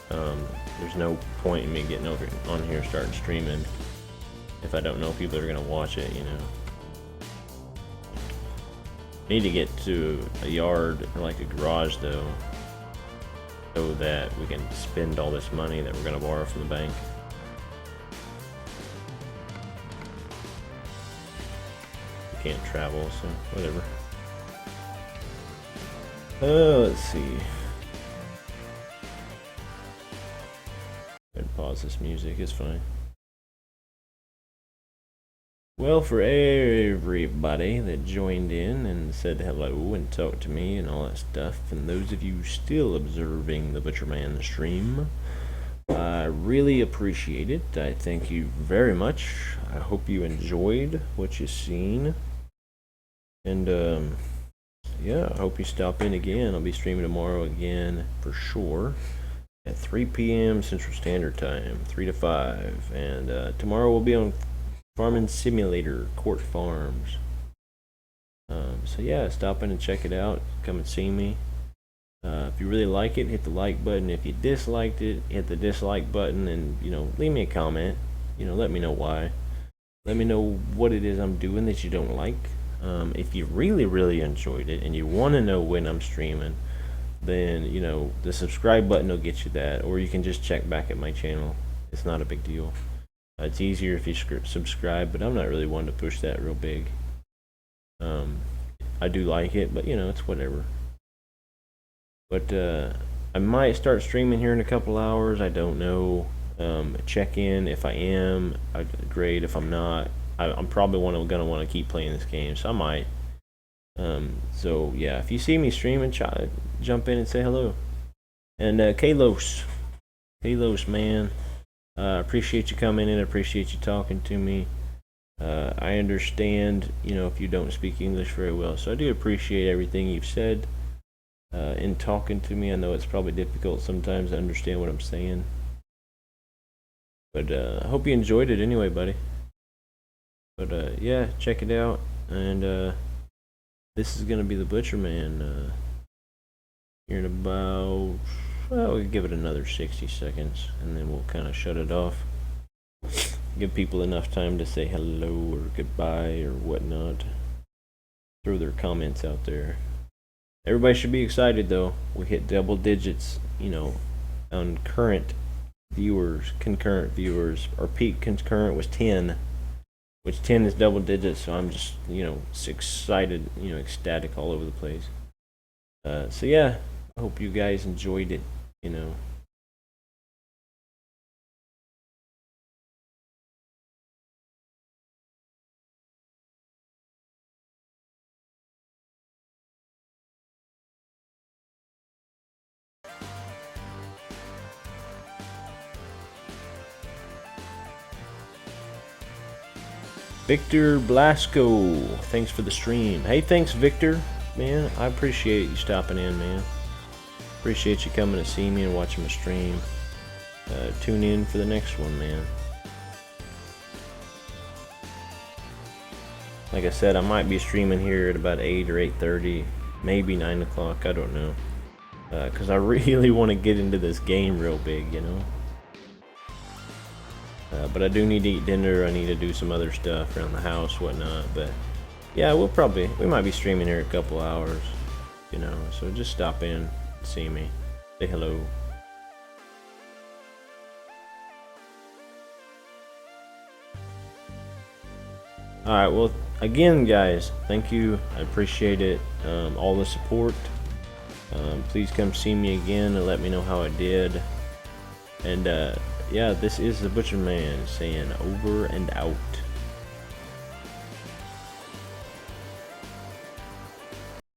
[SPEAKER 1] there's no point in me getting over on here and starting streaming if I don't know people are gonna watch it. You know, need to get to a yard or like a garage though, so that we can spend all this money that we're gonna borrow from the bank. We can't travel, so whatever. Let's see. And pause this music, it's fine. Well, for everybody that joined in and said hello and talked to me and all that stuff, and those of you still observing the Butcherman stream, I really appreciate it. I thank you very much. I hope you enjoyed what you've seen. And yeah, I hope you stop in again. I'll be streaming tomorrow again for sure at 3 p.m. Central Standard Time, 3 to 5. And tomorrow we'll be on Farming Simulator, Court Farms. So yeah, stop in and check it out. Come and see me. If you really like it, hit the like button. If you disliked it, hit the dislike button, and you know, leave me a comment. You know, let me know why. Let me know what it is I'm doing that you don't like. If you really enjoyed it and you want to know when I'm streaming, then you know the subscribe button will get you that, or you can just check back at my channel. It's not a big deal. It's easier if you subscribe, but I'm not really one to push that real big. I do like it, but you know, it's whatever. But I might start streaming here in a couple hours. I don't know. Check in if I am. Great. If I'm not, I'm probably gonna want to keep playing this game, so I might. So yeah, if you see me streaming, jump in and say hello. And Kalos, man, appreciate you coming in. Appreciate you talking to me. I understand, you know, if you don't speak English very well, so I do appreciate everything you've said in talking to me. I know it's probably difficult sometimes to understand what I'm saying, but I hope you enjoyed it anyway, buddy. But yeah, check it out, and this is gonna be the Butcherman here in about, well, we'll give it another 60 seconds, and then we'll kind of shut it off. Give people enough time to say hello or goodbye or whatnot. Throw their comments out there. Everybody should be excited though. We hit double digits, you know, on concurrent viewers. Our peak concurrent was 10. Which 10 is double digits, so I'm just, you know, excited, you know, ecstatic all over the place. So yeah, I hope you guys enjoyed it, you know. Victor Blasco, thanks for the stream. Hey, thanks, Victor. Man, I appreciate you stopping in, man. Appreciate you coming to see me and watching my stream. Tune in for the next one, man. Like I said, I might be streaming here at about 8 or 8:30, maybe 9 o'clock, I don't know. Because I really want to get into this game real big, you know. But I do need to eat dinner. I need to do some other stuff around the house, whatnot. But yeah, we might be streaming here a couple hours, you know. So just stop in, see me, say hello. All right, well, again, guys, thank you. I appreciate it. All the support. Please come see me again and let me know how I did. And yeah, this is the Butcherman saying over and out.